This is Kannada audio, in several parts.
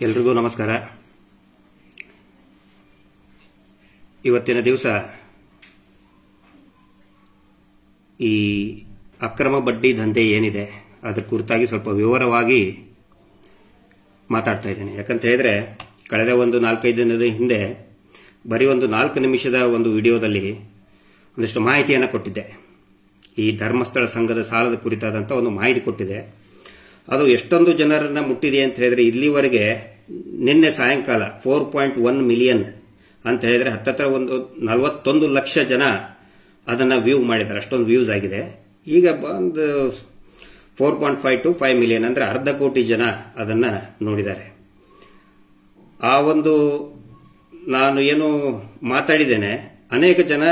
ಎಲ್ರಿಗೂ ನಮಸ್ಕಾರ. ಇವತ್ತಿನ ದಿವಸ ಈ ಅಕ್ರಮ ಬಡ್ಡಿ ದಂಧೆ ಏನಿದೆ ಅದರ ಕುರಿತಾಗಿ ಸ್ವಲ್ಪ ವಿವರವಾಗಿ ಮಾತಾಡ್ತಾ ಇದ್ದೇನೆ. ಯಾಕಂತ ಹೇಳಿದ್ರೆ ಕಳೆದ ಒಂದು 4-5 ದಿನದ ಹಿಂದೆ ಬರೀ ಒಂದು 4 ನಿಮಿಷದ ಒಂದು ವಿಡಿಯೋದಲ್ಲಿ ಒಂದಿಷ್ಟು ಮಾಹಿತಿಯನ್ನು ಕೊಟ್ಟಿದ್ದೆ. ಈ ಧರ್ಮಸ್ಥಳ ಸಂಘದ ಸಾಲದ ಕುರಿತಾದಂಥ ಒಂದು ಮಾಹಿತಿ ಕೊಟ್ಟಿದೆ. ಅದು ಎಷ್ಟೊಂದು ಜನರನ್ನ ಮುಟ್ಟಿದೆ ಅಂತ ಹೇಳಿದ್ರೆ ಇಲ್ಲಿವರೆಗೆ ನಿನ್ನೆ ಸಾಯಂಕಾಲ 4.1 ಮಿಲಿಯನ್ ಅಂತ ಹೇಳಿದ್ರೆ ಹತ್ತತ್ರ ಒಂದು 41 ಲಕ್ಷ ಜನ ಅದನ್ನ ವ್ಯೂ ಮಾಡಿದ್ದಾರೆ. ಅಷ್ಟೊಂದು ವ್ಯೂಸ್ ಆಗಿದೆ. ಈಗ ಒಂದು 4.5 to 5 ಮಿಲಿಯನ್ ಅಂದ್ರೆ ಅರ್ಧ ಕೋಟಿ ಜನ ಅದನ್ನ ನೋಡಿದ್ದಾರೆ. ಆ ಒಂದು ನಾನು ಏನು ಮಾತಾಡಿದ್ದೇನೆ ಅನೇಕ ಜನ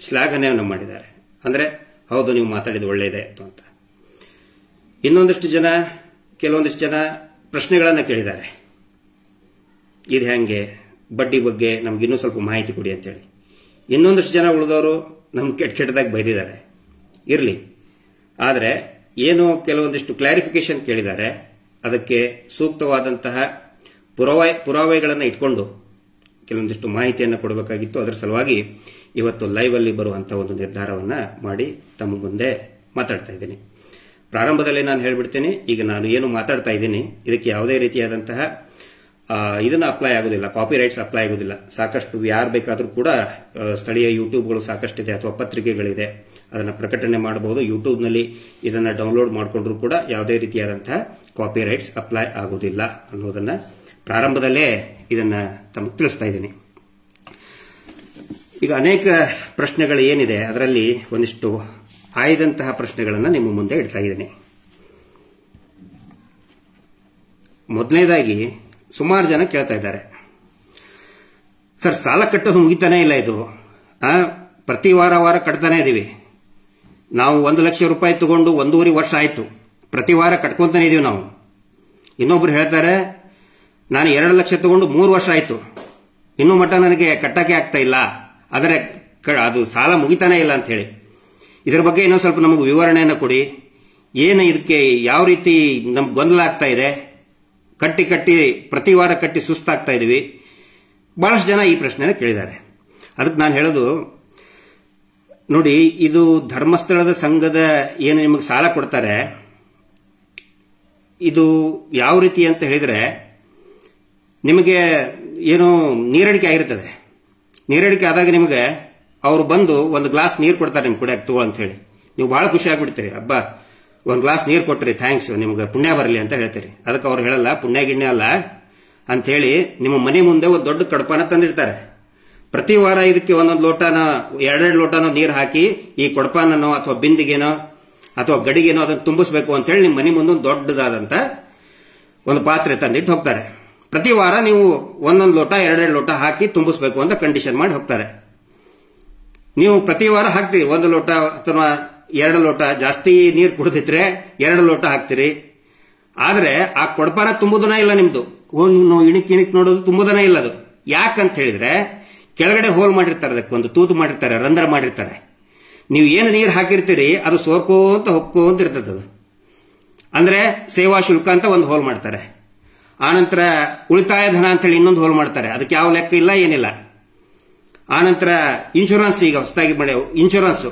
ಶ್ಲಾಘನೆಯನ್ನು ಮಾಡಿದ್ದಾರೆ. ಅಂದ್ರೆ ಹೌದು ನೀವು ಮಾತಾಡಿದ ಒಳ್ಳೆಯದೇ ಅಂತ. ಇನ್ನೊಂದಷ್ಟು ಜನ ಕೆಲವೊಂದಿಷ್ಟು ಜನ ಪ್ರಶ್ನೆಗಳನ್ನು ಕೇಳಿದ್ದಾರೆ. ಇದು ಹೆಂಗೆ ಬಡ್ಡಿ ಬಗ್ಗೆ ನಮ್ಗೆ ಇನ್ನೂ ಸ್ವಲ್ಪ ಮಾಹಿತಿ ಕೊಡಿ ಅಂತೇಳಿ. ಇನ್ನೊಂದಷ್ಟು ಜನ ಉಳಿದವರು ನಮ್ಗೆ ಕೆಟ್ಟದಾಗಿ ಬೈದಿದ್ದಾರೆ. ಇರಲಿ, ಆದರೆ ಏನು ಕೆಲವೊಂದಿಷ್ಟು ಕ್ಲಾರಿಫಿಕೇಶನ್ ಕೇಳಿದ್ದಾರೆ, ಅದಕ್ಕೆ ಸೂಕ್ತವಾದಂತಹ ಪುರಾವೆಗಳನ್ನು ಇಟ್ಕೊಂಡು ಕೆಲವೊಂದಿಷ್ಟು ಮಾಹಿತಿಯನ್ನು ಕೊಡಬೇಕಾಗಿತ್ತು. ಅದರ ಸಲುವಾಗಿ ಇವತ್ತು ಲೈವ್ ಅಲ್ಲಿ ಬರುವಂತಹ ಒಂದು ನಿರ್ಧಾರವನ್ನ ಮಾಡಿ ತಮ್ಮ ಮುಂದೆ ಮಾತಾಡ್ತಾ ಇದ್ದೀನಿ. ಪ್ರಾರಂಭದಲ್ಲಿ ನಾನು ಹೇಳ್ಬಿಡ್ತೇನೆ, ಈಗ ನಾನು ಏನು ಮಾತಾಡ್ತಾ ಇದ್ದೀನಿ ಇದಕ್ಕೆ ಯಾವುದೇ ರೀತಿಯಾದಂತಹ ಇದನ್ನ ಅಪ್ಲೈ ಆಗೋದಿಲ್ಲ, ಕಾಪಿ ರೈಟ್ಸ್ ಅಪ್ಲೈ ಆಗೋದಿಲ್ಲ. ಸಾಕಷ್ಟು ಯಾರು ಬೇಕಾದರೂ ಕೂಡ ಸ್ಥಳೀಯ ಯೂಟ್ಯೂಬ್ಗಳು ಸಾಕಷ್ಟಿದೆ ಅಥವಾ ಪತ್ರಿಕೆಗಳಿದೆ, ಅದನ್ನು ಪ್ರಕಟಣೆ ಮಾಡಬಹುದು. ಯೂಟ್ಯೂಬ್ನಲ್ಲಿ ಇದನ್ನ ಡೌನ್ಲೋಡ್ ಮಾಡಿಕೊಂಡ್ರು ಕೂಡ ಯಾವುದೇ ರೀತಿಯಾದಂತಹ ಕಾಪಿ ರೈಟ್ಸ್ ಅಪ್ಲೈ ಆಗೋದಿಲ್ಲ ಅನ್ನೋದನ್ನ ಪ್ರಾರಂಭದಲ್ಲೇ ಇದನ್ನ ತಮಗೆ ತಿಳಿಸ್ತಾ ಇದ್ದೀನಿ. ಈಗ ಅನೇಕ ಪ್ರಶ್ನೆಗಳು ಏನಿದೆ ಅದರಲ್ಲಿ ಒಂದಿಷ್ಟು ಆಯ್ದಂತಹ ಪ್ರಶ್ನೆಗಳನ್ನು ನಿಮ್ಮ ಮುಂದೆ ಇಡ್ತಾ ಇದ್ದೀನಿ. ಮೊದಲನೇದಾಗಿ ಸುಮಾರು ಜನ ಕೇಳ್ತಾ ಇದ್ದಾರೆ, ಸರ್ ಸಾಲ ಕಟ್ಟೋದು ಮುಗಿತಾನೆ ಇಲ್ಲ, ಇದು ಪ್ರತಿ ವಾರ ಕಟ್ತಾನೆ ಇದೀವಿ. ನಾವು 1 ಲಕ್ಷ ರೂಪಾಯಿ ತಗೊಂಡು 1.5 ವರ್ಷ ಆಯ್ತು, ಪ್ರತಿ ವಾರ ಕಟ್ಕೊಂತಾನೆ ಇದೀವಿ ನಾವು. ಇನ್ನೊಬ್ರು ಹೇಳ್ತಾರೆ, ನಾನು 2 ಲಕ್ಷ ತಗೊಂಡು 3 ವರ್ಷ ಆಯ್ತು, ಇನ್ನೂ ಮಟ್ಟ ನನಗೆ ಕಟ್ಟಕ್ಕೆ ಆಗ್ತಾ ಇಲ್ಲ, ಆದರೆ ಅದು ಸಾಲ ಮುಗಿತಾನೆ ಇಲ್ಲ ಅಂತ ಹೇಳಿ. ಇದರ ಬಗ್ಗೆ ಇನ್ನೊಂದು ಸ್ವಲ್ಪ ನಮಗೆ ವಿವರಣೆಯನ್ನು ಕೊಡಿ. ಏನು ಇದಕ್ಕೆ ಯಾವ ರೀತಿ ನಮ್ಗೆ ಗೊಂದಲ ಆಗ್ತಾ ಇದೆ, ಕಟ್ಟಿ ಪ್ರತಿ ವಾರ ಕಟ್ಟಿ ಸುಸ್ತಾಗ್ತಾ ಇದೀವಿ. ಬಹಳಷ್ಟು ಜನ ಈ ಪ್ರಶ್ನೆನ ಕೇಳಿದ್ದಾರೆ. ಅದಕ್ಕೆ ನಾನು ಹೇಳೋದು, ನೋಡಿ, ಇದು ಧರ್ಮಸ್ಥಳದ ಸಂಘದ ಏನು ನಿಮಗೆ ಸಾಲ ಕೊಡ್ತಾರೆ, ಇದು ಯಾವ ರೀತಿ ಅಂತ ಹೇಳಿದ್ರೆ ನಿಮಗೆ ಏನು ನೀರಡಿಕೆ ಆಗಿರ್ತದೆ. ನೀರಡಿಕೆ ಆದಾಗ ನಿಮಗೆ ಅವ್ರು ಬಂದು ಒಂದು ಗ್ಲಾಸ್ ನೀರು ಕೊಡ್ತಾರೆ ನಿಮ್ಗೆ ಕುಡಿಯಕ್ಕೆ ತಗೋ ಅಂತ ಹೇಳಿ. ನೀವು ಬಹಳ ಖುಷಿ ಆಗ್ಬಿಡ್ತೀರಿ, ಹಬ್ಬ ಒಂದು ಗ್ಲಾಸ್ ನೀರು ಕೊಟ್ರಿ, ಥ್ಯಾಂಕ್ಸ್, ನಿಮ್ಗೆ ಪುಣ್ಯ ಬರಲಿ ಅಂತ ಹೇಳ್ತೀರಿ. ಅದಕ್ಕೆ ಅವ್ರು ಹೇಳಲ್ಲ ಪುಣ್ಯ ಗಿಣ್ಯ ಅಲ್ಲ ಅಂತ ಹೇಳಿ ನಿಮ್ಮ ಮನೆ ಮುಂದೆ ಒಂದು ದೊಡ್ಡ ಕಡಪಾನ ತಂದಿರ್ತಾರೆ. ಪ್ರತಿ ವಾರ ಇದಕ್ಕೆ ಒಂದೊಂದು ಲೋಟನೋ 2 ಲೋಟನೋ ನೀರು ಹಾಕಿ ಈ ಕೊಡಪಾನೋ ಅಥವಾ ಬಿಂದಿಗೆನೋ ಅಥವಾ ಗಡಿಗೆನೋ ಅದನ್ನು ತುಂಬಿಸ್ಬೇಕು ಅಂತ ಹೇಳಿ ನಿಮ್ಮ ಮನೆ ಮುಂದೆ ಒಂದು ದೊಡ್ಡದಾದಂತ ಒಂದು ಪಾತ್ರೆ ತಂದಿಟ್ಟು ಹೋಗ್ತಾರೆ. ಪ್ರತಿ ವಾರ ನೀವು 1 ಲೋಟ 2 ಲೋಟ ಹಾಕಿ ತುಂಬಿಸ್ಬೇಕು ಅಂತ ಕಂಡೀಷನ್ ಮಾಡಿ ಹೋಗ್ತಾರೆ. ನೀವು ಪ್ರತಿ ವಾರ ಹಾಕ್ತೀರಿ 1 ಲೋಟ ಅಥವಾ 2 ಲೋಟ, ಜಾಸ್ತಿ ನೀರು ಕುಡಿದಿದ್ರೆ 2 ಲೋಟ ಹಾಕ್ತೀರಿ. ಆದ್ರೆ ಆ ಕೊಡಪಾನ ತುಂಬುದನ ಇಲ್ಲ ನಿಮ್ದು, ಹೋಗಿ ಇಣಿಕ್ ನೋಡೋದು ತುಂಬುದನ ಇಲ್ಲ. ಅದು ಯಾಕಂತ ಹೇಳಿದ್ರೆ ಕೆಳಗಡೆ ಹೋಲ್ ಮಾಡಿರ್ತಾರೆ, ಅದಕ್ಕೆ ಒಂದು ತೂತು ಮಾಡಿರ್ತಾರೆ, ರಂಧ್ರ ಮಾಡಿರ್ತಾರೆ. ನೀವು ಏನು ನೀರು ಹಾಕಿರ್ತೀರಿ ಅದು ಸೋರ್ಕೋಂತ ಹೊಕ್ಕೋಂತ ಇರ್ತದೆ. ಅದು ಅಂದ್ರೆ ಸೇವಾ ಶುಲ್ಕ ಅಂತ ಒಂದು ಹೋಲ್ ಮಾಡ್ತಾರೆ. ಆನಂತರ ಉಳಿತಾಯ ಧನ ಅಂತ ಹೇಳಿ ಇನ್ನೊಂದು ಹೋಲ್ ಮಾಡ್ತಾರೆ, ಅದಕ್ಕೆ ಯಾವ ಲೆಕ್ಕ ಇಲ್ಲ ಏನಿಲ್ಲ. ಆನಂತರ ಇನ್ಶೂರೆನ್ಸ್, ಈಗ ಹೊಸದಾಗಿ ಮಾಡಿ ಇನ್ಶೂರೆನ್ಸ್,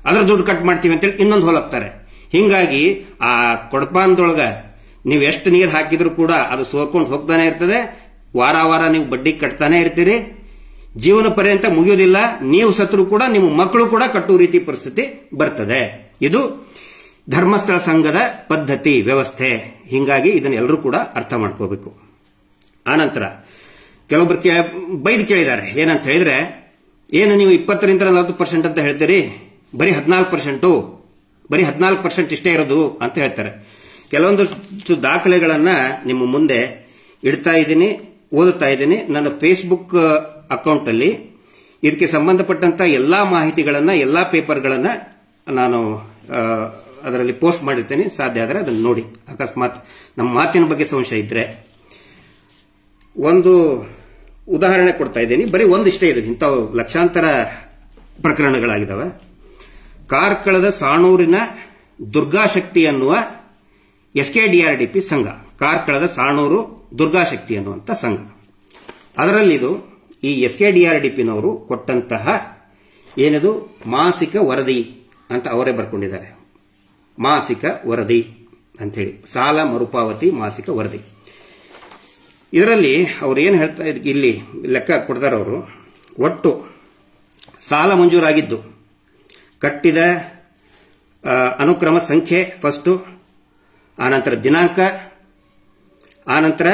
ಅದರ ದುಡ್ಡು ಕಟ್ ಮಾಡ್ತೀವಿ ಅಂತೇಳಿ ಇನ್ನೊಂದು ಹೋಲ್ ಹಾಕ್ತಾರೆ. ಹಿಂಗಾಗಿ ಆ ಕೊಡಪಾನದೊಳಗ ನೀವು ಎಷ್ಟು ನೀರು ಹಾಕಿದ್ರು ಕೂಡ ಅದು ಸೋರ್ಕೊಂಡು ಹೋಗ್ತಾನೆ ಇರ್ತದೆ. ವಾರ ನೀವು ಬಡ್ಡಿ ಕಟ್ತಾನೆ ಇರ್ತೀರಿ, ಜೀವನ ಪರ್ಯಂತ ಮುಗಿಯೋದಿಲ್ಲ. ನೀವು ಸತ್ರು ಕೂಡ ನಿಮ್ಮ ಮಕ್ಕಳು ಕೂಡ ಕಟ್ಟುವ ರೀತಿ ಪರಿಸ್ಥಿತಿ ಬರ್ತದೆ. ಇದು ಧರ್ಮಸ್ಥಳ ಸಂಘದ ಪದ್ಧತಿ, ವ್ಯವಸ್ಥೆ. ಹಿಂಗಾಗಿ ಇದನ್ನ ಎಲ್ಲರೂ ಕೂಡ ಅರ್ಥ ಮಾಡ್ಕೋಬೇಕು. ಆನಂತರ ಕೆಲವೊಬ್ರು ಬೈದು ಕೇಳಿದ್ದಾರೆ, ಏನಂತ ಹೇಳಿದ್ರೆ, ಏನು ನೀವು 20ರಿಂದ 40% ಅಂತ ಹೇಳ್ತೀರಿ, ಬರೀ 14%, ಬರೀ 14% ಇಷ್ಟೇ ಇರೋದು ಅಂತ ಹೇಳ್ತಾರೆ. ಕೆಲವೊಂದಷ್ಟು ದಾಖಲೆಗಳನ್ನ ನಿಮ್ಮ ಮುಂದೆ ಇಡ್ತಾ ಇದ್ದೀನಿ, ಓದುತ್ತಾ ಇದ್ದೀನಿ. ನನ್ನ ಫೇಸ್ಬುಕ್ ಅಕೌಂಟ್ ಅಲ್ಲಿ ಇದಕ್ಕೆ ಸಂಬಂಧಪಟ್ಟಂತ ಎಲ್ಲಾ ಮಾಹಿತಿಗಳನ್ನ, ಎಲ್ಲಾ ಪೇಪರ್ಗಳನ್ನ ನಾನು ಅದರಲ್ಲಿ ಪೋಸ್ಟ್ ಮಾಡಿರ್ತೇನೆ. ಸಾಧ್ಯ ಆದರೆ ಅದನ್ನು ನೋಡಿ. ಅಕಸ್ಮಾತ್ ನಮ್ಮ ಮಾತಿನ ಬಗ್ಗೆ ಸಂಶಯ ಇದ್ರೆ ಒಂದು ಉದಾಹರಣೆ ಕೊಡ್ತಾ ಇದ್ದೀನಿ. ಬರೀ ಒಂದಿಷ್ಟೇ ಇದು, ಇಂಥ ಲಕ್ಷಾಂತರ ಪ್ರಕರಣಗಳಾಗಿದ್ದಾವೆ. ಕಾರ್ಕಳದ ಸಾಣೂರಿನ ದುರ್ಗಾಶಕ್ತಿ ಅನ್ನುವ SKDRDP ಸಂಘ, ಕಾರ್ಕಳದ ಸಾಣೂರು ದುರ್ಗಾಶಕ್ತಿ ಅನ್ನುವಂಥ ಸಂಘ. ಅದರಲ್ಲಿದು ಈ SKDRDPನವರು ಕೊಟ್ಟಂತಹ ಏನದು ಮಾಸಿಕ ವರದಿ ಅಂತ ಅವರೇ ಬರ್ಕೊಂಡಿದ್ದಾರೆ. ಮಾಸಿಕ ವರದಿ ಅಂತೇಳಿ, ಸಾಲ ಮರುಪಾವತಿ ಮಾಸಿಕ ವರದಿ. ಇದರಲ್ಲಿ ಅವ್ರು ಏನು ಹೇಳ್ತಾ ಇದ್ರು, ಇಲ್ಲಿ ಲೆಕ್ಕ ಕೊಡ್ತಾರೆ ಅವರು. ಒಟ್ಟು ಸಾಲ ಮಂಜೂರಾಗಿದ್ದು, ಕಟ್ಟಿದ ಅನುಕ್ರಮ ಸಂಖ್ಯೆ ಫಸ್ಟು, ಆನಂತರ ದಿನಾಂಕ, ಆನಂತರ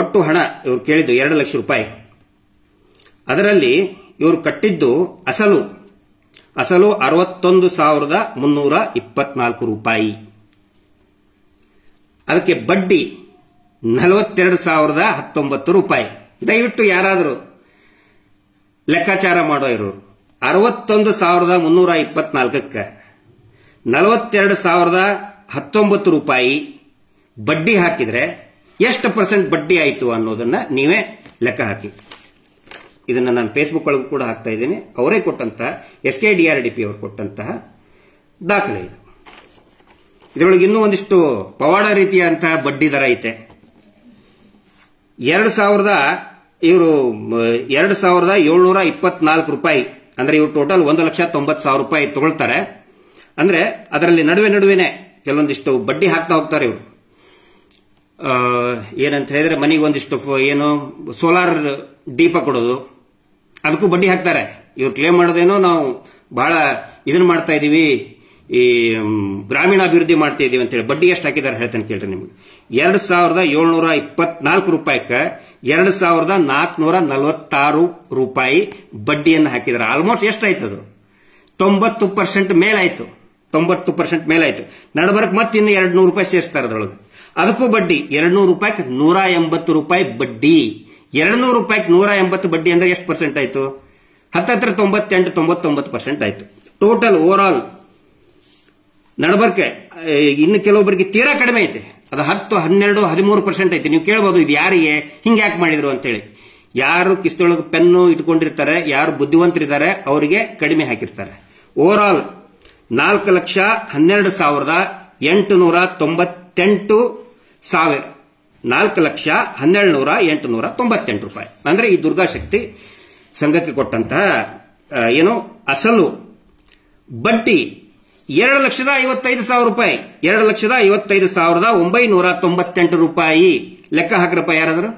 ಒಟ್ಟು ಹಣ ಇವರು ಕೇಳಿದ್ದು 2 ಲಕ್ಷ ರೂಪಾಯಿ. ಅದರಲ್ಲಿ ಇವರು ಕಟ್ಟಿದ್ದು ಅಸಲು 61,324 ರೂಪಾಯಿ. ಅದಕ್ಕೆ ಬಡ್ಡಿ 42,019 ರೂಪಾಯಿ. ದಯವಿಟ್ಟು ಯಾರಾದರೂ ಲೆಕ್ಕಾಚಾರ ಮಾಡೋ ಇರೋರು 61,324ಕ್ಕೆ 42,019 ರೂಪಾಯಿ ಬಡ್ಡಿ ಹಾಕಿದ್ರೆ ಎಷ್ಟು ಪರ್ಸೆಂಟ್ ಬಡ್ಡಿ ಆಯಿತು ಅನ್ನೋದನ್ನ ನೀವೇ ಲೆಕ್ಕ ಹಾಕಿ. ಇದನ್ನ ನಾನು ಫೇಸ್ಬುಕ್ ಒಳಗೂ ಕೂಡ ಹಾಕ್ತಾ ಇದ್ದೀನಿ. ಅವರೇ ಕೊಟ್ಟಂತಹ SKDRDP ಅವರು ಕೊಟ್ಟಂತಹ ದಾಖಲೆ ಇದು. ಇದರೊಳಗೆ ಇನ್ನೂ ಒಂದಿಷ್ಟು ಪವಾಡ ರೀತಿಯಂತಹ ಬಡ್ಡಿ ದರ ಐತೆ. 2,724 ರೂಪಾಯಿ, ಅಂದ್ರೆ ಇವರು ಟೋಟಲ್ 1,90,000 ರೂಪಾಯಿ ತಗೊಳ್ತಾರೆ. ಅಂದ್ರೆ ಅದರಲ್ಲಿ ನಡುವೆನೆ ಕೆಲವೊಂದಿಷ್ಟು ಬಡ್ಡಿ ಹಾಕ್ತಾ ಹೋಗ್ತಾರೆ ಇವರು. ಏನಂತ ಹೇಳಿದ್ರೆ, ಮನೆಗೆ ಒಂದಿಷ್ಟು ಏನು ಸೋಲಾರ್ ದೀಪ ಕೊಡೋದು, ಅದಕ್ಕೂ ಬಡ್ಡಿ ಹಾಕ್ತಾರೆ. ಇವ್ರು ಕ್ಲೇಮ್ ಮಾಡೋದೇನೋ ನಾವು ಬಹಳ ಇದನ್ನ ಮಾಡ್ತಾ ಇದೀವಿ, ಈ ಗ್ರಾಮೀಣಾಭಿವೃದ್ಧಿ ಮಾಡ್ತಾ ಇದೀವಿ ಅಂತೇಳಿ. ಬಡ್ಡಿ ಎಷ್ಟು ಹಾಕಿದ್ದಾರೆ ಹೇಳ್ತೇನೆ ಕೇಳ್ರಿ ನಿಮ್ಗೆ. 2,724 ರೂಪಾಯಿಗೆ 2,446 ರೂಪಾಯಿ ಬಡ್ಡಿಯನ್ನು ಹಾಕಿದ್ದಾರೆ. ಆಲ್ಮೋಸ್ಟ್ ಎಷ್ಟಾಯ್ತದು? 90% ಮೇಲಾಯ್ತು. 90% ಮೇಲಾಯ್ತು. ನಡಬರಕ್ ಮತ್ತೆ ಇನ್ನು 200 ರೂಪಾಯಿ ಸೇರಿಸ್ತಾರೆ ಅದರೊಳಗೆ. ಅದಕ್ಕೂ ಬಡ್ಡಿ 200 ರೂಪಾಯಿಗೆ 180 ರೂಪಾಯಿ ಬಡ್ಡಿ. 200 ರೂಪಾಯಿಗೆ 180 ಬಡ್ಡಿ ಅಂದ್ರೆ ಎಷ್ಟು ಪರ್ಸೆಂಟ್ ಆಯ್ತು? ಹತ್ತತ್ರ 98-99% ಆಯ್ತು. ಟೋಟಲ್ ಓವರ್ ಆಲ್ ನಡಬರ್ಕೆ ಇನ್ನು ಕೆಲವೊಬ್ಬರಿಗೆ ತೀರಾ ಕಡಿಮೆ ಐತೆ. ಅದು 10, 12, 13% ಐತೆ. ನೀವು ಕೇಳಬಹುದು ಇದು ಯಾರಿಗೆ ಹಿಂಗೆ ಯಾಕೆ ಮಾಡಿದ್ರು ಅಂತೇಳಿ. ಯಾರು ಕಿಸ್ತೊಳಗೆ ಪೆನ್ನು ಇಟ್ಕೊಂಡಿರ್ತಾರೆ, ಯಾರು ಬುದ್ಧಿವಂತರಿದ್ದಾರೆ ಅವರಿಗೆ ಕಡಿಮೆ ಹಾಕಿರ್ತಾರೆ. ಓವರ್ ಆಲ್ 4,12,898 ಸಾವಿರ, 4,12,898 ರೂಪಾಯಿ. ಅಂದ್ರೆ ಈ ದುರ್ಗಾಶಕ್ತಿ ಸಂಘಕ್ಕೆ ಕೊಟ್ಟಂತಹ ಏನು ಅಸಲು ಬಡ್ಡಿ 2,55,000 ರೂಪಾಯಿ. 2,55,998 ರೂಪಾಯಿ. ಲೆಕ್ಕ ಹಾಕ್ರಪ್ಪ ಯಾರಾದ್ರು.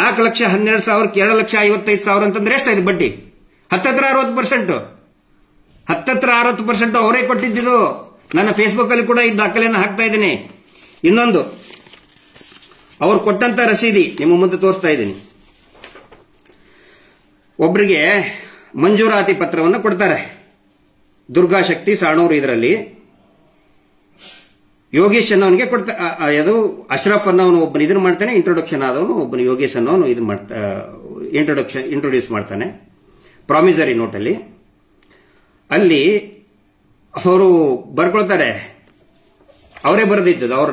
4,12,000ಕ್ಕೆ 2,55,000 ಅಂತಂದ್ರೆ ಎಷ್ಟಾಯ್ತು ಬಡ್ಡಿ? ಹತ್ತತ್ರ 60%. ಹತ್ತತ್ರ 60% ಅವರೇ ಕೊಟ್ಟಿದ್ದು. ನನ್ನ ಫೇಸ್ಬುಕ್ ಅಲ್ಲಿ ಕೂಡ ಈ ದಾಖಲೆಯನ್ನು ಹಾಕ್ತಾ ಇದ್ದೀನಿ. ಇನ್ನೊಂದು ಅವ್ರು ಕೊಟ್ಟಂತ ರಸೀದಿ ನಿಮ್ಮ ಮುಂದೆ ತೋರಿಸ್ತಾ ಇದ್ದೀನಿ. ಒಬ್ಬರಿಗೆ ಮಂಜೂರಾತಿ ಪತ್ರವನ್ನು ಕೊಡ್ತಾರೆ. ದುರ್ಗಾಶಕ್ತಿ ಸಾಣೂರು ಇದರಲ್ಲಿ ಯೋಗೇಶ್ ಅನ್ನೋನಿಗೆ ಕೊಡ್ತಾರೆ. ಅದು ಅಶ್ರಫ್ ಅನ್ನೋನು ಒಬ್ಬನ ಇದನ್ನ ಮಾಡ್ತಾನೆ, ಇಂಟ್ರೊಡಕ್ಷನ್ ಆದವನು ಒಬ್ಬನ ಯೋಗೇಶ್ ಅನ್ನೋನು ಇದನ್ನ ಮಾಡ್ತಾ ಇಂಟ್ರೊಡ್ಯೂಸ್ ಮಾಡ್ತಾನೆ ಪ್ರಾಮಿಸರಿ ನೋಟಲ್ಲಿ. ಅಲ್ಲಿ ಅವರು ಬರ್ಕೊಳ್ತಾರೆ, ಅವರೇ ಬರೆದಿದ್ದು, ಅವರು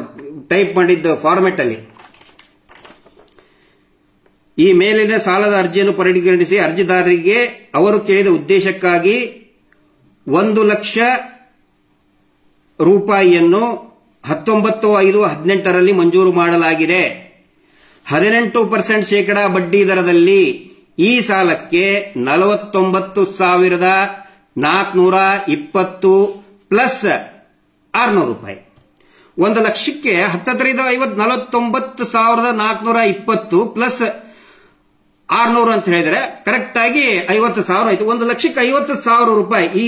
ಟೈಪ್ ಮಾಡಿದ್ದ ಫಾರ್ಮೆಟ್ ಅಲ್ಲಿ. ಈ ಮೇಲಿನ ಸಾಲದ ಅರ್ಜಿಯನ್ನು ಪರಿಗಣಿಸಿ ಅರ್ಜಿದಾರರಿಗೆ ಅವರು ಕೇಳಿದ ಉದ್ದೇಶಕ್ಕಾಗಿ 1,00,000 ರೂಪಾಯಿಯನ್ನು 19/5/18 ಮಂಜೂರು ಮಾಡಲಾಗಿದೆ. 18% ಶೇಕಡಾ ಬಡ್ಡಿ ದರದಲ್ಲಿ ಈ ಸಾಲಕ್ಕೆ 49,420 ಪ್ಲಸ್ 600 ರೂಪಾಯಿ. 1,00,000ಕ್ಕೆ 49,420 ಪ್ಲಸ್ 600 ಅಂತ ಹೇಳಿದ್ರೆ ಕರೆಕ್ಟ್ ಆಗಿ 50,000 ಆಯ್ತು. 1,00,000ಕ್ಕೆ 50,000 ರೂಪಾಯಿ. ಈ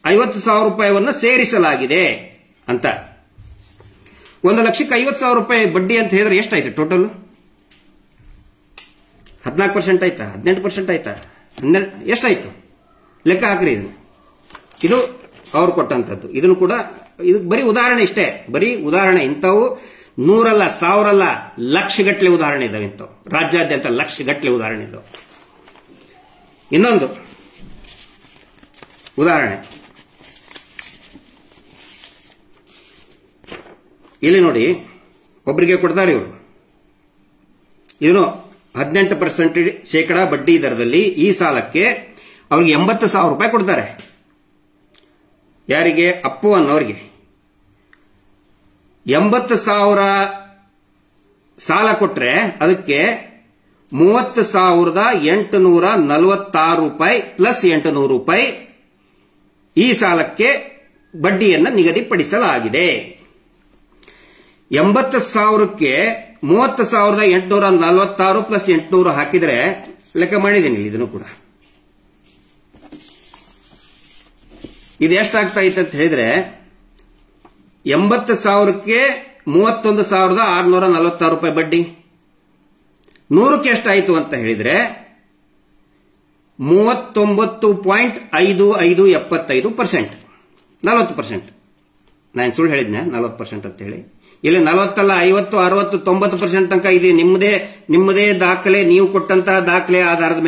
50,000 ರೂಪಾಯಿಯನ್ನು ಸೇರಿಸಲಾಗಿದೆ ಅಂತ. 1,00,000ಕ್ಕೆ 50,000 ರೂಪಾಯಿ ಬಡ್ಡಿ ಅಂತ ಹೇಳಿದ್ರೆ ಎಷ್ಟಾಯ್ತು ಟೋಟಲ್? 14% ಆಯ್ತಾ? 18% ಆಯ್ತಾ? ಎಷ್ಟಾಯ್ತು? ಲೆಕ್ಕ ಹಾಕ್ರಿ. ಇದು ಅವ್ರು ಕೊಟ್ಟಂತದ್ದು. ಇದನ್ನು ಕೂಡ ಇದು ಬರೀ ಉದಾಹರಣೆ ಇಷ್ಟೇ, ಬರೀ ಉದಾಹರಣೆ. ಇಂಥವು 100 ಅಲ್ಲ, 1000 ಅಲ್ಲ, ಲಕ್ಷಗಟ್ಟಲೆ ಉದಾಹರಣೆ ಇದ್ದಾವೆ. ಇಂಥವು ರಾಜ್ಯಾದ್ಯಂತ ಲಕ್ಷಗಟ್ಟಲೆ ಉದಾಹರಣೆ ಇದ್ದಾವೆ. ಇನ್ನೊಂದು ಉದಾಹರಣೆ ಇಲ್ಲಿ ನೋಡಿ. ಒಬ್ಬರಿಗೆ ಕೊಡ್ತಾರೆ ಇವರು. ಏನು 18% ಶೇಕಡಾ ಬಡ್ಡಿ ದರದಲ್ಲಿ ಈ ಸಾಲಕ್ಕೆ ಅವ್ರಿಗೆ 80,000 ರೂಪಾಯಿ ಕೊಡ್ತಾರೆ. ಯಾರಿಗೆ? ಅಪ್ಪು ಅನ್ನೋರಿಗೆ. 80,000 ಸಾಲ ಕೊಟ್ರೆ ಅದಕ್ಕೆ 30,846 ರೂಪಾಯಿ ಪ್ಲಸ್ 800 ರೂಪಾಯಿ ಈ ಸಾಲಕ್ಕೆ ಬಡ್ಡಿಯನ್ನು ನಿಗದಿಪಡಿಸಲಾಗಿದೆ. 80,000ಕ್ಕೆ 30,846 ಪ್ಲಸ್ 800 ಹಾಕಿದ್ರೆ ಲೆಕ್ಕ ಮಾಡಿದ್ದೀನಿ ಇದನ್ನು ಕೂಡ. ಇದು ಎಷ್ಟಾಗ್ತಾ ಇತ್ತು ಅಂತ ಹೇಳಿದ್ರೆ 80,000ಕ್ಕೆ 31,646 ರೂಪಾಯಿ ಬಡ್ಡಿ. 100ಕ್ಕೆ ಎಷ್ಟಾಯಿತು ಅಂತ ಹೇಳಿದ್ರೆ 39.5575%, 40%. ನಾನು ಸುಳ್ಳು ಹೇಳಿದ್ನ 40% ಅಂತ ಹೇಳಿ. ಇಲ್ಲಿ 40 ಅಲ್ಲ, 50, 60, 90% ತನಕ ಇದೆ. ನಿಮ್ಮದೇ ದಾಖಲೆ, ನೀವು ಕೊಟ್ಟಂತಹ ದಾಖಲೆ ಆಧಾರದ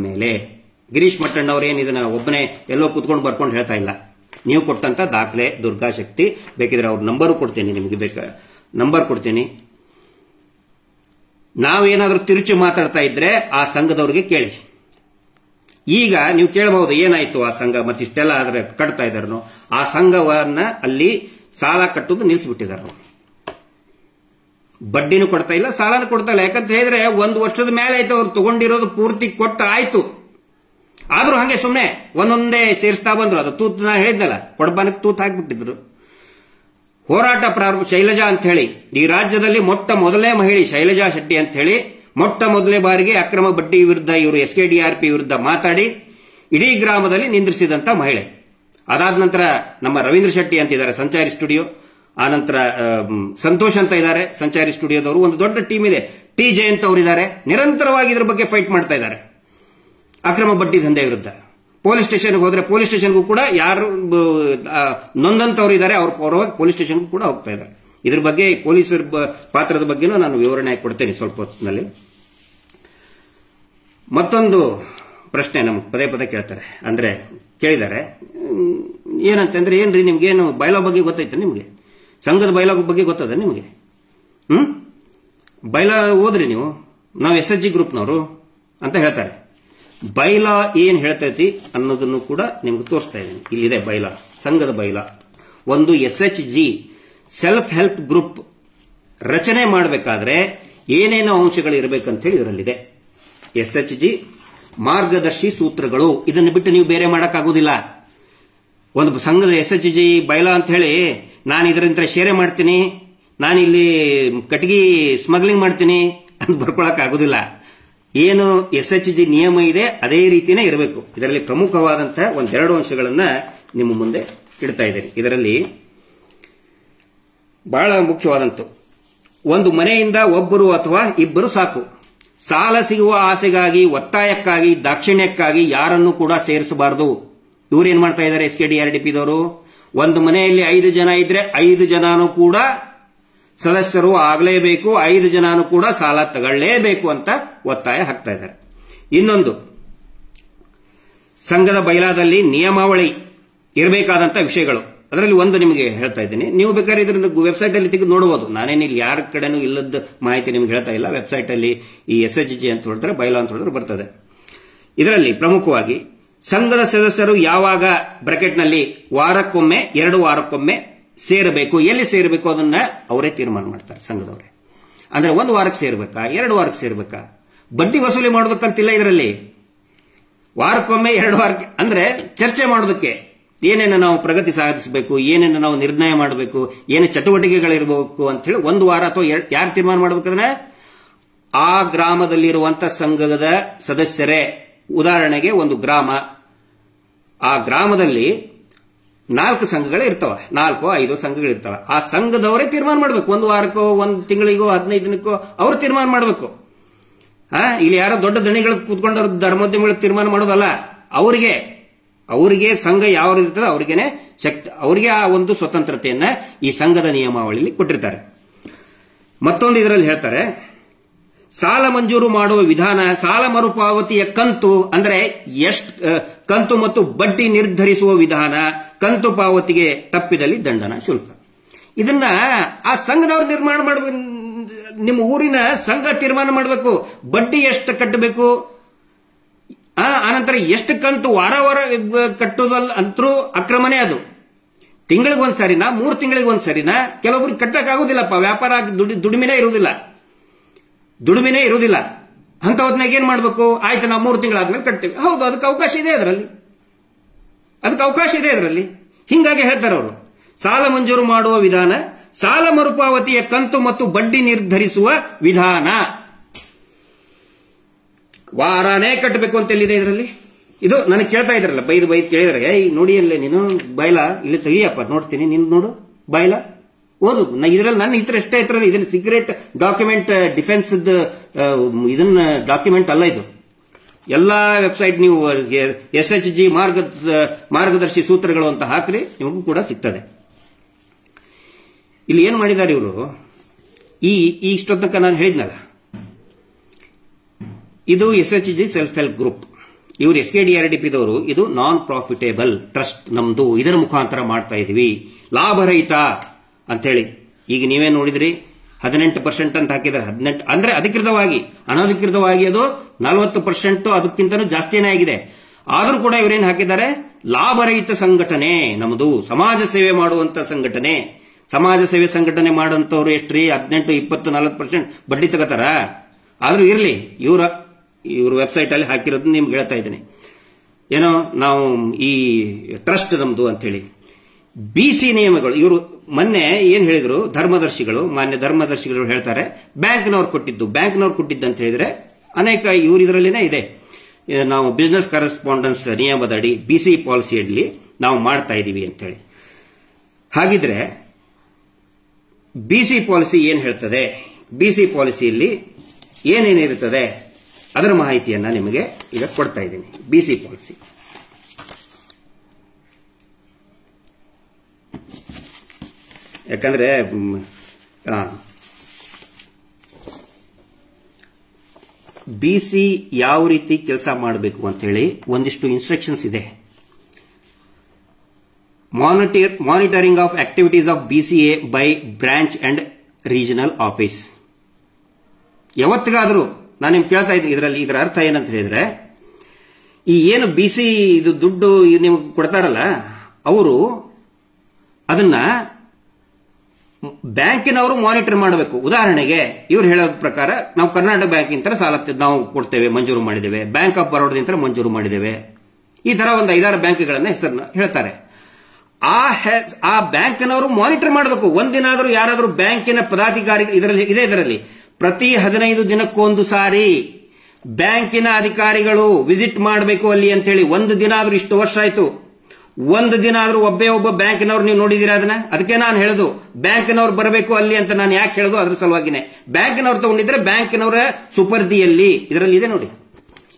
ಮೇಲೆ, ಗಿರೀಶ್ ಮಟ್ಟಣ್ಣ ಅವ್ರೇನು ಇದನ್ನ ಒಬ್ಬನೇ ಎಲ್ಲೋ ಕೂತ್ಕೊಂಡು ಬರ್ಕೊಂಡು ಹೇಳ್ತಾ ಇಲ್ಲ. ನೀವು ಕೊಟ್ಟಂತ ದಾಖಲೆ ದುರ್ಗಾಶಕ್ತಿ. ಬೇಕಿದ್ರೆ ಅವ್ರ ನಂಬರು ಕೊಡ್ತೀನಿ, ನಿಮಗೆ ನಂಬರ್ ಕೊಡ್ತೀನಿ. ನಾವೇನಾದ್ರೂ ತಿರುಚಿ ಮಾತಾಡ್ತಾ ಇದ್ರೆ ಆ ಸಂಘದವ್ರಿಗೆ ಕೇಳಿ. ಈಗ ನೀವು ಕೇಳಬಹುದು, ಏನಾಯ್ತು ಆ ಸಂಘ ಮತ್ತಿಷ್ಟೆಲ್ಲ ಆದ್ರೆ ಕಟ್ತಾ ಇದ್ದಾರನು? ಆ ಸಂಘವನ್ನ ಅಲ್ಲಿ ಸಾಲ ಕಟ್ಟುವುದು ನಿಲ್ಲಿಸ್ಬಿಟ್ಟಿದ್ದಾರೆ. ಬಡ್ಡಿನೂ ಕೊಡ್ತಾ ಇಲ್ಲ, ಸಾಲನೂ ಕೊಡ್ತಾ ಇಲ್ಲ. ಯಾಕಂತ ಹೇಳಿದ್ರೆ 1 ವರ್ಷದ ಮೇಲೆ ಆಯ್ತು ಅವ್ರು ತಗೊಂಡಿರೋದು ಪೂರ್ತಿ ಕೊಟ್ಟ ಆಯ್ತು. ಆದ್ರೂ ಹಂಗೆ ಸುಮ್ಮನೆ ಒಂದೊಂದೇ ಸೇರಿಸ್ತಾ ಬಂದ್ರು. ಅದು ತೂತ್ ನಾ ಹೇಳಿದ್ನಲ್ಲ, ಕೊಡಬಾನಕ್ಕೆ ತೂತ್ ಹಾಕ್ಬಿಟ್ಟಿದ್ರು. ಹೋರಾಟ ಪ್ರಾರಂಭ ಶೈಲಜಾ ಅಂತ ಹೇಳಿ, ಈ ರಾಜ್ಯದಲ್ಲಿ ಮೊದಲನೇ ಮಹಿಳೆ ಶೈಲಜಾ ಶೆಟ್ಟಿ ಅಂತ ಹೇಳಿ ಮೊದಲನೇ ಬಾರಿಗೆ ಅಕ್ರಮ ಬಡ್ಡಿ ವಿರುದ್ಧ ಇವರು SKDRP ವಿರುದ್ಧ ಮಾತಾಡಿ ಇಡೀ ಗ್ರಾಮದಲ್ಲಿ ನಿಂದ್ರಿಸಿದಂತ ಮಹಿಳೆ. ಅದಾದ ನಂತರ ನಮ್ಮ ರವೀಂದ್ರ ಶೆಟ್ಟಿ ಅಂತ ಇದ್ದಾರೆ ಸಂಚಾರಿ ಸ್ಟುಡಿಯೋ, ಆನಂತರ ಸಂತೋಷ್ ಅಂತ ಇದ್ದಾರೆ ಸಂಚಾರಿ ಸ್ಟುಡಿಯೋದವರು. ಒಂದು ದೊಡ್ಡ ಟೀಮ್ ಇದೆ. TJ ಅಂತ ಅವರಿದ್ದಾರೆ, ನಿರಂತರವಾಗಿ ಇದ್ರ ಬಗ್ಗೆ ಫೈಟ್ ಮಾಡ್ತಾ ಇದ್ದಾರೆ ಅಕ್ರಮ ಬಡ್ಡಿ ದಂಧೆ ವಿರುದ್ಧ. ಪೊಲೀಸ್ ಸ್ಟೇಷನ್ಗೆ ಹೋದ್ರೆ ಪೊಲೀಸ್ ಸ್ಟೇಷನ್ಗೂ ಕೂಡ ಯಾರು ನೊಂದಂತವ್ರು ಇದ್ದಾರೆ ಅವ್ರ ಪರವಾಗಿ ಪೊಲೀಸ್ ಸ್ಟೇಷನ್ಗೂ ಕೂಡ ಹೋಗ್ತಾ ಇದ್ದಾರೆ. ಇದ್ರ ಬಗ್ಗೆ ಪೊಲೀಸರ ಪಾತ್ರದ ಬಗ್ಗೆನೂ ನಾನು ವಿವರಣೆ ಕೊಡ್ತೇನೆ ಸ್ವಲ್ಪ ಹೊತ್ತಿನಲ್ಲಿ. ಮತ್ತೊಂದು ಪ್ರಶ್ನೆ ನಮಗೆ ಪದೇ ಪದೇ ಕೇಳ್ತಾರೆ, ಅಂದ್ರೆ ಕೇಳಿದ್ದಾರೆ, ಏನಂತಂದ್ರೆ ಏನ್ರಿ ನಿಮ್ಗೇನು ಬೈಲಾ ಬಗ್ಗೆ ಗೊತ್ತೈತೆ? ನಿಮ್ಗೆ ಸಂಘದ ಬೈಲಾ ಬಗ್ಗೆ ಗೊತ್ತದ ನಿಮ್ಗೆ? ಬೈಲಾ ಓದ್ರಿ ನೀವು, ನಾವು SHG ಗ್ರೂಪ್ನವರು ಅಂತ ಹೇಳ್ತಾರೆ. ಬೈಲಾ ಏನ್ ಹೇಳ್ತೈತಿ ಅನ್ನೋದನ್ನು ಕೂಡ ನಿಮ್ಗೆ ತೋರಿಸ್ತಾ ಇದ್ದೀನಿ. ಇಲ್ಲಿದೆ ಬೈಲಾ, ಸಂಘದ ಬೈಲಾ. ಒಂದು SHG ಸೆಲ್ಫ್ ಹೆಲ್ಪ್ ಗ್ರೂಪ್ ರಚನೆ ಮಾಡಬೇಕಾದ್ರೆ ಏನೇನೋ ಅಂಶಗಳು ಇರಬೇಕಂತ ಹೇಳಿ ಇದರಲ್ಲಿದೆ. SHG ಮಾರ್ಗದರ್ಶಿ ಸೂತ್ರಗಳು, ಇದನ್ನು ಬಿಟ್ಟು ನೀವು ಬೇರೆ ಮಾಡಕ್ಕಾಗೋದಿಲ್ಲ. ಒಂದು ಸಂಘದ SHG ಬೈಲಾ ಅಂತ ಹೇಳಿ ನಾನು ಇದರಿಂದ ಶೇರೆ ಮಾಡ್ತೀನಿ, ನಾನಿಲ್ಲಿ ಕಟ್ಟಿಗೆ ಸ್ಮಗ್ಲಿಂಗ್ ಮಾಡ್ತೀನಿ ಅಂತ ಬರ್ಕೊಳಕ್ ಆಗೋದಿಲ್ಲ. ಏನು SHG ನಿಯಮ ಇದೆ ಅದೇ ರೀತಿನೇ ಇರಬೇಕು. ಇದರಲ್ಲಿ ಪ್ರಮುಖವಾದಂತಹ ಒಂದೆರಡು ಅಂಶಗಳನ್ನ ನಿಮ್ಮ ಮುಂದೆ ಇಡ್ತಾ ಇದ್ದೇನೆ. ಇದರಲ್ಲಿ ಬಹಳ ಮುಖ್ಯವಾದಂತ, ಒಂದು ಮನೆಯಿಂದ ಒಬ್ಬರು ಅಥವಾ ಇಬ್ಬರು ಸಾಕು. ಸಾಲ ಸಿಗುವ ಆಸೆಗಾಗಿ, ಒತ್ತಾಯಕ್ಕಾಗಿ, ದಾಕ್ಷಿಣ್ಯಕ್ಕಾಗಿ ಯಾರನ್ನು ಕೂಡ ಸೇರಿಸಬಾರದು. ಇವ್ರೇನ್ ಮಾಡ್ತಾ ಇದ್ದಾರೆ SKDRDPದವರು? ಒಂದು ಮನೆಯಲ್ಲಿ 5 ಜನ ಇದ್ರೆ 5 ಜನನೂ ಕೂಡ ಸದಸ್ಯರು ಆಗಲೇಬೇಕು, 5 ಜನನೂ ಕೂಡ ಸಾಲ ತಗೊಳ್ಳೇಬೇಕು ಅಂತ ಒತ್ತಾಯ ಹಾಕ್ತಾ ಇದ್ದಾರೆ. ಇನ್ನೊಂದು, ಸಂಘದ ಬೈಲಾದಲ್ಲಿ ನಿಯಮಾವಳಿ ಇರಬೇಕಾದಂತ ವಿಷಯಗಳು. ಅದರಲ್ಲಿ ಒಂದು ನಿಮಗೆ ಹೇಳ್ತಾ ಇದ್ದೀನಿ, ನೀವು ಬೇಕಾದ್ರೆ ಇದ್ರ ವೆಬ್ಸೈಟ್ ಅಲ್ಲಿ ತೆಗೆದು ನೋಡಬಹುದು. ನಾನೇನು ಇಲ್ಲಿ ಯಾರ ಕಡೆನೂ ಇಲ್ಲದ ಮಾಹಿತಿ ನಿಮ್ಗೆ ಹೇಳ್ತಾ ಇಲ್ಲ. ವೆಬ್ಸೈಟ್ ಅಲ್ಲಿ ಈ SHG ಅಂತ ಹೊಡೆದ್ರೆ, ಬೈಲಾ ಅಂತ ಹೊಡೆದ್ರೆ ಬರ್ತದೆ. ಇದರಲ್ಲಿ ಪ್ರಮುಖವಾಗಿ ಸಂಘದ ಸದಸ್ಯರು ಯಾವಾಗ ಬ್ರಾಕೆಟ್ನಲ್ಲಿ ವಾರಕ್ಕೊಮ್ಮೆ 2 ವಾರಕ್ಕೊಮ್ಮೆ ಸೇರಬೇಕು, ಎಲ್ಲಿ ಸೇರಬೇಕು ಅದನ್ನ ಅವರೇ ತೀರ್ಮಾನ ಮಾಡ್ತಾರೆ ಸಂಘದವರೇ. ಅಂದ್ರೆ 1 ವಾರಕ್ಕೆ ಸೇರ್ಬೇಕಾ, 2 ವಾರಕ್ಕೆ ಸೇರ್ಬೇಕಾ, ಬಡ್ಡಿ ವಸೂಲಿ ಮಾಡೋದಕ್ಕಂತಿಲ್ಲ. ಇದರಲ್ಲಿ ವಾರಕ್ಕೊಮ್ಮೆ 2 ವಾರಕ್ಕೆ ಅಂದ್ರೆ ಚರ್ಚೆ ಮಾಡೋದಕ್ಕೆ, ಏನೇನು ನಾವು ಪ್ರಗತಿ ಸಾಧಿಸಬೇಕು, ಏನೇನು ನಾವು ನಿರ್ಣಯ ಮಾಡಬೇಕು, ಏನು ಚಟುವಟಿಕೆಗಳಿರಬೇಕು ಅಂತ ಹೇಳಿ 1 ವಾರ ಅಥವಾ ಯಾರು ತೀರ್ಮಾನ ಮಾಡಬೇಕಂದ್ರೆ ಆ ಗ್ರಾಮದಲ್ಲಿರುವಂತಹ ಸಂಘದ ಸದಸ್ಯರೇ. ಉದಾಹರಣೆಗೆ ಒಂದು ಗ್ರಾಮ, ಆ ಗ್ರಾಮದಲ್ಲಿ 4 ಸಂಘಗಳೇ ಇರ್ತವೆ, 4-5 ಸಂಘಗಳಿರ್ತವೆ. ಆ ಸಂಘದವರೇ ತೀರ್ಮಾನ ಮಾಡಬೇಕು. 1 ವಾರಕ್ಕೋ 1 ತಿಂಗಳಿಗೋ 15 ದಿನಕ್ಕೋ ಅವರು ತೀರ್ಮಾನ ಮಾಡಬೇಕು. ಇಲ್ಲಿ ಯಾರೋ ದೊಡ್ಡ ದಣಿಗಳು ಕೂತ್ಕೊಂಡವ್ರು ಧರ್ಮೋದ್ಯಮಿಗಳು ತೀರ್ಮಾನ ಮಾಡೋದಲ್ಲ. ಅವರಿಗೆ ಸಂಘ ಯಾವ ಇರ್ತದೆ ಅವ್ರಿಗೇನೆ ಶಕ್ತಿ, ಅವರಿಗೆ ಆ ಒಂದು ಸ್ವತಂತ್ರತೆಯನ್ನ ಈ ಸಂಘದ ನಿಯಮಾವಳಿಯಲ್ಲಿ ಕೊಟ್ಟಿರ್ತಾರೆ. ಮತ್ತೊಂದು ಇದರಲ್ಲಿ ಹೇಳ್ತಾರೆ, ಸಾಲ ಮಂಜೂರು ಮಾಡುವ ವಿಧಾನ, ಸಾಲ ಮರುಪಾವತಿಯ ಕಂತು ಅಂದ್ರೆ ಎಷ್ಟು ಕಂತು ಮತ್ತು ಬಡ್ಡಿ ನಿರ್ಧರಿಸುವ ವಿಧಾನ, ಕಂತು ಪಾವತಿಗೆ ತಪ್ಪಿದಲ್ಲಿ ದಂಡನ ಶುಲ್ಕ. ಇದನ್ನ ಆ ಸಂಘದವ್ರು ನಿರ್ಮಾಣ ಮಾಡಬೇಕು. ನಿಮ್ಮ ಊರಿನ ಸಂಘ ತೀರ್ಮಾನ ಮಾಡಬೇಕು. ಬಡ್ಡಿ ಎಷ್ಟು ಕಟ್ಟಬೇಕು, ಆನಂತರ ಎಷ್ಟು ಕಂತು ವಾರ ಕಟ್ಟೋದಲ್ಲ ಅಂತರೂ ಅಕ್ರಮನೇ ಅದು. ತಿಂಗಳಿಗೆ ಒಂದ್ ಸರಿನಾ 3 ತಿಂಗಳಿಗೆ ಒಂದ್ ಸರಿನಾ? ಕೆಲವೊಬ್ರಿಗೆ ಕಟ್ಟಕ್ಕಾಗೋದಿಲ್ಲಪ್ಪ, ವ್ಯಾಪಾರ ದುಡಿಮೆನೇ ಇರುವುದಿಲ್ಲ. ಅಂತ ಹೊತ್ನಾಗ ಏನ್ ಮಾಡ್ಬೇಕು? ಆಯ್ತು, ನಾವು 3 ತಿಂಗಳಾದ್ಮೇಲೆ ಕಟ್ತೇವೆ. ಹೌದು, ಅದಕ್ಕೆ ಅವಕಾಶ ಇದೆ ಅದರಲ್ಲಿ. ಹಿಂಗಾಗಿ ಹೇಳ್ತಾರೆ ಅವರು, ಸಾಲ ಮಂಜೂರು ಮಾಡುವ ವಿಧಾನ, ಸಾಲ ಮರುಪಾವತಿಯ ಕಂತು ಮತ್ತು ಬಡ್ಡಿ ನಿರ್ಧರಿಸುವ ವಿಧಾನ. ವಾರಾನೇ ಕಟ್ಟಬೇಕು ಅಂತ ಎಲ್ಲಿದೆ ಇದರಲ್ಲಿ? ಇದು ನನಗೆ ಕೇಳ್ತಾ ಇದ್ರಲ್ಲ, ಬೈದು ಕೇಳಿದ್ರೆ, ನೋಡಿ ಅಲ್ಲೇ ನೀನು ಬಾಯ್ಲಾ, ಇಲ್ಲಿ ತೆಗಿಯಪ್ಪ, ನೋಡ್ತೀನಿ, ನೀನು ನೋಡು ಬಾಯ್ಲಾ, ಓದು. ಇದರಲ್ಲಿ ನನ್ನ ಇತರ ಎಷ್ಟೇ ಇತರ, ಇದನ್ನ ಸೀಕ್ರೆಟ್ ಡಾಕ್ಯುಮೆಂಟ್ ಡಿಫೆನ್ಸ್ ಇದನ್ನ ಡಾಕ್ಯುಮೆಂಟ್ ಅಲ್ಲ ಇದು. ಎಲ್ಲಾ ವೆಬ್ಸೈಟ್ ನೀವು SHG ಮಾರ್ಗದರ್ಶಿ ಸೂತ್ರಗಳು ಅಂತ ಹಾಕ್ರಿ, ನಿಮಗೂ ಕೂಡ ಸಿಗ್ತದೆ. ಇಲ್ಲಿ ಏನ್ ಮಾಡಿದ್ದಾರೆ ಇವರು? ಇಷ್ಟೊತ್ತನಕ ನಾನು ಹೇಳಿದ್ನಲ್ಲ, ಇದು SHG ಸೆಲ್ಫ್ ಹೆಲ್ಪ್ ಗ್ರೂಪ್, ಇವರು SKDRDPದವರು. ಇದು ನಾನ್ ಪ್ರಾಫಿಟೇಬಲ್ ಟ್ರಸ್ಟ್ ನಮ್ದು, ಇದರ ಮುಖಾಂತರ ಮಾಡ್ತಾ ಇದೀವಿ, ಲಾಭರಹಿತ ಅಂತ ಹೇಳಿ. ಈಗ ನೀವೇ ನೋಡಿದ್ರಿ 18% ಅಂತ ಹಾಕಿದ್ದಾರೆ. 18 ಅಂದ್ರೆ ಅಧಿಕೃತವಾಗಿ, ಅನಧಿಕೃತವಾಗಿ ಅದು 40%, ಅದಕ್ಕಿಂತನೂ ಜಾಸ್ತಿನೇ ಆಗಿದೆ. ಆದರೂ ಕೂಡ ಇವರೇನು ಹಾಕಿದ್ದಾರೆ? ಲಾಭರಹಿತ ಸಂಘಟನೆ ನಮ್ಮದು, ಸಮಾಜ ಸೇವೆ ಮಾಡುವಂತ ಸಂಘಟನೆ. ಸಮಾಜ ಸೇವೆ ಸಂಘಟನೆ ಮಾಡುವಂತವ್ರು ಎಷ್ಟ್ರಿ? 18, 20, 40% ಬಡ್ಡಿ ತಗೋತಾರ? ಆದ್ರೂ ಇರ್ಲಿ, ಇವ್ರ ವೆಬ್ಸೈಟ್ ಅಲ್ಲಿ ಹಾಕಿರೋದನ್ನ ನಿಮ್ಗೆ ಹೇಳ್ತಾ ಇದ್ದೀನಿ. ಏನೋ ನಾವು ಈ ಟ್ರಸ್ಟ್ ನಮ್ದು ಅಂತ ಹೇಳಿ. BC ನಿಯಮಗಳು ಇವರು ಮೊನ್ನೆ ಏನ್ ಹೇಳಿದ್ರು? ಮಾನ್ಯ ಧರ್ಮದರ್ಶಿಗಳು ಹೇಳ್ತಾರೆ, ಬ್ಯಾಂಕ್ನವ್ರು ಕೊಟ್ಟಿದ್ದು ಅಂತ ಹೇಳಿದ್ರೆ ಅನೇಕ ಇವರು ಇದರಲ್ಲಿನೇ ಇದೆ. ನಾವು ಬಿಸಿನೆಸ್ ಕರೆಸ್ಪಾಂಡೆನ್ಸ್ ನಿಯಮದಡಿ BC ಪಾಲಿಸಿಯಲ್ಲಿ ನಾವು ಮಾಡ್ತಾ ಇದೀವಿ ಅಂತ ಹೇಳಿ. ಹಾಗಿದ್ರೆ BC ಪಾಲಿಸಿ ಏನ್ ಹೇಳ್ತದೆ? BC ಪಾಲಿಸಿಯಲ್ಲಿ ಏನೇನಿರುತ್ತದೆ ಅದರ ಮಾಹಿತಿಯನ್ನ ನಿಮಗೆ ಈಗ ಕೊಡ್ತಾ ಇದ್ದೀನಿ. BC ಪಾಲಿಸಿ ಯಾಕಂದ್ರೆ BC ಯಾವ ರೀತಿ ಕೆಲಸ ಮಾಡಬೇಕು ಅಂತ ಹೇಳಿ ಒಂದಿಷ್ಟು ಇನ್ಸ್ಟ್ರಕ್ಷನ್ಸ್ ಇದೆ. Monitoring of activities of BCA by branch and regional office. ಯಾವತ್ತಿಗಾದರೂ ನಾನು ನಿಮ್ಗೆ ಕೇಳ್ತಾ ಇದ್ದೀನಿ, ಇದರ ಅರ್ಥ ಏನಂತ ಹೇಳಿದ್ರೆ, ಈ ಏನು BC ಇದು ದುಡ್ಡು ನಿಮಗೆ ಕೊಡ್ತಾರಲ್ಲ, ಅವರು ಅದನ್ನ ಬ್ಯಾಂಕಿನವರು ಮಾನಿಟರ್ ಮಾಡಬೇಕು. ಉದಾಹರಣೆಗೆ ಇವ್ರು ಹೇಳೋ ಪ್ರಕಾರ ನಾವು ಕರ್ನಾಟಕ ಬ್ಯಾಂಕಿಂದ ಸಾಲ ನಾವು ಕೊಡ್ತೇವೆ, ಮಂಜೂರು ಮಾಡಿದ್ದೇವೆ, ಬ್ಯಾಂಕ್ ಆಫ್ ಬರೋಡದಿಂದ ಮಂಜೂರು ಮಾಡಿದ್ದೇವೆ, ಈ ತರ ಒಂದು 5-6 ಬ್ಯಾಂಕ್ಗಳನ್ನ ಹೆಸರನ್ನ ಹೇಳ್ತಾರೆ. ಆ ಬ್ಯಾಂಕಿನವರು ಮಾನಿಟರ್ ಮಾಡಬೇಕು. ಒಂದಿನಾದರೂ ಯಾರಾದರೂ ಬ್ಯಾಂಕಿನ ಪದಾಧಿಕಾರಿ ಇದರಲ್ಲಿ ಪ್ರತಿ 15 ದಿನಕ್ಕೊಂದು ಸಾರಿ ಬ್ಯಾಂಕಿನ ಅಧಿಕಾರಿಗಳು ವಿಸಿಟ್ ಮಾಡಬೇಕು ಅಲ್ಲಿ ಅಂತ ಹೇಳಿ. ಒಂದು ದಿನ ಆದ್ರೂ, ಇಷ್ಟು ವರ್ಷ ಆಯ್ತು, ಒಂದು ದಿನ ಆದ್ರೂ ಒಬ್ಬ ಬ್ಯಾಂಕಿನವ್ರು ನೀವು ನೋಡಿದೀರಾ ಅದನ್ನ? ಅದಕ್ಕೆ ನಾನು ಹೇಳುದು ಬ್ಯಾಂಕಿನವ್ರು ಬರಬೇಕು ಅಲ್ಲಿ ಅಂತ. ನಾನು ಯಾಕೆ ಹೇಳುದು? ಅದ್ರ ಸಲುವಾಗಿನೇ ಬ್ಯಾಂಕಿನವ್ರು ತಗೊಂಡಿದ್ರೆ ಬ್ಯಾಂಕಿನವರ ಸುಪರ್ದಿಯಲ್ಲಿ ಇದರಲ್ಲಿ ಇದೆ ನೋಡಿ,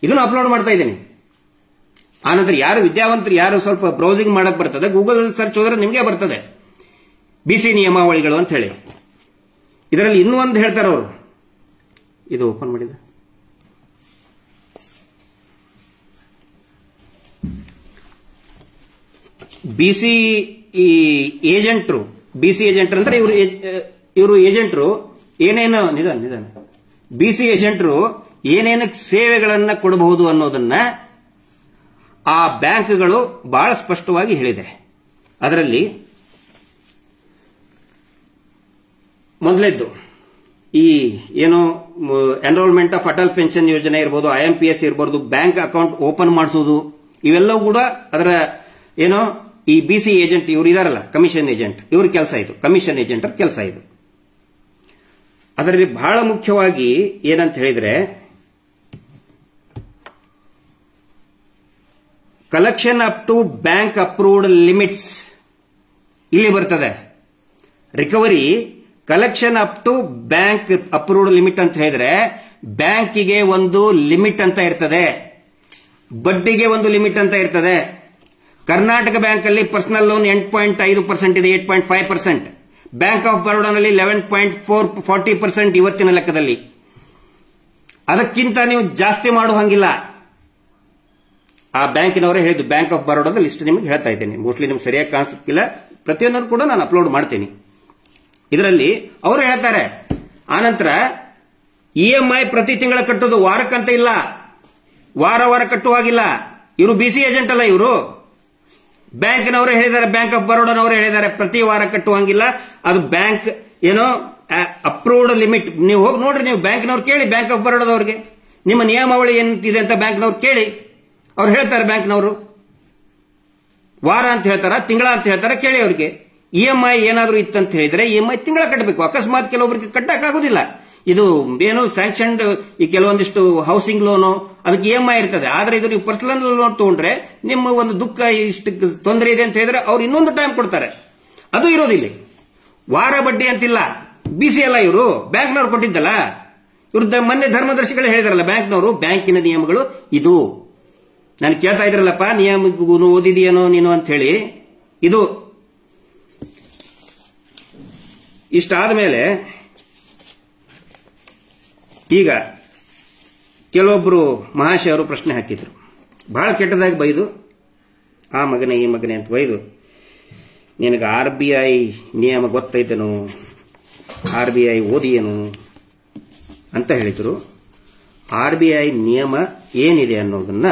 ಇದನ್ನು ಅಪ್ಲೋಡ್ ಮಾಡ್ತಾ ಇದ್ದೀನಿ. ಆನಂತರ ಯಾರು ವಿದ್ಯಾವಂತರು, ಯಾರು ಸ್ವಲ್ಪ ಬ್ರೌಸಿಂಗ್ ಮಾಡಕ್ ಬರ್ತದೆ, ಗೂಗಲ್ ಸರ್ಚ್ ಹೋದ್ರೆ ನಿಮಗೆ ಬರ್ತದೆ BC ನಿಯಮಾವಳಿಗಳು ಅಂತ ಹೇಳಿ. ಇದರಲ್ಲಿ ಇನ್ನೂ ಒಂದು ಹೇಳ್ತಾರೆ ಅವರು, ಇದು ಓಪನ್ ಮಾಡಿದ BC ಏಜೆಂಟ್ರು ಅಂದ್ರೆ ಇವರು ಏಜೆಂಟ್ರು ಏನೇನು ನಿಧಾನ BC ಏಜೆಂಟ್ರು ಏನೇನು ಸೇವೆಗಳನ್ನ ಕೊಡಬಹುದು ಅನ್ನೋದನ್ನ ಆ ಬ್ಯಾಂಕ್ಗಳು ಬಹಳ ಸ್ಪಷ್ಟವಾಗಿ ಹೇಳಿದೆ. ಅದರಲ್ಲಿ ಮೊದಲೇದ್ದು ಈ ಏನು ಎನ್ರೋಲ್ಮೆಂಟ್ ಆಫ್ ಅಟಲ್ ಪೆನ್ಷನ್ ಯೋಜನೆ ಇರಬಹುದು, IMPS ಇರಬಹುದು, ಬ್ಯಾಂಕ್ ಅಕೌಂಟ್ ಓಪನ್ ಮಾಡಿಸೋದು, ಇವೆಲ್ಲವೂ ಕೂಡ ಅದರ ಏನೋ ಈ BC ಏಜೆಂಟ್ ಇವರು ಇದಾರಲ್ಲ, ಕಮಿಷನ್ ಏಜೆಂಟ್, ಇವ್ರ ಕೆಲಸ ಇದು, ಕಮಿಷನ್ ಏಜೆಂಟರ್ ಕೆಲಸ ಇದು. ಅದರಲ್ಲಿ ಬಹಳ ಮುಖ್ಯವಾಗಿ ಏನಂತ ಹೇಳಿದ್ರೆ, collection up to bank approved limits ಇಲ್ಲಿ ಬರ್ತದೆ. Recovery collection up to bank approved limit ಅಂತ ಹೇಳಿದ್ರೆ, ಬ್ಯಾಂಕಿಗೆ ಒಂದು ಲಿಮಿಟ್ ಅಂತ ಇರ್ತದೆ, ಬಡ್ಡಿಗೆ ಒಂದು ಲಿಮಿಟ್ ಅಂತ ಇರ್ತದೆ. ಕರ್ನಾಟಕ ಬ್ಯಾಂಕ್ ಅಲ್ಲಿ ಪರ್ಸನಲ್ ಲೋನ್ 8.5% ಇದೆ, 8.5%. ಬ್ಯಾಂಕ್ ಆಫ್ ಬರೋಡಾನಲ್ಲಿ 11.40% ಇವತ್ತಿನ ಲೆಕ್ಕದಲ್ಲಿ. ಅದಕ್ಕಿಂತ ನೀವು ಜಾಸ್ತಿ ಮಾಡುವ ಹಂಗಿಲ್ಲ. ಆ ಬ್ಯಾಂಕಿನವರೇ ಹೇಳಿದ್ದು, ಬ್ಯಾಂಕ್ ಆಫ್ ಬರೋಡಾದ ಲಿಸ್ಟ್ ನಿಮಗೆ ಹೇಳ್ತಾ ಇದ್ದೇನೆ. ಮೋಸ್ಟ್ಲಿ ನಿಮ್ಗೆ ಸರಿಯಾಗಿ ಕಾಣಿಸುತ್ತಿಲ್ಲ, ಪ್ರತಿಯೊಂದನ್ನು ಕೂಡ ನಾನು ಅಪ್ಲೋಡ್ ಮಾಡ್ತೀನಿ. ಇದರಲ್ಲಿ ಅವರು ಹೇಳ್ತಾರೆ, ಆನಂತರ EMI ಪ್ರತಿ ತಿಂಗಳ ಕಟ್ಟೋದು, ವಾರಕ್ಕಂತ ಇಲ್ಲ, ವಾರ ಕಟ್ಟುವಾಗಿಲ್ಲ. ಇವರು BC ಏಜೆಂಟ್ ಅಲ್ಲ, ಇವರು ಬ್ಯಾಂಕ್ನವರು ಹೇಳಿದ್ದಾರೆ, ಬ್ಯಾಂಕ್ ಆಫ್ ಬರೋಡಾನವರು ಹೇಳಿದ್ದಾರೆ ಪ್ರತಿ ವಾರ ಕಟ್ಟುವಂಗಿಲ್ಲ, ಅದು ಬ್ಯಾಂಕ್ ಏನೋ ಅಪ್ರೂವ್ಡ್ ಲಿಮಿಟ್. ನೀವು ಹೋಗಿ ನೋಡ್ರಿ, ನೀವು ಬ್ಯಾಂಕ್ನವ್ರು ಕೇಳಿ, ಬ್ಯಾಂಕ್ ಆಫ್ ಬರೋಡಾದವ್ರಿಗೆ ನಿಮ್ಮ ನಿಯಮಾವಳಿ ಏನಿದೆ ಅಂತ ಬ್ಯಾಂಕ್ನವ್ರು ಕೇಳಿ, ಅವ್ರು ಹೇಳ್ತಾರೆ. ಬ್ಯಾಂಕ್ನವರು ವಾರ ಅಂತ ಹೇಳ್ತಾರ, ತಿಂಗಳ ಅಂತ ಹೇಳ್ತಾರ, ಕೇಳಿ ಅವ್ರಿಗೆ. EMI ಏನಾದರೂ ಇತ್ತಂತ ಹೇಳಿದ್ರೆ EMI ತಿಂಗಳ ಕಟ್ಟಬೇಕು. ಅಕಸ್ಮಾತ್ ಕೆಲವೊಬ್ಬರಿಗೆ ಕಟ್ಟಕ್ಕಾಗೋದಿಲ್ಲ. ಇದು ಏನು ಸ್ಯಾಂಕ್ಷನ್ಡ್ ಈ ಕೆಲವೊಂದಿಷ್ಟು ಹೌಸಿಂಗ್ ಲೋನು ಅದಕ್ಕೆ EMI ಇರ್ತದೆ. ಆದ್ರೆ ಇದು ನೀವು ಪರ್ಸನಲ್ ಲೋನ್ ತಗೊಂಡ್ರೆ ನಿಮ್ಮ ಒಂದು ದುಃಖ ಇಷ್ಟು ತೊಂದರೆ ಇದೆ ಅಂತ ಹೇಳಿದ್ರೆ ಅವ್ರು ಇನ್ನೊಂದು ಟೈಮ್ ಕೊಡ್ತಾರೆ. ಅದು ಇರೋದಿಲ್ಲ. ವಾರ ಬಡ್ಡಿ ಅಂತಿಲ್ಲ. BC ಅಲ್ಲ ಇವರು, ಬ್ಯಾಂಕ್ನವ್ರು ಕೊಟ್ಟಿದ್ದಲ್ಲ. ಇವ್ರು ಮೊನ್ನೆ ಧರ್ಮದರ್ಶಿಗಳು ಹೇಳಿದಾರಲ್ಲ ಬ್ಯಾಂಕ್ನವರು, ಬ್ಯಾಂಕಿನ ನಿಯಮಗಳು ಇದು. ನಾನು ಕೇಳ್ತಾ ಇದ್ರಲ್ಲಪ್ಪ, ನಿಯಮಗೂ ಓದಿದೆಯೇನೋ ನೀನು ಅಂತ ಹೇಳಿ. ಇದು ಇಷ್ಟಾದ ಮೇಲೆ ಈಗ ಕೆಲವೊಬ್ರು ಮಹಾಶಯರು ಪ್ರಶ್ನೆ ಹಾಕಿದ್ರು, ಬಹಳ ಕೆಟ್ಟದಾಗಿ ಬೈದು, ಆ ಮಗನೇ ಈ ಮಗನೇ ಅಂತ ಬೈದು, ನಿನಗೆ RBI ನಿಯಮ ಗೊತ್ತೈತೇನು, RBI ಓದಿಯೇನು ಅಂತ ಹೇಳಿದ್ರು. RBI ನಿಯಮ ಏನಿದೆ ಅನ್ನೋದನ್ನ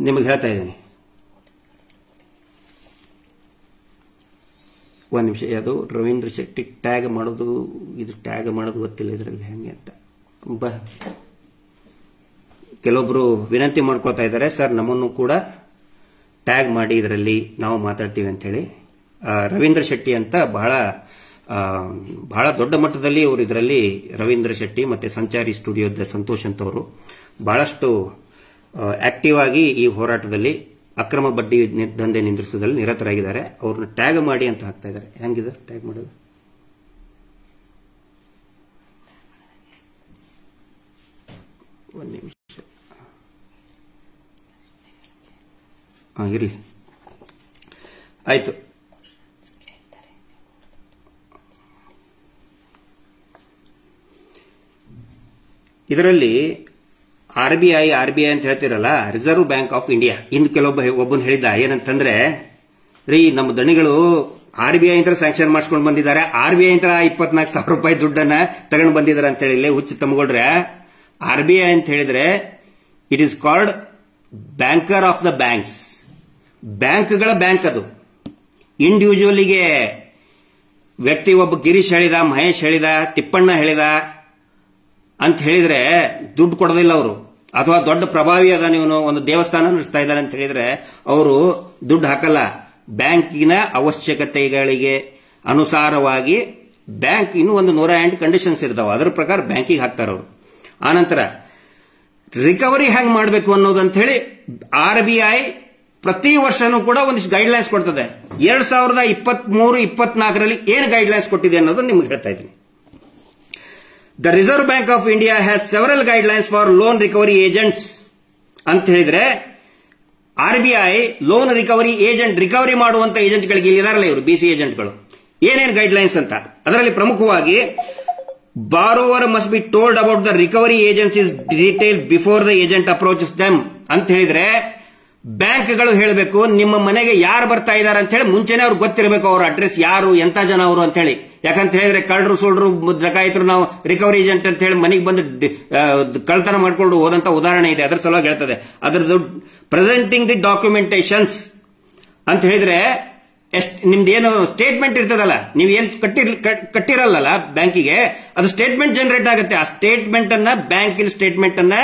ನಿಮಗೆ ಹೇಳ್ತಾ ಇದ್ದೇನೆ. ಒಂದು ನಿಮಿಷ. ಅದು ರವೀಂದ್ರ ಶೆಟ್ಟಿ ಟ್ಯಾಗ್ ಮಾಡೋದು, ಇದು ಟ್ಯಾಗ್ ಮಾಡೋದು ಗೊತ್ತಿಲ್ಲ ಇದರಲ್ಲಿ ಹೆಂಗೆ ಅಂತ. ಕೆಲವೊಬ್ರು ವಿನಂತಿ ಮಾಡ್ಕೊಳ್ತಾ ಇದ್ದಾರೆ, ಸರ್ ನಮ್ಮನ್ನು ಕೂಡ ಟ್ಯಾಗ್ ಮಾಡಿ ಇದರಲ್ಲಿ ನಾವು ಮಾತಾಡ್ತೀವಿ ಅಂತ ಹೇಳಿ. ರವೀಂದ್ರ ಶೆಟ್ಟಿ ಅಂತ ಬಹಳ ದೊಡ್ಡ ಮಟ್ಟದಲ್ಲಿ ಅವರು ಇದರಲ್ಲಿ, ರವೀಂದ್ರ ಶೆಟ್ಟಿ ಮತ್ತೆ ಸಂಚಾರಿ ಸ್ಟುಡಿಯೋದ ಸಂತೋಷ್ ಅಂತವರು ಬಹಳಷ್ಟು ಆಕ್ಟಿವ್ ಆಗಿ ಈ ಹೋರಾಟದಲ್ಲಿ ಅಕ್ರಮ ಬಡ್ಡಿ ದಂಧೆ ನಿಂದಿಸುವುದರಲ್ಲಿ ನಿರತರಾಗಿದ್ದಾರೆ. ಅವ್ರನ್ನ ಟ್ಯಾಗ್ ಮಾಡಿ ಅಂತ ಹಾಕ್ತಾ ಇದ್ದಾರೆ. ಹೆಂಗಿದೆ ಟ್ಯಾಗ್ ಮಾಡೋದು? ಒಂದು ನಿಮಿಷ ಇರಲಿ, ಆಯ್ತು. ಇದರಲ್ಲಿ RBI ಅಂತ ಹೇಳ್ತಿರಲ್ಲ, ರಿಸರ್ವ್ ಬ್ಯಾಂಕ್ ಆಫ್ ಇಂಡಿಯಾ. ಇಂದು ಒಬ್ಬನು ಹೇಳಿದ್ದ ಏನಂತಂದ್ರೆ, ರೀ ನಮ್ಮ ದಣಿಗಳು RBI ಅಂತ ಸ್ಯಾಂಕ್ಷನ್ ಮಾಡಿಸ್ಕೊಂಡು ಬಂದಿದ್ದಾರೆ, RBI ಅಂತ 24,000 ರೂಪಾಯಿ ದುಡ್ಡನ್ನ ತಗೊಂಡು ಬಂದಿದ್ದಾರೆ ಅಂತ ಹೇಳಿ ಹುಚ್ಚು ತಮ್ಮಗೊಳ್ರೆ. RBI ಅಂತ ಹೇಳಿದ್ರೆ it is called banker of the banks. ಬ್ಯಾಂಕ್ಗಳ ಬ್ಯಾಂಕ್ ಅದು. ಇಂಡಿವಿಜುವಲಿಗೆ ವ್ಯಕ್ತಿ ಒಬ್ಬ ಗಿರೀಶ್ ಹೇಳಿದ, ಮಹೇಶ್ ಹೇಳಿದ, ತಿಪ್ಪಣ್ಣ ಹೇಳಿದ ಅಂತ ಹೇಳಿದ್ರೆ ದುಡ್ಡು ಕೊಡೋದಿಲ್ಲ ಅವರು. ಅಥವಾ ದೊಡ್ಡ ಪ್ರಭಾವಿ ಅದ, ನೀವು ಒಂದು ದೇವಸ್ಥಾನ ನಡೆಸ್ತಾ ಇದ್ದಾರೆ ಅಂತ ಹೇಳಿದ್ರೆ ಅವರು ದುಡ್ಡು ಹಾಕಲ್ಲ. ಬ್ಯಾಂಕಿನ ಅವಶ್ಯಕತೆಗಳಿಗೆ ಅನುಸಾರವಾಗಿ ಬ್ಯಾಂಕ್ ಇನ್ನೂ ಒಂದು 108 ಕಂಡೀಷನ್ಸ್ ಇರ್ತಾವೆ, ಅದರ ಪ್ರಕಾರ ಬ್ಯಾಂಕಿಗೆ ಹಾಕ್ತಾರೆ ಅವರು. ಆನಂತರ ರಿಕವರಿ ಹೆಂಗ್ ಮಾಡಬೇಕು ಅನ್ನೋದಂತ ಹೇಳಿ RBI ಪ್ರತಿ ವರ್ಷನೂ ಕೂಡ ಒಂದಿಷ್ಟು ಗೈಡ್ಲೈನ್ಸ್ ಕೊಡ್ತದೆ. 2023-24ರಲ್ಲಿ ಏನು ಗೈಡ್ಲೈನ್ಸ್ ಕೊಟ್ಟಿದೆ ಅನ್ನೋದು ನಿಮ್ಗೆ ಹೇಳ್ತಾ ಇದ್ದೀನಿ. The Reserve Bank of India has several guidelines for loan recovery agents ಅಂತ ಹೇಳಿದ್ರೆ, RBI loan recovery agent, recovery ಮಾಡುವಂತ ಏಜೆಂಟ್ಗಳಿಗೆ ಇದಾರಲ್ಲ ಇವರು BC ಏಜೆಂಟ್ಗಳು, ಏನೇನು ಗೈಡ್ಲೈನ್ಸ್ ಅಂತ. ಅದರಲ್ಲಿ ಪ್ರಮುಖವಾಗಿ borrower must be told about the recovery agencies detail before the agent approaches them ಅಂತ ಹೇಳಿದ್ರೆ, ಬ್ಯಾಂಕ್ಗಳು ಹೇಳಬೇಕು ನಿಮ್ಮ ಮನೆಗೆ ಯಾರು ಬರ್ತಾ ಇದ್ದಾರೆ ಅಂತ ಹೇಳಿ ಮುಂಚೆನೆ ಅವ್ರಿಗೆ ಗೊತ್ತಿರಬೇಕು, ಅವ್ರ ಅಡ್ರೆಸ್ ಯಾರು, ಎಂತ ಜನ ಅವರು ಅಂತ ಹೇಳಿ. ಯಾಕಂತ ಹೇಳಿದ್ರೆ ಕಳ್ಳರು ಸುಳ್ರು ಡಕಾಯಿತರು ನಾವು ರಿಕವರಿ ಏಜೆಂಟ್ ಅಂತ ಹೇಳಿ ಮನೆಗೆ ಬಂದು ಕಳ್ತನ ಮಾಡ್ಕೊಂಡು ಹೋದಂತ ಉದಾಹರಣೆ ಇದೆ. ಅದರ ಸಲುವಾಗಿ ಹೇಳ್ತದೆ. ಅದರದ್ದು ಪ್ರೆಸೆಂಟಿಂಗ್ ದಿ ಡಾಕ್ಯುಮೆಂಟೇಶನ್ಸ್ ಅಂತ ಹೇಳಿದ್ರೆ, ನಿಮ್ದೇನು ಸ್ಟೇಟ್ಮೆಂಟ್ ಇರ್ತದಲ್ಲ, ನೀವೇನ್ ಕಟ್ಟಿರಲ್ಲ ಬ್ಯಾಂಕಿಗೆ, ಅದು ಸ್ಟೇಟ್ಮೆಂಟ್ ಜನರೇಟ್ ಆಗುತ್ತೆ. ಆ ಸ್ಟೇಟ್ಮೆಂಟ್ ಅನ್ನ, ಬ್ಯಾಂಕಿನ ಸ್ಟೇಟ್ಮೆಂಟ್ ಅನ್ನ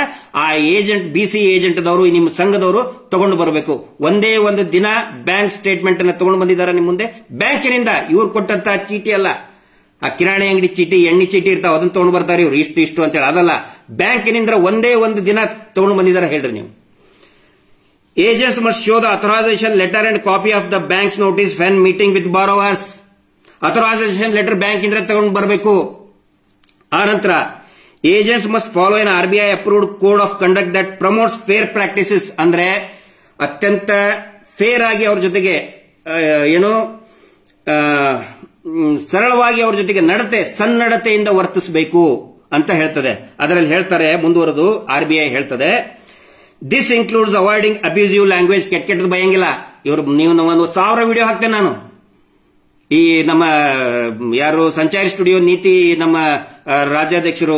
ಆ ಏಜೆಂಟ್, BC ಏಜೆಂಟ್ ದವರು, ನಿಮ್ಮ ಸಂಘದವರು ತಗೊಂಡು ಬರಬೇಕು. ಒಂದೇ ಒಂದು ದಿನ ಬ್ಯಾಂಕ್ ಸ್ಟೇಟ್ಮೆಂಟ್ ಅನ್ನ ತಗೊಂಡು ಬಂದಿದ್ದಾರೆ ನಿಮ್ಮ ಮುಂದೆ, ಬ್ಯಾಂಕಿನಿಂದ ಇವ್ರು ಕೊಟ್ಟಂತ ಚೀಟಿ ಅಲ್ಲ, ಆ ಕಿರಾಣಿ ಅಂಗಡಿ ಚೀಟಿ, ಎಣ್ಣೆ ಚೀಟಿ ಇರ್ತಾವ, ಅದನ್ನ ತಗೊಂಡು ಬರ್ತಾರೆ ಇವ್ರು, ಇಷ್ಟು ಅಂತೇಳಿ. ಅದಲ್ಲ, ಬ್ಯಾಂಕಿನಿಂದ ಒಂದೇ ಒಂದು ದಿನ ತಗೊಂಡು ಬಂದಿದ್ದಾರೆ ಹೇಳ್ರಿ ನೀವು. Agents must show the authorization letter and copy of the bank's notice when meeting with borrowers. Authorization letter bank ಇಂದ ತಗೊಂಡು ಬರಬೇಕು. ಆನಂತರ agents must follow an RBI approved code of conduct that promotes fair practices. ಅಂದ್ರೆ ಅತ್ಯಂತ ಫೇರ್ ಆಗಿ ಅವ್ರ ಜೊತೆಗೆ ಏನೋ ಸರಳವಾಗಿ ಅವ್ರ ಜೊತೆಗೆ ಸನ್ನಡತೆಯಿಂದ ವರ್ತಿಸಬೇಕು ಅಂತ ಹೇಳ್ತದೆ. ಅದರಲ್ಲಿ ಹೇಳ್ತಾರೆ ಮುಂದುವರೆದು RBI ಹೇಳ್ತದೆ, this includes avoiding abusive language. ಕೆಟ್ಟದ್ದು ಬಯಂಗಿಲ್ಲ ಇವರು. ನೀವು ಒಂದು 1000 ವಿಡಿಯೋ ಹಾಕ್ತೇನೆ ನಾನು. ಈ ನಮ್ಮ ಯಾರು ಸಂಚಾರಿ ಸ್ಟುಡಿಯೋ ನೀತಿ ನಮ್ಮ ರಾಜ್ಯಾಧ್ಯಕ್ಷರು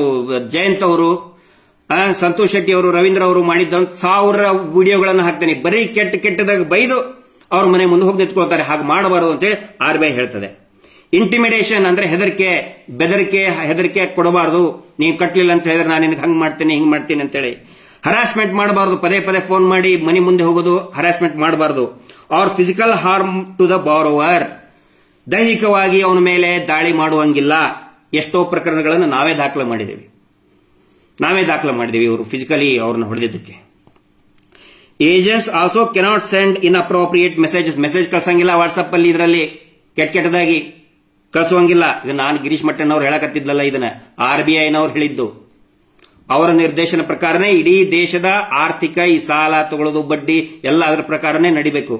ಜಯಂತ್ ಅವರು, ಸಂತೋಷ್ ಶೆಟ್ಟಿ ಅವರು, ರವೀಂದ್ರ ಅವರು ಮಾಡಿದ್ದ 1000 ವಿಡಿಯೋಗಳನ್ನು ಹಾಕ್ತೇನೆ. ಬರೀ ಕೆಟ್ಟದಾಗ ಬೈದು ಅವ್ರ ಮನೆ ಮುಂದೆ ಹೋಗಿ ನಿಂತ್ಕೊಳ್ತಾರೆ. ಹಾಗೆ ಮಾಡಬಾರದು ಅಂತೇಳಿ RBI ಹೇಳ್ತದೆ. ಇಂಟಿಮಿಡೇಷನ್ ಅಂದ್ರೆ ಹೆದರಿಕೆ ಕೊಡಬಾರದು. ನೀವು ಕಟ್ಟಲಿಲ್ಲ ಅಂತ ಹೇಳಿದ್ರೆ ನಾನು ನಿನಗೆ ಹಂಗ್ ಮಾಡ್ತೇನೆ ಹಿಂಗ್ ಮಾಡ್ತೀನಿ ಅಂತೇಳಿ. ಹರಾಸ್ಮೆಂಟ್ ಮಾಡಬಾರದು. ಪದೇ ಫೋನ್ ಮಾಡಿ ಮನೆ ಮುಂದೆ ಹೋಗೋದು, ಹರಾಸ್ಮೆಂಟ್ ಮಾಡಬಾರದು. Or physical harm to the borrower, ದೈಹಿಕವಾಗಿ ಅವನ ಮೇಲೆ ದಾಳಿ ಮಾಡುವಂಗಿಲ್ಲ. ಎಷ್ಟೋ ಪ್ರಕರಣಗಳನ್ನು ನಾವೇ ದಾಖಲೆ ಮಾಡಿದ್ದೇವೆ. ಇವರು ಫಿಸಿಕಲಿ ಅವ್ರನ್ನ ಹೊಡೆದಿದ್ದಕ್ಕೆ. ಏಜೆಂಟ್ಸ್ ಆಲ್ಸೋ ಕೆನಾಟ್ ಸೆಂಡ್ ಇನ್ ಅಪ್ರೋಪ್ರಿಯೇಟ್ ಮೆಸೇಜ್ ಕಳ್ಸಂಗಿಲ್ಲ. ವಾಟ್ಸ್ಆಪ್ ಅಲ್ಲಿ ಇದರಲ್ಲಿ ಕೆಟ್ಟದಾಗಿ ಕಳಿಸುವಂಗಿಲ್ಲ. ಇದು ನಾನು ಗಿರೀಶ್ ಮಟ್ಟಣ್ಣವ್ರು ಹೇಳಕತ್ತಿದ್ಲಲ್ಲ, ಇದನ್ನ RBIನವ್ರು ಹೇಳಿದ್ದು. ಅವರ ನಿರ್ದೇಶನ ಪ್ರಕಾರನೇ ಇಡೀ ದೇಶದ ಆರ್ಥಿಕ ಈ ಸಾಲ ತಗೊಳ್ಳೋದು, ಬಡ್ಡಿ ಎಲ್ಲ ಅದರ ಪ್ರಕಾರನೇ ನಡಿಬೇಕು.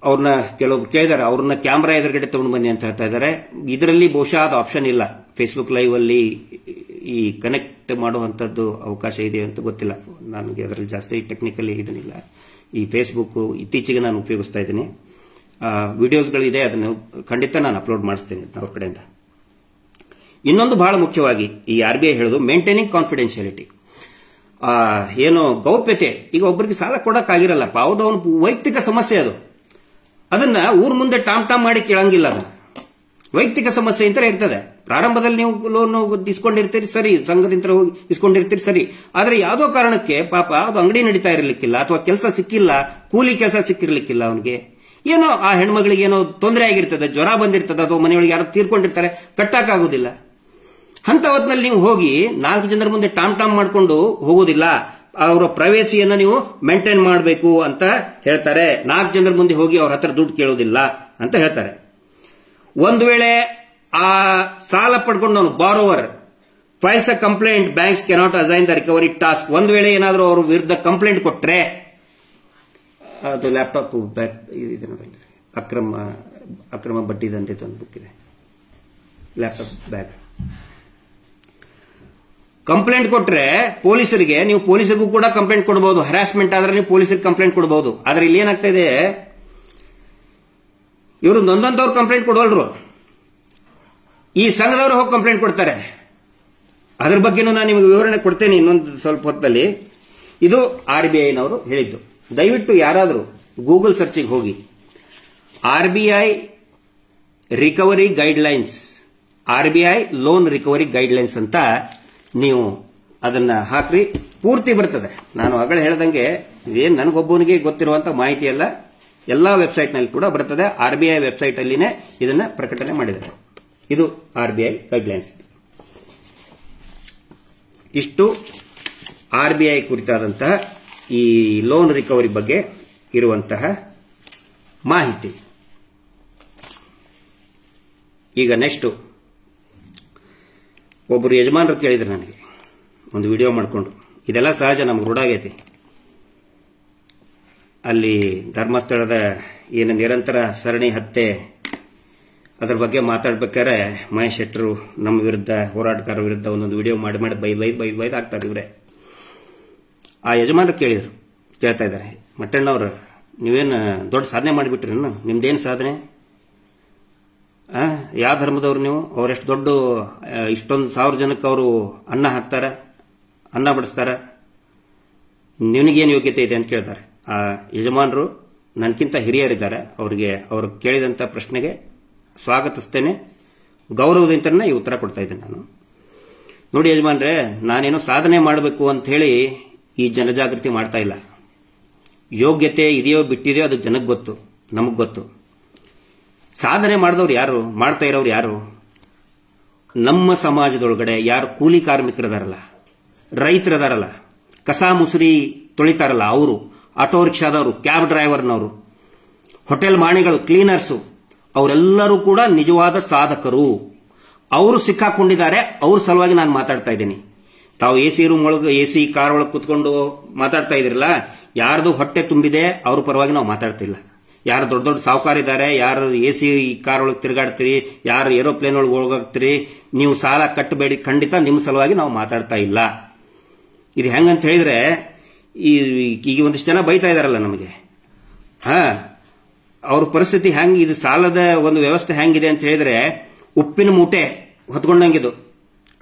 ಅವ್ರನ್ನ ಕೆಲವೊಬ್ರು ಕೇಳಿದಾರೆ, ಅವ್ರನ್ನ ಕ್ಯಾಮ್ರಾ ಎದುರುಗಡೆ ತಗೊಂಡು ಬನ್ನಿ ಅಂತ ಹೇಳ್ತಾ ಇದ್ದಾರೆ. ಇದರಲ್ಲಿ ಬಹುಶಃ ಅದು ಆಪ್ಷನ್ ಇಲ್ಲ. ಫೇಸ್ಬುಕ್ ಲೈವ್ ಅಲ್ಲಿ ಈ ಕನೆಕ್ಟ್ ಮಾಡುವಂತದ್ದು ಅವಕಾಶ ಇದೆ ಅಂತ ಗೊತ್ತಿಲ್ಲ. ನನಗೆ ಅದರಲ್ಲಿ ಜಾಸ್ತಿ ಟೆಕ್ನಿಕಲಿ ಇದನ್ನಿಲ್ಲ. ಈ ಫೇಸ್ಬುಕ್ ಇತ್ತೀಚೆಗೆ ನಾನು ಉಪಯೋಗಿಸ್ತಾ ಇದ್ದೀನಿ. ವಿಡಿಯೋಸ್ಗಳಿದೆ, ಅದನ್ನು ಖಂಡಿತ ನಾನು ಅಪ್ಲೋಡ್ ಮಾಡಿಸ್ತೇನೆ ಅವ್ರ ಕಡೆಯಿಂದ. ಇನ್ನೊಂದು ಬಹಳ ಮುಖ್ಯವಾಗಿ ಈ RBI ಹೇಳೋದು ಮೇಂಟೈನಿಂಗ್ ಕಾನ್ಫಿಡೆನ್ಶಿಯಾಲಿಟಿ. ಏನು ಗೌಪ್ಯತೆ. ಈಗ ಒಬ್ಬರಿಗೆ ಸಾಲ ಕೊಡಕ್ಕಾಗಿರಲ್ಲಪ್ಪ, ಅವನು ವೈಯಕ್ತಿಕ ಸಮಸ್ಯೆ ಅದು. ಅದನ್ನ ಊರ್ ಮುಂದೆ ಟಾಮ್ ಮಾಡಿ ಕೇಳಂಗಿಲ್ಲ. ಅದನ್ನ ವೈಯಕ್ತಿಕ ಸಮಸ್ಯೆ ಅಂತ ಇರ್ತದೆ. ಪ್ರಾರಂಭದಲ್ಲಿ ನೀವು ಲೋನ್ ಇಸ್ಕೊಂಡಿರ್ತೀರಿ ಸರಿ, ಸಂಘದಿಂದ ಹೋಗಿ ಇಸ್ಕೊಂಡಿರ್ತೀರಿ ಸರಿ. ಆದ್ರೆ ಯಾವುದೋ ಕಾರಣಕ್ಕೆ ಪಾಪ ಅದು ಅಂಗಡಿ ನಡೀತಾ ಇರಲಿಕ್ಕಿಲ್ಲ, ಅಥವಾ ಕೆಲಸ ಸಿಕ್ಕಿಲ್ಲ, ಕೂಲಿ ಕೆಲಸ ಸಿಕ್ಕಿರ್ಲಿಕ್ಕಿಲ್ಲ ಅವನಿಗೆ, ಏನೋ ಆ ಹೆಣ್ಮಗಳಿಗೆ ಏನೋ ತೊಂದರೆ ಆಗಿರ್ತದೆ, ಜ್ವರ ಬಂದಿರ್ತದೆ, ಅಥವಾ ಮನೆಯೊಳಗೆ ಯಾರು ತೀರ್ಕೊಂಡಿರ್ತಾರೆ, ಕಟ್ಟಕ್ಕಾಗೋದಿಲ್ಲ. ಅಂತ ಹೊತ್ತಿನಲ್ಲಿ ನೀವು ಹೋಗಿ 4 ಜನರ ಮುಂದೆ ಟಾಮ್ ಮಾಡ್ಕೊಂಡು ಹೋಗೋದಿಲ್ಲ. ಅವರ ಪ್ರೈವೇಸಿಯನ್ನ ನೀವು ಮೇಂಟೈನ್ ಮಾಡಬೇಕು ಅಂತ ಹೇಳ್ತಾರೆ. 4 ಜನರ ಮುಂದೆ ಹೋಗಿ ಅವ್ರ ಹತ್ರ ದುಡ್ಡು ಕೇಳೋದಿಲ್ಲ ಅಂತ ಹೇಳ್ತಾರೆ. ಒಂದು ವೇಳೆ ಆ ಸಾಲ ಪಡ್ಕೊಂಡವನು borrower files a complaint, banks cannot assign the recovery task. ಒಂದು ವೇಳೆ ಏನಾದರೂ ಅವ್ರ ವಿರುದ್ಧ ಕಂಪ್ಲೇಂಟ್ ಕೊಟ್ರೆ, ಅದು ಲ್ಯಾಪ್ಟಾಪ್ ಅಕ್ರಮ ಬಡ್ಡಿ ದಂಧೆ ಒಂದು ಬುಕ್ ಇದೆ, ಲ್ಯಾಪ್ಟಾಪ್ ಬ್ಯಾಗ್. ಕಂಪ್ಲೇಂಟ್ ಕೊಟ್ರೆ ಪೊಲೀಸರಿಗೆ, ನೀವು ಪೊಲೀಸರಿಗೂ ಕೂಡ ಕಂಪ್ಲೇಂಟ್ ಕೊಡಬಹುದು. ಹರಾಸ್ಮೆಂಟ್ ಆದ್ರೆ ನೀವು ಪೊಲೀಸರಿಗೆ ಕಂಪ್ಲೇಂಟ್ ಕೊಡಬಹುದು. ಆದ್ರೆ ಇಲ್ಲಿ ಏನಾಗ್ತಾ ಇದೆ, ಇವರು ನೊಂದಂತವ್ರು ಕಂಪ್ಲೇಂಟ್ ಕೊಡವಲ್ರು, ಈ ಸಂಘದವರು ಹೋಗಿ ಕಂಪ್ಲೇಂಟ್ ಕೊಡ್ತಾರೆ. ಅದ್ರ ಬಗ್ಗೆನೂ ನಾನು ನಿಮಗೆ ವಿವರಣೆ ಕೊಡ್ತೇನೆ ಇನ್ನೊಂದು ಸ್ವಲ್ಪ ಹೊತ್ತಲ್ಲಿ. ಇದು RBIನವರು ಹೇಳಿದ್ದು. ದಯವಿಟ್ಟು ಯಾರಾದರೂ ಗೂಗಲ್ ಸರ್ಚಿಗೆ ಹೋಗಿ RBI recovery guidelines, RBI loan recovery guidelines ಅಂತ ನೀವು ಅದನ್ನ ಹಾಕ್ರಿ, ಪೂರ್ತಿ ಬರ್ತದೆ. ನಾನು ಆಗಲೇ ಹೇಳ್ದಂಗೆ ಇದೇನು ನನಗೊಬ್ಬನಿಗೆ ಗೊತ್ತಿರುವಂತ ಮಾಹಿತಿ ಅಲ್ಲ, ಎಲ್ಲಾ ವೆಬ್ಸೈಟ್ನಲ್ಲಿ ಕೂಡ ಬರ್ತದೆ. RBI ವೆಬ್ಸೈಟ್ ಅಲ್ಲಿನೇ ಇದನ್ನ ಪ್ರಕಟಣೆ ಮಾಡಿದ್ದಾರೆ. ಇದು RBI ಗೈಡ್ಲೈನ್ಸ್. ಇಷ್ಟು RBI ಕುರಿತಾದಂತಹ ಈ ಲೋನ್ ರಿಕವರಿ ಬಗ್ಗೆ ಇರುವಂತಹ ಮಾಹಿತಿ. ಈಗ ನೆಕ್ಸ್ಟ್, ಒಬ್ಬರು ಯಜಮಾನರು ಕೇಳಿದ್ರು ನನಗೆ ಒಂದು ವಿಡಿಯೋ ಮಾಡಿಕೊಂಡು, ಇದೆಲ್ಲ ಸಹಜ, ನಮ್ಗೆ ರೂಢಾಗೈತಿ. ಅಲ್ಲಿ ಧರ್ಮಸ್ಥಳದ ಏನು ನಿರಂತರ ಸರಣಿ ಹತ್ಯೆ ಅದರ ಬಗ್ಗೆ ಮಾತಾಡ್ಬೇಕಾದ್ರೆ ಮಹೇಶ್ ಶೆಟ್ಟರು ನಮ್ಮ ವಿರುದ್ಧ, ಹೋರಾಟಗಾರರ ವಿರುದ್ಧ ಒಂದೊಂದು ವಿಡಿಯೋ ಮಾಡಿ ಬೈದ್ ಆಗ್ತಾರೆ ಇವರೇ. ಆ ಯಜಮಾನರು ಕೇಳ್ತಾ ಇದ್ದಾರೆ, ಮಟ್ಟಣ್ಣವ್ರು ನೀವೇನು ದೊಡ್ಡ ಸಾಧನೆ ಮಾಡಿಬಿಟ್ರಿ, ನಿಮ್ದೇನು ಸಾಧನೆ, ಯಾವ ಧರ್ಮದವ್ರು ನೀವು, ಅವರೆಷ್ಟು ದೊಡ್ಡ ಇಷ್ಟೊಂದು 1000 ಜನಕ್ಕೆ ಅವರು ಅನ್ನ ಹಾಕ್ತಾರ, ಅನ್ನ ಬಡಿಸ್ತಾರ, ನಿನಗೇನು ಯೋಗ್ಯತೆ ಇದೆ ಅಂತ ಕೇಳ್ತಾರೆ. ಆ ಯಜಮಾನರು ನನಗಿಂತ ಹಿರಿಯರಿದ್ದಾರೆ, ಅವ್ರು ಕೇಳಿದಂತ ಪ್ರಶ್ನೆಗೆ ಸ್ವಾಗತಿಸ್ತೇನೆ, ಗೌರವದಿಂದನೇ ಈ ಉತ್ತರ ಕೊಡ್ತಾ ಇದ್ದೇನೆ ನಾನು. ನೋಡಿ ಯಜಮಾನ್ರೆ, ನಾನೇನೋ ಸಾಧನೆ ಮಾಡಬೇಕು ಅಂತ ಹೇಳಿ ಈ ಜನಜಾಗೃತಿ ಮಾಡ್ತಾ ಇಲ್ಲ. ಯೋಗ್ಯತೆ ಇದೆಯೋ ಬಿಟ್ಟಿದೆಯೋ ಅದು ಜನಕ್ಕೆ ಗೊತ್ತು, ನಮಗ್ ಗೊತ್ತು. ಸಾಧನೆ ಮಾಡಿದವ್ರು ಯಾರು, ಮಾಡ್ತಾ ಇರೋರು ಯಾರು? ನಮ್ಮ ಸಮಾಜದೊಳಗಡೆ ಯಾರು ಕೂಲಿ ಕಾರ್ಮಿಕರದಾರಲ್ಲ, ರೈತರದಾರಲ್ಲ, ಕಸ ಮುಸುರಿ ತೊಳಿತಾರಲ್ಲ ಅವರು, ಆಟೋ ರಿಕ್ಷಾದವರು, ಕ್ಯಾಬ್ ಡ್ರೈವರ್ನವರು, ಹೋಟೆಲ್ ಮಾಣಿಗಳು, ಕ್ಲೀನರ್ಸು, ಅವರೆಲ್ಲರೂ ಕೂಡ ನಿಜವಾದ ಸಾಧಕರು. ಅವರು ಸಿಕ್ಕಾಕೊಂಡಿದ್ದಾರೆ, ಅವ್ರ ಸಲುವಾಗಿ ನಾನು ಮಾತಾಡ್ತಾ ಇದ್ದೀನಿ. ತಾವು ಎಸಿ ರೂಮ್ ಒಳಗೆ, ಎಸಿ ಕಾರ್ ಒಳಗೆ ಕುತ್ಕೊಂಡು ಮಾತಾಡ್ತಾ ಇದ್ರಲ್ಲ, ಯಾರ್ದು ಹೊಟ್ಟೆ ತುಂಬಿದೆ ಅವ್ರ ಪರವಾಗಿ ನಾವು ಮಾತಾಡ್ತಿಲ್ಲ. ಯಾರು ದೊಡ್ಡ ದೊಡ್ಡ ಸಾಹುಕಾರಿದ್ದಾರೆ, ಯಾರು ಎಸಿ ಕಾರ್ ಒಳಗೆ ತಿರುಗಾಡ್ತೀರಿ, ಯಾರು ಏರೋಪ್ಲೇನ್ ಒಳಗೆ ಹೋಗ್ತೀರಿ, ನೀವು ಸಾಲ ಕಟ್ಟಬೇಡಿ, ಖಂಡಿತ ನಿಮ್ಮ ಸಲುವಾಗಿ ನಾವು ಮಾತಾಡ್ತಾ ಇಲ್ಲ. ಇದು ಹೆಂಗಂತ ಹೇಳಿದ್ರೆ, ಈಗ ಒಂದಿಷ್ಟು ಜನ ಬೈತಾ ಇದಾರಲ್ಲ ನಮಗೆ, ಅವ್ರ ಪರಿಸ್ಥಿತಿ ಹೆಂಗ್, ಇದು ಸಾಲದ ಒಂದು ವ್ಯವಸ್ಥೆ ಹೆಂಗಿದೆ ಅಂತ ಹೇಳಿದ್ರೆ, ಉಪ್ಪಿನ ಮೂಟೆ ಹೊತ್ಕೊಂಡಂಗಿದು,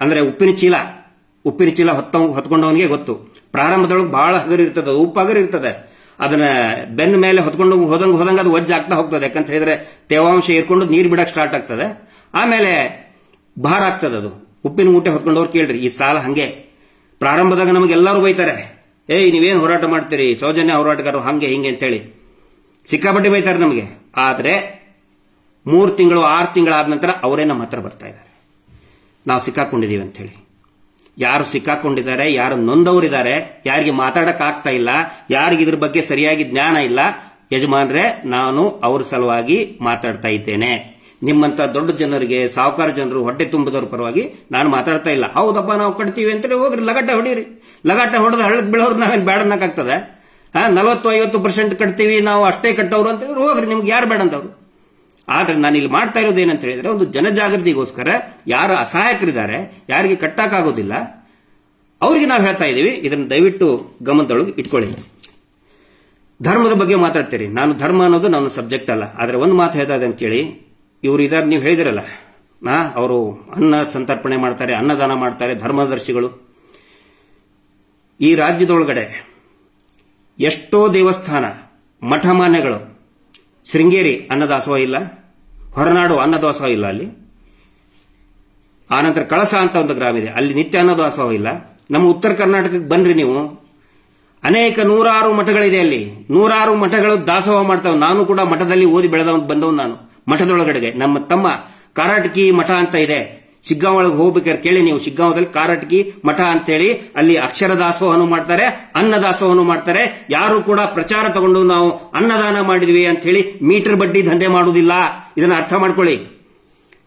ಅಂದ್ರೆ ಉಪ್ಪಿನ ಚೀಲ ಹೊತ್ಕೊಂಡವನಿಗೆ ಗೊತ್ತು. ಪ್ರಾರಂಭದೊಳಗೆ ಬಹಳ ಹಗರು ಇರ್ತದೆ, ಉಪ್ಪು ಹಗರು ಇರ್ತದೆ. ಅದನ್ನ ಬೆನ್ನ ಮೇಲೆ ಹೊತ್ಕೊಂಡು ಹೋದಂಗ ಅದು ವಜ್ಜ ಆಗ್ತಾ ಹೋಗ್ತದೆ. ಯಾಕಂತ ಹೇಳಿದ್ರೆ ತೇವಾಂಶ ಏರ್ಕೊಂಡು ನೀರು ಬಿಡಕ್ ಸ್ಟಾರ್ಟ್ ಆಗ್ತದೆ. ಆಮೇಲೆ ಭಾರ ಆಗ್ತದೆ ಅದು. ಉಪ್ಪಿನ ಮೂಟೆ ಹೊತ್ಕೊಂಡವ್ರು ಕೇಳ್ರಿ, ಈ ಸಾಲ ಹಂಗೆ ಪ್ರಾರಂಭದಾಗ ನಮಗೆಲ್ಲರೂ ಬೈತಾರೆ, ಏಯ್ ನೀವೇನು ಹೋರಾಟ ಮಾಡ್ತೀರಿ, ಸೌಜನ್ಯ ಹೋರಾಟಗಾರರು ಹಂಗೆ ಹಿಂಗೆ ಅಂತೇಳಿ ಸಿಕ್ಕಾಪಟ್ಟೆ ಬೈತಾರೆ ನಮಗೆ. ಆದ್ರೆ 3 ತಿಂಗಳು 6 ತಿಂಗಳಾದ ನಂತರ ಅವರೇ ನಮ್ಮ ಹತ್ರ ಬರ್ತಾ ಇದ್ದಾರೆ, ನಾವು ಸಿಕ್ಕಾಕೊಂಡಿದೀವಿ ಅಂತ ಹೇಳಿ. ಯಾರು ಸಿಕ್ಕಾಕೊಂಡಿದ್ದಾರೆ, ಯಾರು ನೊಂದವರಿದ್ದಾರೆ, ಯಾರಿಗೆ ಮಾತಾಡಕ್ ಆಗ್ತಾ ಇಲ್ಲ, ಯಾರಿಗೆ ಇದ್ರ ಬಗ್ಗೆ ಸರಿಯಾಗಿ ಜ್ಞಾನ ಇಲ್ಲ, ಯಜಮಾನ್ರೆ ನಾನು ಅವ್ರ ಸಲುವಾಗಿ ಮಾತಾಡ್ತಾ ಇದ್ದೇನೆ. ನಿಮ್ಮಂತ ದೊಡ್ಡ ಜನರಿಗೆ, ಸಾಹುಕಾರ ಜನರು, ಹೊಟ್ಟೆ ತುಂಬಿದವ್ರ ಪರವಾಗಿ ನಾನು ಮಾತಾಡ್ತಾ ಇಲ್ಲ. ಹೌದಪ್ಪ ನಾವು ಕಟ್ತೀವಿ ಅಂತೇಳಿ ಹೋಗ್ರಿ, ಲಗಾಟೆ ಹೊಡೀರಿ. ಲಗಾಟೆ ಹೊಡೆದು ಹಳ್ಳಕ್ ಬೀಳೋರು ನಾವೇನು ಬೇಡ ಅನ್ನಕ್ಕಾಗ್ತದೆ? 40-50% ಕಟ್ತೀವಿ ನಾವು, ಅಷ್ಟೇ ಕಟ್ಟೋರು ಅಂತ ಹೇಳಿದ್ರೆ ಹೋಗ್ರಿ, ನಿಮ್ಗೆ ಯಾರು ಬೇಡ ಅಂತವ್ರು. ಆದ್ರೆ ನಾನು ಇಲ್ಲಿ ಮಾಡ್ತಾ ಇರೋದು ಏನಂತ ಹೇಳಿದ್ರೆ, ಒಂದು ಜನಜಾಗೃತಿಗೋಸ್ಕರ ಯಾರು ಅಸಹಾಯಕರಿದ್ದಾರೆ, ಯಾರಿಗೆ ಕಟ್ಟಕ್ಕಾಗೋದಿಲ್ಲ, ಅವರಿಗೆ ನಾವು ಹೇಳ್ತಾ ಇದ್ದೀವಿ. ಇದನ್ನು ದಯವಿಟ್ಟು ಗಮನದೊಳಗೆ ಇಟ್ಕೊಳ್ಳಿ. ಧರ್ಮದ ಬಗ್ಗೆ ಮಾತಾಡ್ತೀರಿ, ನಾನು ಧರ್ಮ ಅನ್ನೋದು ನನ್ನ ಸಬ್ಜೆಕ್ಟ್ ಅಲ್ಲ. ಆದ್ರೆ ಒಂದು ಮಾತು ಹೇಳ್ತಾ ಇದೆ ಅಂತ ಕೇಳಿ, ಇವರು ಇದಾರೆ, ನೀವು ಹೇಳಿದಿರಲ್ಲ, ಅವರು ಅನ್ನ ಸಂತರ್ಪಣೆ ಮಾಡ್ತಾರೆ, ಅನ್ನದಾನ ಮಾಡ್ತಾರೆ, ಧರ್ಮದರ್ಶಿಗಳು. ಈ ರಾಜ್ಯದೊಳಗಡೆ ಎಷ್ಟೋ ದೇವಸ್ಥಾನ, ಮಠಮಾನ್ಯಗಳು, ಶೃಂಗೇರಿ ಅನ್ನದಾಸೋಹ ಇಲ್ಲ, ಹೊರನಾಡು ಅನ್ನದಾಸೋಹ ಇಲ್ಲ ಅಲ್ಲಿ. ಆನಂತರ ಕಳಸ ಅಂತ ಒಂದು ಗ್ರಾಮ ಇದೆ, ಅಲ್ಲಿ ನಿತ್ಯ ಅನ್ನದಾಸೋಹ ಇಲ್ಲ. ನಮ್ಮ ಉತ್ತರ ಕರ್ನಾಟಕಕ್ಕೆ ಬನ್ರಿ ನೀವು, ಅನೇಕ 100 ಮಠಗಳಿದೆ ಅಲ್ಲಿ. 100 ಮಠಗಳು ದಾಸೋಹ ಮಾಡ್ತಾವೆ. ನಾನು ಕೂಡ ಮಠದಲ್ಲಿ ಓದಿ ಬಂದವನು ನಾನು. ಮಠದೊಳಗಡೆಗೆ ನಮ್ಮ ತಮ್ಮ ಕಾರಾಟಕಿ ಮಠ ಅಂತ ಇದೆ, ಶಿಗ್ಗಾಂವ್ ಒಳಗೆ ಹೋಗ್ಬೇಕಾದ್ರೆ ಕೇಳಿ ನೀವು. ಶಿಗ್ಗಾಂವದಲ್ಲಿ ಕಾರಾಟಕಿ ಮಠ ಅಂತೇಳಿ ಅಲ್ಲಿ ಅಕ್ಷರ ದಾಸೋಹನು ಮಾಡ್ತಾರೆ, ಅನ್ನದಾಸೋಹನು ಮಾಡ್ತಾರೆ. ಯಾರು ಕೂಡ ಪ್ರಚಾರ ತಗೊಂಡು ನಾವು ಅನ್ನದಾನ ಮಾಡಿದ್ವಿ ಅಂತ ಹೇಳಿ ಮೀಟರ್ ಬಡ್ಡಿ ದಂಧೆ ಮಾಡುವುದಿಲ್ಲ. ಇದನ್ನ ಅರ್ಥ ಮಾಡ್ಕೊಳ್ಳಿ.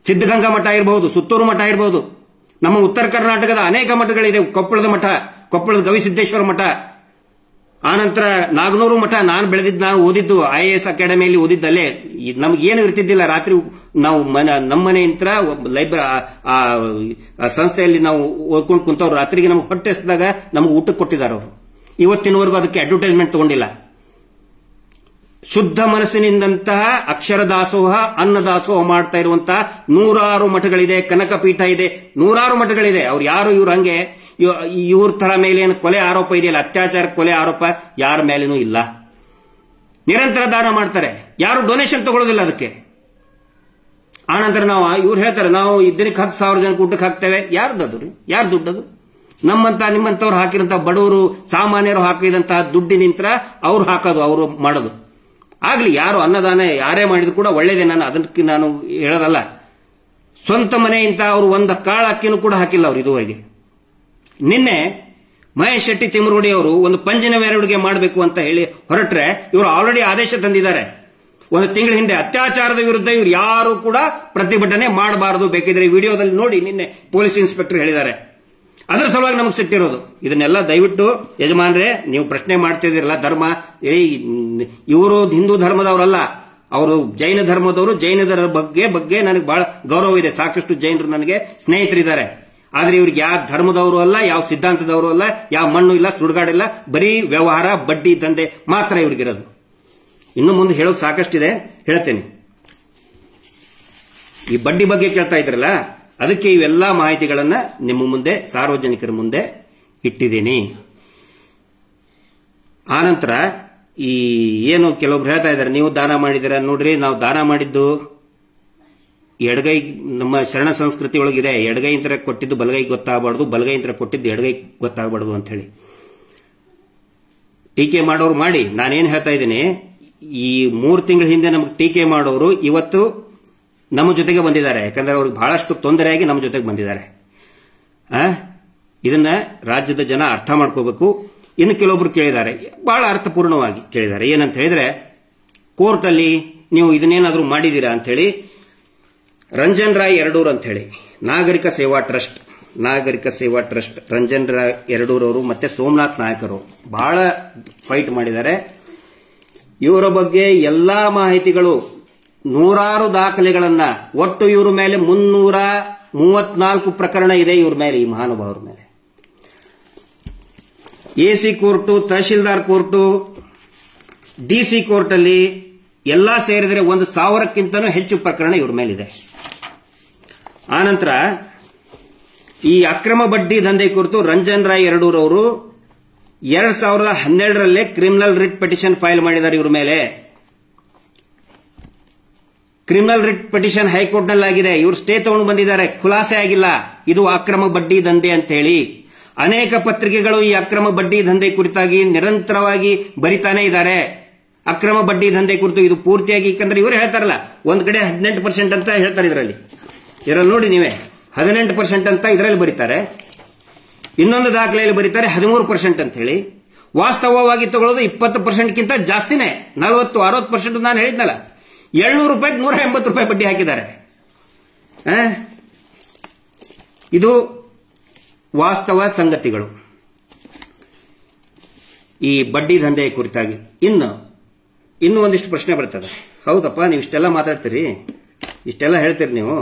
ಸಿದ್ಧಗಂಗಾ ಮಠ ಇರಬಹುದು, ಸುತ್ತೂರು ಮಠ ಇರಬಹುದು, ನಮ್ಮ ಉತ್ತರ ಕರ್ನಾಟಕದ ಅನೇಕ ಮಠಗಳಿದೆ. ಕೊಪ್ಪಳದ ಮಠ, ಕೊಪ್ಪಳದ ಗವಿಸಿದ್ದೇಶ್ವರ ಮಠ, ಆನಂತರ ನಾಗನೂರು ಮಠ. ನಾನು ಓದಿದ್ದು IAS ಅಕಾಡೆಮಿಯಲ್ಲಿ ಓದಿದ್ದಲ್ಲೇ. ನಮಗೇನು ಇರ್ತಿದ್ದಿಲ್ಲ, ರಾತ್ರಿ ನಾವು ನಮ್ಮನೆಯಿಂದ ಸಂಸ್ಥೆಯಲ್ಲಿ ನಾವು ಓದ್ಕೊಂಡು ಕುಂತವ್ರು. ರಾತ್ರಿಗೆ ನಮ್ಗೆ ಹೊಟ್ಟೆ ಹಸಿದಾಗ ನಮ್ಗೆ ಊಟಕ್ಕೆ ಕೊಟ್ಟಿದ್ದಾರೆ ಅವರು. ಇವತ್ತಿನವರೆಗೂ ಅದಕ್ಕೆ ಅಡ್ವರ್ಟೈಸ್ಮೆಂಟ್ ತಗೊಂಡಿಲ್ಲ. ಶುದ್ಧ ಮನಸ್ಸಿನಿಂದಂತಹ ಅಕ್ಷರ ದಾಸೋಹ, ಅನ್ನದಾಸೋಹ ಮಾಡ್ತಾ ಇರುವಂತಹ 100 ಮಠಗಳಿದೆ. ಕನಕಪೀಠ ಇದೆ, 100 ಮಠಗಳಿದೆ. ಅವ್ರು ಯಾರು ಇವ್ರು ಹಂಗೆ ಇವ್ರ ತರ ಮೇಲೆ ಏನು ಕೊಲೆ ಆರೋಪ ಇದೆಯಲ್ಲ, ಅತ್ಯಾಚಾರ ಕೊಲೆ ಆರೋಪ ಯಾರ ಮೇಲೇನೂ ಇಲ್ಲ. ನಿರಂತರ ದಾನ ಮಾಡ್ತಾರೆ, ಯಾರು ಡೊನೇಷನ್ ತಗೊಳ್ಳೋದಿಲ್ಲ ಅದಕ್ಕೆ. ಆನಂತರ ಇವ್ರು ಹೇಳ್ತಾರೆ, ನಾವು ದಿನಕ್ಕೆ 10,000 ಜನಕ್ಕೆ ಊಟಕ್ಕೆ ಹಾಕ್ತೇವೆ. ಯಾರ್ದು ಯಾರು ದುಡ್ಡದು? ನಿಮ್ಮಂತವ್ರು ಹಾಕಿರಂತ ಬಡವರು ಸಾಮಾನ್ಯರು ಹಾಕಿದಂತಹ ದುಡ್ಡಿನಿಂದ ಅವ್ರು ಹಾಕೋದು, ಅವರು ಮಾಡೋದು. ಆಗ್ಲಿ, ಯಾರು ಅನ್ನದಾನ ಯಾರೇ ಮಾಡಿದ್ರು ಕೂಡ ಒಳ್ಳೇದೇ. ಅದಕ್ಕೆ ನಾನು ಹೇಳೋದಲ್ಲ. ಸ್ವಂತ ಮನೆಯಿಂದ ಅವರು ಒಂದು ಕಾಳು ಅಕ್ಕಿನೂ ಕೂಡ ಹಾಕಿಲ್ಲ ಅವರು ಇದುವರೆಗೆ. ನಿನ್ನೆ ಮಹೇಶ್ ಶೆಟ್ಟಿ ತಿಮ್ಮರೋಡಿ ಅವರು ಒಂದು ಪಂಜಿನ ಮೆರವಣಿಗೆ ಮಾಡಬೇಕು ಅಂತ ಹೇಳಿ ಹೊರಟ್ರೆ, ಇವರು ಆಲ್ರೆಡಿ ಆದೇಶ ತಂದಿದ್ದಾರೆ. 1 ತಿಂಗಳ ಹಿಂದೆ ಅತ್ಯಾಚಾರದ ವಿರುದ್ಧ ಇವರು ಯಾರು ಕೂಡ ಪ್ರತಿಭಟನೆ ಮಾಡಬಾರದು. ಬೇಕಿದ್ರೆ ವಿಡಿಯೋದಲ್ಲಿ ನೋಡಿ, ನಿನ್ನೆ ಪೊಲೀಸ್ ಇನ್ಸ್ಪೆಕ್ಟರ್ ಹೇಳಿದ್ದಾರೆ. ಅದರ ಸಲುವಾಗಿ ನಮಗೆ ಸಿಟ್ಟಿರೋದು. ಇದನ್ನೆಲ್ಲ ದಯವಿಟ್ಟು ಯಜಮಾನ್ರೆ, ನೀವು ಪ್ರಶ್ನೆ ಮಾಡ್ತಿದ್ದೀರಲ್ಲ, ಧರ್ಮ ಇವರು ಹಿಂದೂ ಧರ್ಮದವರಲ್ಲ, ಅವರು ಜೈನ ಧರ್ಮದವರು. ಜೈನದರ ಬಗ್ಗೆ ನನಗೆ ಬಹಳ ಗೌರವ ಇದೆ. ಸಾಕಷ್ಟು ಜೈನರು ನನಗೆ ಸ್ನೇಹಿತರಿದ್ದಾರೆ. ಆದ್ರೆ ಇವ್ರಿಗೆ ಯಾವ ಧರ್ಮದವರು ಅಲ್ಲ, ಯಾವ ಸಿದ್ಧಾಂತದವರು ಅಲ್ಲ, ಯಾವ ಮಣ್ಣು ಇಲ್ಲ, ಸುಡುಗಾಡಿಲ್ಲ. ಬರೀ ವ್ಯವಹಾರ, ಬಡ್ಡಿ ದಂಧೆ ಮಾತ್ರ ಇವ್ರಿಗಿರೋದು. ಇನ್ನು ಮುಂದೆ ಹೇಳೋದು ಸಾಕಷ್ಟಿದೆ, ಹೇಳ್ತೇನೆ. ಈ ಬಡ್ಡಿ ಬಗ್ಗೆ ಕೇಳ್ತಾ ಇದ್ರಲ್ಲ, ಅದಕ್ಕೆ ಇವೆಲ್ಲ ಮಾಹಿತಿಗಳನ್ನ ನಿಮ್ಮ ಮುಂದೆ, ಸಾರ್ವಜನಿಕರ ಮುಂದೆ ಇಟ್ಟಿದ್ದೀನಿ. ಆನಂತರ ಈ ಏನು ಕೆಲವೊಬ್ರು ಹೇಳ್ತಾ ಇದ್ದಾರೆ, ನೀವು ದಾನ ಮಾಡಿದ್ದೀರಾ. ನೋಡ್ರಿ, ನಾವು ದಾನ ಮಾಡಿದ್ದು ಎಡಗೈ, ನಮ್ಮ ಶರಣ ಸಂಸ್ಕೃತಿ ಒಳಗಿದೆ. ಎಡಗೈಯಿಂದ ಕೊಟ್ಟಿದ್ದು ಬಲಗೈ ಗೊತ್ತಾಗಬಾರ್ದು, ಬಲಗೈಯಿಂದ ಕೊಟ್ಟಿದ್ದು ಎಡಗೈ ಗೊತ್ತಾಗಬಾರ್ದು ಅಂತ ಹೇಳಿ ಟೀಕೆ ಮಾಡೋರು ಮಾಡಿ. ನಾನೇನು ಹೇಳ್ತಾ ಇದ್ದೀನಿ, ಈ 3 ತಿಂಗಳ ಹಿಂದೆ ನಮಗೆ ಟೀಕೆ ಮಾಡೋರು ಇವತ್ತು ನಮ್ಮ ಜೊತೆಗೆ ಬಂದಿದ್ದಾರೆ. ಯಾಕಂದ್ರೆ ಅವ್ರಿಗೆ ಬಹಳಷ್ಟು ತೊಂದರೆಯಾಗಿ ನಮ್ಮ ಜೊತೆಗೆ ಬಂದಿದ್ದಾರೆ. ಇದನ್ನ ರಾಜ್ಯದ ಜನ ಅರ್ಥ ಮಾಡ್ಕೋಬೇಕು. ಇನ್ನು ಕೆಲವೊಬ್ರು ಕೇಳಿದ್ದಾರೆ, ಬಹಳ ಅರ್ಥಪೂರ್ಣವಾಗಿ ಕೇಳಿದ್ದಾರೆ. ಏನಂತ ಹೇಳಿದ್ರೆ, ಕೋರ್ಟಲ್ಲಿ ನೀವು ಇದನ್ನೇನಾದ್ರೂ ಮಾಡಿದೀರಾ ಅಂತ ಹೇಳಿ. ರಂಜನ್ ರಾಯ್ ಎರಡೂರ್ ಅಂತ ಹೇಳಿ ನಾಗರಿಕ ಸೇವಾ ಟ್ರಸ್ಟ್ ರಂಜನ್ ರಾಯ್ ಎರಡೂರ್ ಅವರು ಮತ್ತೆ ಸೋಮನಾಥ್ ನಾಯಕರು ಬಹಳ ಫೈಟ್ ಮಾಡಿದ್ದಾರೆ. ಇವರ ಬಗ್ಗೆ ಎಲ್ಲಾ ಮಾಹಿತಿಗಳು, 100 ದಾಖಲೆಗಳನ್ನ, ಒಟ್ಟು ಇವ್ರ ಮೇಲೆ 334 ಪ್ರಕರಣ ಇದೆ ಇವ್ರ ಮೇಲೆ, ಈ ಮಹಾನುಭಾವರ ಮೇಲೆ. AC court, tahsildar court, DC ಕೋರ್ಟಲ್ಲಿ ಎಲ್ಲ ಸೇರಿದರೆ 1,000ಕ್ಕಿಂತನೂ ಹೆಚ್ಚು ಪ್ರಕರಣ ಇವ್ರ ಮೇಲಿದೆ. ಆನಂತರ ಈ ಅಕ್ರಮ ಬಡ್ಡಿ ದಂಧೆ ಕುರಿತು ರಂಜನ್ ರಾಯ್ ಯರಡೂರ್ ಅವರು 2012ರಲ್ಲೇ ಕ್ರಿಮಿನಲ್ ರಿಟ್ ಪಿಟಿಷನ್ ಫೈಲ್ ಮಾಡಿದ್ದಾರೆ ಇವ್ರ ಮೇಲೆ. ಕ್ರಿಮಿನಲ್ ರಿಟ್ ಪಿಟಿಷನ್ ಹೈಕೋರ್ಟ್ನಲ್ಲಿ ಆಗಿದೆ. ಇವರು ಸ್ಟೇ ತಗೊಂಡು ಬಂದಿದ್ದಾರೆ, ಖುಲಾಸೆ ಆಗಿಲ್ಲ ಇದು ಅಕ್ರಮ ಬಡ್ಡಿ ದಂಧೆ ಅಂತ ಹೇಳಿ. ಅನೇಕ ಪತ್ರಿಕೆಗಳು ಈ ಅಕ್ರಮ ಬಡ್ಡಿ ದಂಧೆ ಕುರಿತಾಗಿ ನಿರಂತರವಾಗಿ ಬರಿತಾನೆ ಇದ್ದಾರೆ. ಅಕ್ರಮ ಬಡ್ಡಿ ದಂಧೆ ಕುರಿತು ಇದು ಪೂರ್ತಿಯಾಗಿ, ಯಾಕಂದ್ರೆ ಇವರು ಹೇಳ್ತಾರಲ್ಲ, ಒಂದ್ ಕಡೆ 18% ಅಂತ ಹೇಳ್ತಾರೆ ಇದರಲ್ಲಿ ನೋಡಿ ನೀವೇ 18% ಅಂತ ಇದರಲ್ಲಿ ಬರೀತಾರೆ. ಇನ್ನೊಂದು ದಾಖಲೆಯಲ್ಲಿ ಬರೀತಾರೆ 13% ಅಂತ ಹೇಳಿ. ವಾಸ್ತವವಾಗಿ ತಗೊಳ್ಳೋದು 20%ಗಿಂತ ಜಾಸ್ತಿನೇ, 40-60% ನಾನು ಹೇಳಿದ್ನಲ್ಲ. 700 ರೂಪಾಯಿಗೆ 180 ರೂಪಾಯಿ ಬಡ್ಡಿ ಹಾಕಿದ್ದಾರೆ. ಇದು ವಾಸ್ತವ ಸಂಗತಿಗಳು ಈ ಬಡ್ಡಿ ದಂಧೆ ಕುರಿತಾಗಿ. ಇನ್ನು ಒಂದಿಷ್ಟು ಪ್ರಶ್ನೆ ಬರ್ತದೆ. ಹೌದಪ್ಪ, ನೀವು ಇಷ್ಟೆಲ್ಲ ಮಾತಾಡ್ತೀರಿ, ಇಷ್ಟೆಲ್ಲ ಹೇಳ್ತೀರಿ, ನೀವು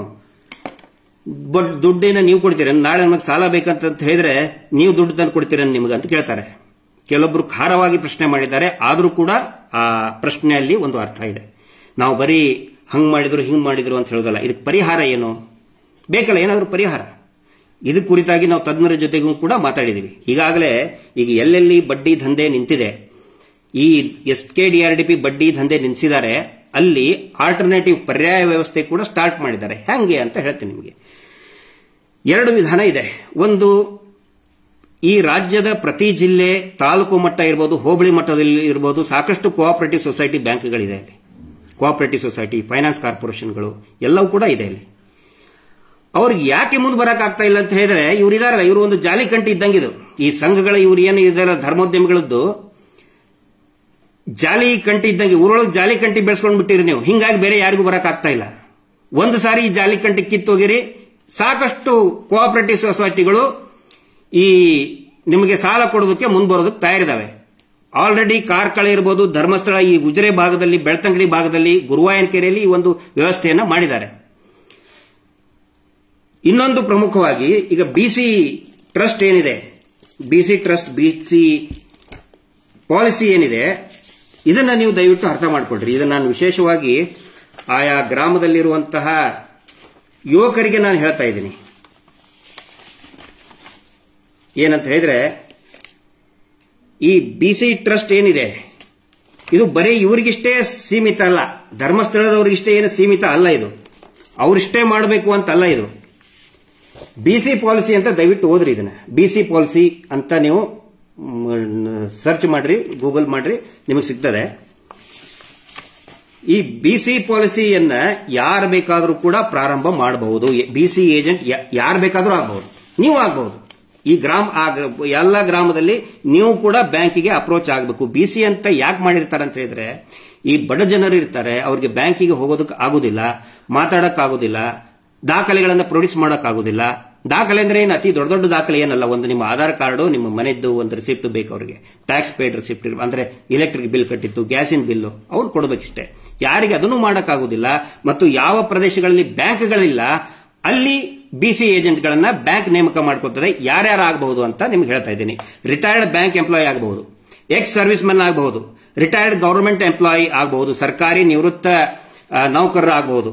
ದುಡ್ಡಿನ ನೀವು ಕೊಡ್ತೀರ, ನಾಳೆ ನಮಗೆ ಸಾಲ ಬೇಕಂತ ಹೇಳಿದ್ರೆ ನೀವು ದುಡ್ಡು ತಂದು ಕೊಡ್ತೀರ ನಿಮಗೆ ಅಂತ ಕೇಳ್ತಾರೆ. ಕೆಲವೊಬ್ರು ಖಾರವಾಗಿ ಪ್ರಶ್ನೆ ಮಾಡಿದ್ದಾರೆ, ಆದರೂ ಕೂಡ ಆ ಪ್ರಶ್ನೆಯಲ್ಲಿ ಒಂದು ಅರ್ಥ ಇದೆ. ನಾವು ಬರೀ ಹಂಗ್ ಮಾಡಿದ್ರು ಹಿಂಗ್ ಮಾಡಿದ್ರು ಅಂತ ಹೇಳೋದಲ್ಲ. ಇದಕ್ಕೆ ಪರಿಹಾರ ಏನು ಬೇಕಲ್ಲ, ಏನಾದರೂ ಪರಿಹಾರ. ಇದು ಕುರಿತಾಗಿ ನಾವು ತಜ್ಞರ ಜೊತೆಗೂ ಕೂಡ ಮಾತಾಡಿದೀವಿ. ಈಗಾಗಲೇ ಈಗ ಎಲ್ಲೆಲ್ಲಿ ಬಡ್ಡಿ ದಂಧೆ ನಿಂತಿದೆ, ಈ SKDRDP ಬಡ್ಡಿ ದಂಧೆ ನಿಲ್ಲಿಸಿದ್ದಾರೆ, ಅಲ್ಲಿ ಆಲ್ಟರ್ನೇಟಿವ್ ಪರ್ಯಾಯ ವ್ಯವಸ್ಥೆ ಕೂಡ ಸ್ಟಾರ್ಟ್ ಮಾಡಿದ್ದಾರೆ. ಹೆಂಗೆ ಅಂತ ಹೇಳ್ತೀನಿ ನಿಮಗೆ. 2 ವಿಧಾನ ಇದೆ. ಒಂದು, ಈ ರಾಜ್ಯದ ಪ್ರತಿ ಜಿಲ್ಲೆ, ತಾಲೂಕು ಮಟ್ಟ ಇರಬಹುದು, ಹೋಬಳಿ ಮಟ್ಟದಲ್ಲಿ ಇರಬಹುದು, ಸಾಕಷ್ಟು ಕೋಆಪರೇಟಿವ್ ಸೊಸೈಟಿ ಬ್ಯಾಂಕ್ಗಳಿದೆ. ಅಲ್ಲಿ ಕೋಆಪರೇಟಿವ್ ಸೊಸೈಟಿ, ಫೈನಾನ್ಸ್ ಕಾರ್ಪೊರೇಷನ್ಗಳು ಎಲ್ಲವೂ ಕೂಡ ಇದೆ. ಅಲ್ಲಿ ಅವ್ರಿಗೆ ಯಾಕೆ ಮುಂದೆ ಬರಕ್ಕಾಗ್ತಾ ಇಲ್ಲ ಅಂತ ಹೇಳಿದ್ರೆ, ಇವ್ರು ಇದಾರಲ್ಲ, ಇವರು ಒಂದು ಜಾಲಿಕಂಟಿ ಇದ್ದಂಗಿದು. ಈ ಸಂಘಗಳ ಇವ್ರು ಏನು ಇದಾರ ಧರ್ಮೋದ್ಯಮಿಗಳದ್ದು ಜಾಲಿ ಕಂಟಿ ಇದ್ದಂಗೆ, ಊರೊಳಗೆ ಜಾಲಿ ಕಂಟಿ ಬೆಳೆಸ್ಕೊಂಡು ಬಿಟ್ಟಿರಿ ನೀವು. ಹಿಂಗಾಗಿ ಬೇರೆ ಯಾರಿಗೂ ಬರಕ್ಕಾಗ್ತಾ ಇಲ್ಲ. ಒಂದು ಸಾರಿ ಈ ಜಾಲಿ ಕಂಟಿ ಕಿತ್ತೋಗಿರಿ, ಸಾಕಷ್ಟು ಕೋಆಪರೇಟಿವ್ ಸೊಸೈಟಿಗಳು ಈ ನಿಮಗೆ ಸಾಲ ಕೊಡೋದಕ್ಕೆ ಮುಂದೆ ಬರೋದಕ್ಕೆ ತಯಾರಿದಾವೆ. ಆಲ್ರೆಡಿ ಕಾರ್ಕಳ ಇರಬಹುದು, ಧರ್ಮಸ್ಥಳ, ಈ ಗುಜರೆ ಭಾಗದಲ್ಲಿ, ಬೆಳ್ತಂಗಡಿ ಭಾಗದಲ್ಲಿ, ಗುರುವಾಯನಕೆರೆಯಲ್ಲಿ ಈ ಒಂದು ವ್ಯವಸ್ಥೆಯನ್ನ ಮಾಡಿದ್ದಾರೆ. ಇನ್ನೊಂದು ಪ್ರಮುಖವಾಗಿ ಈಗ ಬಿಸಿ ಟ್ರಸ್ಟ್ ಏನಿದೆ, ಬಿಸಿ ಪಾಲಿಸಿ ಏನಿದೆ, ಇದನ್ನ ನೀವು ದಯವಿಟ್ಟು ಅರ್ಥ ಮಾಡಿಕೊಡ್ರಿ. ಇದನ್ನ ನಾನು ವಿಶೇಷವಾಗಿ ಆಯಾ ಗ್ರಾಮದಲ್ಲಿರುವಂತಹ ಯುವಕರಿಗೆ ನಾನು ಹೇಳ್ತಾ ಇದ್ದೀನಿ. ಏನಂತ ಹೇಳಿದ್ರೆ, ಈ ಬಿಸಿ ಟ್ರಸ್ಟ್ ಏನಿದೆ, ಇದು ಬರೀ ಇವರಿಗಿಷ್ಟೇ ಸೀಮಿತ ಅಲ್ಲ, ಧರ್ಮಸ್ಥಳದವರಿಗಿಷ್ಟೇ ಏನು ಸೀಮಿತ ಅಲ್ಲ. ಇದು ಅವರಿಷ್ಟೇ ಮಾಡಬೇಕು ಅಂತಲ್ಲ. ಇದು ಬಿಸಿ ಪಾಲಿಸಿ ಅಂತ ದಯವಿಟ್ಟು ಓದ್ರಿ. ಇದನ್ನ ಬಿಸಿ ಪಾಲಿಸಿ ಅಂತ ನೀವು ಸರ್ಚ್ ಮಾಡ್ರಿ, ಗೂಗಲ್ ಮಾಡ್ರಿ, ನಿಮಗೆ ಸಿಗ್ತದೆ. ಈ ಬಿಸಿ ಪಾಲಿಸಿಯನ್ನ ಯಾರು ಬೇಕಾದರೂ ಕೂಡ ಪ್ರಾರಂಭ ಮಾಡಬಹುದು. ಬಿಸಿ ಏಜೆಂಟ್ ಯಾರು ಬೇಕಾದರೂ ಆಗಬಹುದು, ನೀವು ಆಗಬಹುದು. ಈ ಎಲ್ಲ ಗ್ರಾಮದಲ್ಲಿ ನೀವು ಕೂಡ ಬ್ಯಾಂಕಿಗೆ ಅಪ್ರೋಚ್ ಆಗಬೇಕು. ಬಿಸಿ ಅಂತ ಯಾಕೆ ಮಾಡಿರ್ತಾರೆ ಅಂತ ಹೇಳಿದ್ರೆ, ಈ ಬಡ ಜನರು ಇರ್ತಾರೆ, ಅವ್ರಿಗೆ ಬ್ಯಾಂಕಿಗೆ ಹೋಗೋದಕ್ಕೆ ಆಗುದಿಲ್ಲ, ಮಾತಾಡಕ್ಕಾಗುದಿಲ್ಲ, ದಾಖಲೆಗಳನ್ನು ಪ್ರೊಡ್ಯೂಸ್ ಮಾಡೋಕ್ಕಾಗುದಿಲ್ಲ. ದಾಖಲೆ ಅಂದ್ರೆ ಏನು, ಅತಿ ದೊಡ್ಡ ದೊಡ್ಡ ದಾಖಲೆ ಏನಲ್ಲ. ಒಂದು ನಿಮ್ಮ ಆಧಾರ್ ಕಾರ್ಡು, ನಿಮ್ಮ ಮನೆದ್ದು ಒಂದು ರಿಸಿಪ್ಟ್ ಬೇಕು ಅವರಿಗೆ, ಟ್ಯಾಕ್ಸ್ ಪೇಡ್ ರಿಸಿಪ್ಟ್, ಅಂದ್ರೆ ಇಲೆಕ್ಟ್ರಿಕ್ ಬಿಲ್ ಕಟ್ಟಿತ್ತು, ಗ್ಯಾಸಿನ ಬಿಲ್ಲು, ಅವ್ರು ಕೊಡಬೇಕಿಷ್ಟೇ. ಯಾರಿಗೆ ಅದನ್ನು ಮಾಡೋಕ್ಕಾಗುದಿಲ್ಲ ಮತ್ತು ಯಾವ ಪ್ರದೇಶಗಳಲ್ಲಿ ಬ್ಯಾಂಕ್ಗಳಿಲ್ಲ ಅಲ್ಲಿ ಬಿಸಿ ಏಜೆಂಟ್ಗಳನ್ನ ಬ್ಯಾಂಕ್ ನೇಮಕ ಮಾಡ್ಕೊತದೆ. ಯಾರ್ಯಾರು ಆಗಬಹುದು ಅಂತ ನಿಮ್ಗೆ ಹೇಳ್ತಾ ಇದ್ದೀನಿ. ರಿಟೈರ್ಡ್ ಬ್ಯಾಂಕ್ ಎಂಪ್ಲಾಯಿ ಆಗಬಹುದು, ಎಕ್ಸ್ ಸರ್ವಿಸ್ ಮೆನ್ ಆಗಬಹುದು, ರಿಟೈರ್ಡ್ ಗವರ್ಮೆಂಟ್ ಎಂಪ್ಲಾಯಿ ಆಗಬಹುದು, ಸರ್ಕಾರಿ ನಿವೃತ್ತ ನೌಕರರು ಆಗಬಹುದು,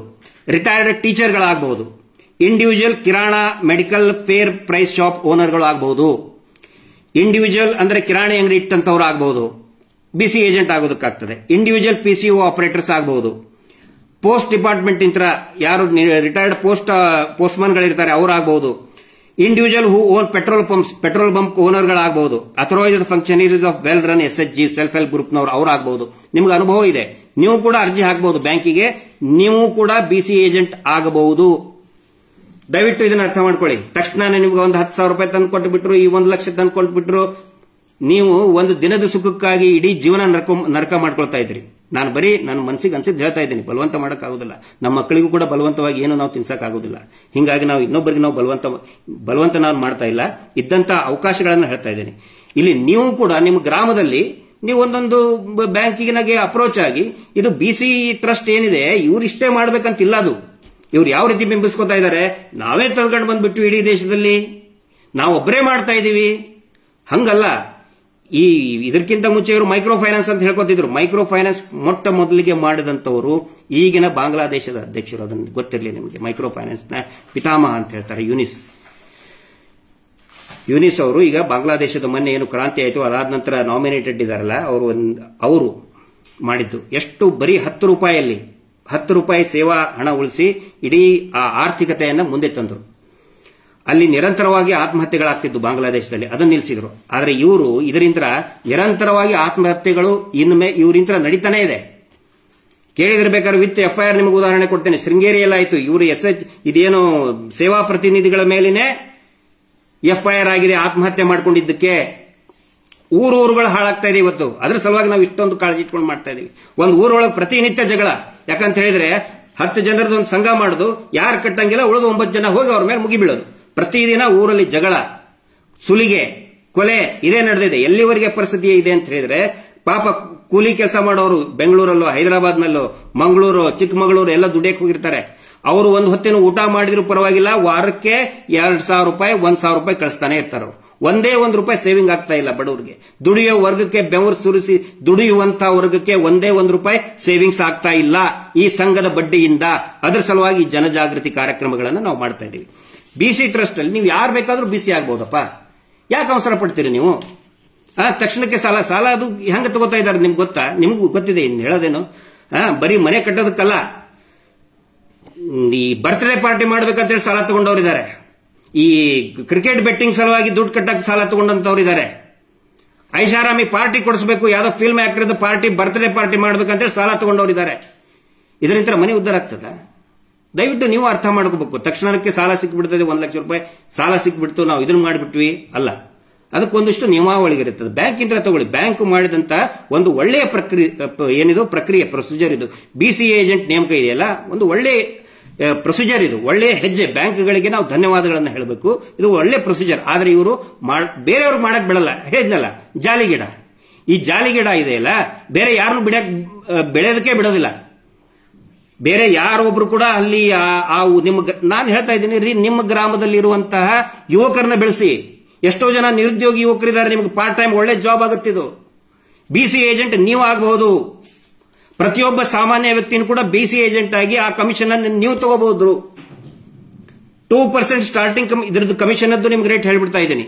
retired ಟೀಚರ್ಗಳಾಗಬಹುದು, individual kirana medical fair price shop ಓನರ್ಗಳು ಆಗಬಹುದು. ಇಂಡಿವಿಜುವಲ್ ಅಂದ್ರೆ ಕಿರಾಣಿ ಅಂಗಡಿ ಇಟ್ಟಂತವ್ರು ಆಗಬಹುದು, ಬಿಸಿ ಏಜೆಂಟ್ ಆಗೋದಕ್ಕಾಗ್ತದೆ. ಇಂಡಿವಿಜುವಲ್ PCO ಆಪರೇಟರ್ಸ್ ಆಗಬಹುದು. ಪೋಸ್ಟ್ ಡಿಪಾರ್ಟ್ಮೆಂಟ್ ಇಂತ್ರ ಯಾರು retired ಪೋಸ್ಟ್ಮನ್ಗಳಿರ್ತಾರೆ ಅವರಾಗಬಹುದು. Individual who won petrol bunk ಓನರ್ಗಳಾಗಬಹುದು. Authorised functionaries of well run SHG self help ಗ್ರೂಪ್ನವರು ಅವರಾಗಬಹುದು. ನಿಮ್ಗೆ ಅನುಭವ ಇದೆ, ನೀವು ಕೂಡ ಅರ್ಜಿ ಹಾಕಬಹುದು ಬ್ಯಾಂಕಿಗೆ, ನೀವು ಕೂಡ ಬಿಸಿ ಏಜೆಂಟ್ ಆಗಬಹುದು. ದಯವಿಟ್ಟು ಇದನ್ನ ಅರ್ಥ ಮಾಡ್ಕೊಳ್ಳಿ. ತಕ್ಷಣ ನಿಮ್ಗೆ ಒಂದು 10,000 ರೂಪಾಯಿ ತಂದು ಕೊಟ್ಟು ಬಿಟ್ರು, ಈ 1 ಲಕ್ಷ ತಂದು ಕೊಟ್ಟು ಬಿಟ್ರು, ನೀವು ಒಂದು ದಿನದ ಸುಖಕ್ಕಾಗಿ ಇಡೀ ಜೀವನ ನರಕ ಮಾಡ್ಕೊಳ್ತಾ ಇದ್ರಿ. ನಾನು ಬರೀ ನನ್ನ ಮನಸ್ಸಿಗೆ ಅನ್ಸಿದ್ದು ಹೇಳ್ತಾ ಇದ್ದೀನಿ, ಬಲವಂತ ಮಾಡೋಕ್ಕಾಗೋದಿಲ್ಲ. ನಮ್ಮ ಮಕ್ಕಳಿಗೂ ಕೂಡ ಬಲವಂತವಾಗಿ ಏನು ನಾವು ತಿನ್ಸಕ್ಕಾಗೋದಿಲ್ಲ. ಹಿಂಗಾಗಿ ನಾವು ಇನ್ನೊಬ್ಬರಿಗೆ ನಾವು ಬಲವಂತ ನಾನು ಮಾಡ್ತಾ ಇಲ್ಲ, ಇದ್ದಂತ ಅವಕಾಶಗಳನ್ನು ಹೇಳ್ತಾ ಇದ್ದೀನಿ. ಇಲ್ಲಿ ನೀವು ಕೂಡ ನಿಮ್ಮ ಗ್ರಾಮದಲ್ಲಿ ನೀವು ಒಂದೊಂದು ಬ್ಯಾಂಕಿಗೆ ಅಪ್ರೋಚ್ ಆಗಿ, ಇದು ಬಿಸಿ ಟ್ರಸ್ಟ್ ಏನಿದೆ ಇವ್ರು ಇಷ್ಟೇ ಮಾಡ್ಬೇಕಂತಿಲ್ಲ. ಅದು ಇವ್ರು ಯಾವ ರೀತಿ ಬಿಂಬಿಸ್ಕೊತಾ ಇದ್ದಾರೆ, ನಾವೇ ತಳ್ಕೊಂಡು ಬಂದ್ಬಿಟ್ಟು ಇಡೀ ದೇಶದಲ್ಲಿ ನಾವೊಬ್ಬರೇ ಮಾಡ್ತಾ ಇದ್ದೀವಿ, ಹಂಗಲ್ಲ. ಈ ಇದಕ್ಕಿಂತ ಮುಂಚೆ ಇವರು ಮೈಕ್ರೋ ಫೈನಾನ್ಸ್ ಅಂತ ಹೇಳ್ಕೊತಿದ್ರು. ಮೈಕ್ರೋ ಫೈನಾನ್ಸ್ ಮೊಟ್ಟ ಮೊದಲಿಗೆ ಮಾಡಿದಂತವರು ಈಗಿನ ಬಾಂಗ್ಲಾದೇಶದ ಅಧ್ಯಕ್ಷರು. ಅದನ್ನು ಗೊತ್ತಿರಲಿ ನಿಮಗೆ. ಮೈಕ್ರೋ ಫೈನಾನ್ಸ್ ನ ಪಿತಾಮಹ ಅಂತ ಹೇಳ್ತಾರೆ ಯೂನಿಸ್ ಅವರು. ಈಗ ಬಾಂಗ್ಲಾದೇಶದ ಮೊನ್ನೆ ಏನು ಕ್ರಾಂತಿ ಆಯಿತು, ಅದಾದ ನಂತರ ನಾಮಿನೇಟೆಡ್ ಇದಾರಲ್ಲ ಅವರು ಮಾಡಿದ್ದು ಎಷ್ಟು, ಬರೀ 10 ರೂಪಾಯಿಯಲ್ಲಿ 10 ರೂಪಾಯಿ ಸೇವಾ ಹಣ ಉಳಿಸಿ ಇಡೀ ಆ ಆರ್ಥಿಕತೆಯನ್ನು ಮುಂದೆ ತಂದರು. ಅಲ್ಲಿ ನಿರಂತರವಾಗಿ ಆತ್ಮಹತ್ಯೆಗಳಾಗ್ತಿದ್ದು ಬಾಂಗ್ಲಾದೇಶದಲ್ಲಿ, ಅದನ್ನು ನಿಲ್ಲಿಸಿದ್ರು. ಆದರೆ ಇವರು ಇದರಿಂದ ನಿರಂತರವಾಗಿ ಆತ್ಮಹತ್ಯೆಗಳು ಇನ್ಮೆ ಇವರಿಂದ ನಡೀತಾನೆ ಇದೆ. ಕೇಳಿದಿರ್ಬೇಕಾದ್ರೆ ವಿತ್ FIR ನಿಮಗೆ ಉದಾಹರಣೆ ಕೊಡ್ತೇನೆ. ಶೃಂಗೇರಿಯಲ್ಲಾಯಿತು, ಇವರು ಇದೇನು ಸೇವಾ ಪ್ರತಿನಿಧಿಗಳ ಮೇಲಿನೇ FIR ಆಗಿದೆ ಆತ್ಮಹತ್ಯೆ ಮಾಡ್ಕೊಂಡಿದ್ದಕ್ಕೆ. ಊರುಗಳು ಹಾಳಾಗ್ತಾ ಇದೆ ಇವತ್ತು. ಅದ್ರ ಸಲುವಾಗಿ ನಾವು ಇಷ್ಟೊಂದು ಕಾಳಜಿ ಇಟ್ಕೊಂಡು ಮಾಡ್ತಾ ಇದೀವಿ. ಒಂದು ಊರೊಳಗೆ ಪ್ರತಿನಿತ್ಯ ಜಗಳ. ಯಾಕಂತ ಹೇಳಿದ್ರೆ 10 ಜನರದ್ದು ಒಂದು ಸಂಘ ಮಾಡುದು, ಯಾರು ಕಟ್ಟಂಗಿಲ್ಲ, ಉಳಿದು 9 ಜನ ಹೋಗಿ ಅವ್ರ ಮೇಲೆ ಮುಗಿಬೀಳೋದು. ಪ್ರತಿದಿನ ಊರಲ್ಲಿ ಜಗಳ, ಸುಲಿಗೆ, ಕೊಲೆ ಇದೇ ನಡೆದಿದೆ. ಎಲ್ಲಿವರೆಗೆ ಪರಿಸ್ಥಿತಿ ಇದೆ ಅಂತ ಹೇಳಿದ್ರೆ, ಪಾಪ ಕೂಲಿ ಕೆಲಸ ಮಾಡೋರು ಬೆಂಗಳೂರಲ್ಲೋ ಹೈದರಾಬಾದ್ನಲ್ಲೋ ಮಂಗಳೂರು ಚಿಕ್ಕಮಗಳೂರು ಎಲ್ಲ ದುಡಿಯಕ್ಕೆ ಹೋಗಿರ್ತಾರೆ. ಅವರು ಒಂದು ಹೊತ್ತಿನ ಊಟ ಮಾಡಿದ್ರು ಪರವಾಗಿಲ್ಲ, ವಾರಕ್ಕೆ 2,000 ರೂಪಾಯಿ 1,000 ರೂಪಾಯಿ ಕಳಿಸ್ತಾನೆ ಇರ್ತಾರೆ. ಒಂದೇ ₹1 ಸೇವಿಂಗ್ ಆಗ್ತಾ ಇಲ್ಲ ಬಡವರಿಗೆ. ದುಡಿಯೋ ವರ್ಗಕ್ಕೆ, ಬೆವರು ಸುರಿಸಿ ದುಡಿಯುವಂತಹ ವರ್ಗಕ್ಕೆ ಒಂದೇ ₹1 ಸೇವಿಂಗ್ಸ್ ಆಗ್ತಾ ಇಲ್ಲ ಈ ಸಂಘದ ಬಡ್ಡಿಯಿಂದ. ಅದರ ಸಲುವಾಗಿ ಜನಜಾಗೃತಿ ಕಾರ್ಯಕ್ರಮಗಳನ್ನು ನಾವು ಮಾಡ್ತಾ ಇದ್ದೀವಿ. BC ಟ್ರಸ್ಟ್ ಅಲ್ಲಿ ನೀವು ಯಾರು ಬೇಕಾದ್ರೂ BC ಆಗ್ಬಹುದಪ್ಪ. ಯಾಕೆ ಅವಸರ ಪಡ್ತೀರಿ ನೀವು? ತಕ್ಷಣಕ್ಕೆ ಸಾಲ ಅದು ಹೆಂಗ ತಗೋತಾ ಇದ್ದಾರೆ ನಿಮ್ಗೆ ಗೊತ್ತಾ? ನಿಮಗೂ ಗೊತ್ತಿದೆ, ಇನ್ನು ಹೇಳೋದೇನು. ಬರೀ ಮನೆ ಕಟ್ಟೋದಕ್ಕಲ್ಲ, ಈ ಬರ್ತ್ಡೇ ಪಾರ್ಟಿ ಮಾಡ್ಬೇಕಂತೇಳಿ ಸಾಲ ತಗೊಂಡವರಿದ್ದಾರೆ. ಈ ಕ್ರಿಕೆಟ್ ಬೆಟ್ಟಿಂಗ್ ಸಲುವಾಗಿ ದುಡ್ಡು ಕಟ್ಟಕ್ಕೆ ಸಾಲ ತಗೊಂಡಂತವ್ರಿದ್ದಾರೆ. ಐಷಾರಾಮಿ ಪಾರ್ಟಿ ಕೊಡಿಸಬೇಕು, ಯಾವ್ದೋ ಫಿಲ್ಮ್ ಆಕ್ಟರ್ದ ಪಾರ್ಟಿ ಬರ್ತ್ಡೇ ಪಾರ್ಟಿ ಮಾಡ್ಬೇಕಂತೇಳಿ ಸಾಲ ತಗೊಂಡವರಿದ್ದಾರೆ. ಇದರಿಂದ ಮನೆ ಉದ್ಧಾರ ಆಗ್ತದ? ದಯವಿಟ್ಟು ನೀವು ಅರ್ಥ ಮಾಡ್ಕೋಬೇಕು. ತಕ್ಷಣಕ್ಕೆ ಸಾಲ ಸಿಕ್ಬಿಡ್ತದೆ, 1 ಲಕ್ಷ ರೂಪಾಯಿ ಸಾಲ ಸಿಕ್ಬಿಡ್ತು, ನಾವು ಇದನ್ನ ಮಾಡಿಬಿಟ್ವಿ ಅಲ್ಲ. ಅದಕ್ಕೊಂದಿಷ್ಟು ನಿಯಮಾವಳಿಗಳಿರ್ತದೆ. ಬ್ಯಾಂಕ್ ಇಂದ ತಗೊಳ್ಳಿ. ಬ್ಯಾಂಕ್ ಮಾಡಿದಂತ ಒಂದು ಒಳ್ಳೆಯ ಪ್ರಕ್ರಿಯೆ ಪ್ರೊಸೀಜರ್ ಇದು. BC ಏಜೆಂಟ್ ನೇಮಕ ಇದೆಯಲ್ಲ, ಒಂದು ಒಳ್ಳೆ ಪ್ರೊಸೀಜರ್ ಇದು, ಒಳ್ಳೆಯ ಹೆಜ್ಜೆ. ಬ್ಯಾಂಕ್ಗಳಿಗೆ ನಾವು ಧನ್ಯವಾದಗಳನ್ನು ಹೇಳಬೇಕು. ಇದು ಒಳ್ಳೆ ಪ್ರೊಸೀಜರ್. ಆದ್ರೆ ಇವರು ಬೇರೆಯವ್ರು ಮಾಡಕ್ ಬಿಡಲ್ಲ. ಹೇಳಿದ್ನಲ್ಲ, ಜಾಲಿಗಿಡ. ಈ ಜಾಲಿಗಿಡ ಇದೆಯಲ್ಲ, ಬೇರೆ ಯಾರನ್ನು ಬೆಳೆಯೋದಕ್ಕೆ ಬಿಡೋದಿಲ್ಲ. ಬೇರೆ ಯಾರೊಬ್ರು ಕೂಡ ಅಲ್ಲಿ ನಾನು ಹೇಳ್ತಾ ಇದ್ದೀನಿ ರೀ, ನಿಮ್ಮ ಗ್ರಾಮದಲ್ಲಿ ಇರುವಂತಹ ಯುವಕರನ್ನ ಬೆಳೆಸಿ. ಎಷ್ಟೋ ಜನ ನಿರುದ್ಯೋಗಿ ಯುವಕರಿದ್ದಾರೆ, ನಿಮಗೆ ಪಾರ್ಟ್ ಟೈಮ್ ಒಳ್ಳೆ ಜಾಬ್ ಆಗುತ್ತಿದ್ದು. BC ಏಜೆಂಟ್ ನೀವು ಆಗಬಹುದು. ಪ್ರತಿಯೊಬ್ಬ ಸಾಮಾನ್ಯ ವ್ಯಕ್ತಿನೂ ಕೂಡ BC ಏಜೆಂಟ್ ಆಗಿ ಆ ಕಮಿಷನ್ ಅನ್ನು ನೀವು ತಗೋಬಹುದು. 2% ಸ್ಟಾರ್ಟಿಂಗ್ ಇದ್ರದ್ದು ಕಮಿಷನ್ ಅದ್ದು ನಿಮ್ಗೆ ರೇಟ್ ಹೇಳ್ಬಿಡ್ತಾ ಇದ್ದೀನಿ.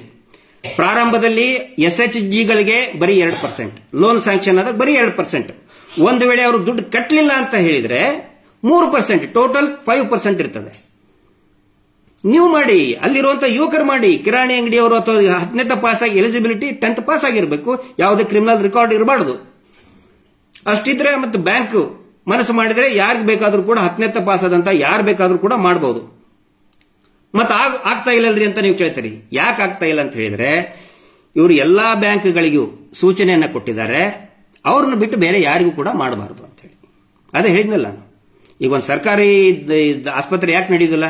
ಪ್ರಾರಂಭದಲ್ಲಿ SHGಗಳಿಗೆ ಬರೀ 2%, ಲೋನ್ ಸ್ಯಾಂಕ್ಷನ್ ಆದಾಗ ಬರೀ 2%. ಒಂದು ವೇಳೆ ಅವರು ದುಡ್ಡು ಕಟ್ಟಲಿಲ್ಲ ಅಂತ ಹೇಳಿದ್ರೆ 3%, ಟೋಟಲ್ 5% ಇರ್ತದೆ. ನೀವು ಮಾಡಿ, ಅಲ್ಲಿರುವಂತಹ ಯುವಕರು ಮಾಡಿ. ಕಿರಾಣಿ ಅಂಗಡಿಯವರು ಅಥವಾ 10ನೇ ಪಾಸ್ ಆಗಿ ಎಲಿಜಿಬಿಲಿಟಿ 10th ಪಾಸ್ ಆಗಿರಬೇಕು, ಯಾವುದೇ ಕ್ರಿಮಿನಲ್ ರೆಕಾರ್ಡ್ ಇರಬಾರ್ದು. ಅಷ್ಟಿದ್ರೆ ಮತ್ತೆ ಬ್ಯಾಂಕ್ ಮನಸ್ಸು ಮಾಡಿದ್ರೆ ಯಾರಿಗೆ ಬೇಕಾದ್ರೂ ಕೂಡ 10ನೇ ಪಾಸ್ ಆದಂತ ಯಾರು ಬೇಕಾದ್ರೂ ಕೂಡ ಮಾಡಬಹುದು. ಮತ್ತೆ ಆಗ್ತಾ ಇಲ್ಲಲ್ರಿ ಅಂತ ನೀವು ಕೇಳ್ತೀರಿ. ಯಾಕೆ ಆಗ್ತಾ ಇಲ್ಲ ಅಂತ ಹೇಳಿದ್ರೆ, ಇವರು ಎಲ್ಲಾ ಬ್ಯಾಂಕ್ಗಳಿಗೂ ಸೂಚನೆಯನ್ನ ಕೊಟ್ಟಿದ್ದಾರೆ, ಅವ್ರನ್ನ ಬಿಟ್ಟು ಬೇರೆ ಯಾರಿಗೂ ಕೂಡ ಮಾಡಬಾರದು ಅಂತ ಹೇಳಿ. ಅದೇ ಹೇಳಿದ್ನಲ್ಲ ನಾನು. ಈಗ ಒಂದು ಸರ್ಕಾರಿ ಆಸ್ಪತ್ರೆ ಯಾಕೆ ನಡೆಯುದಿಲ್ಲ?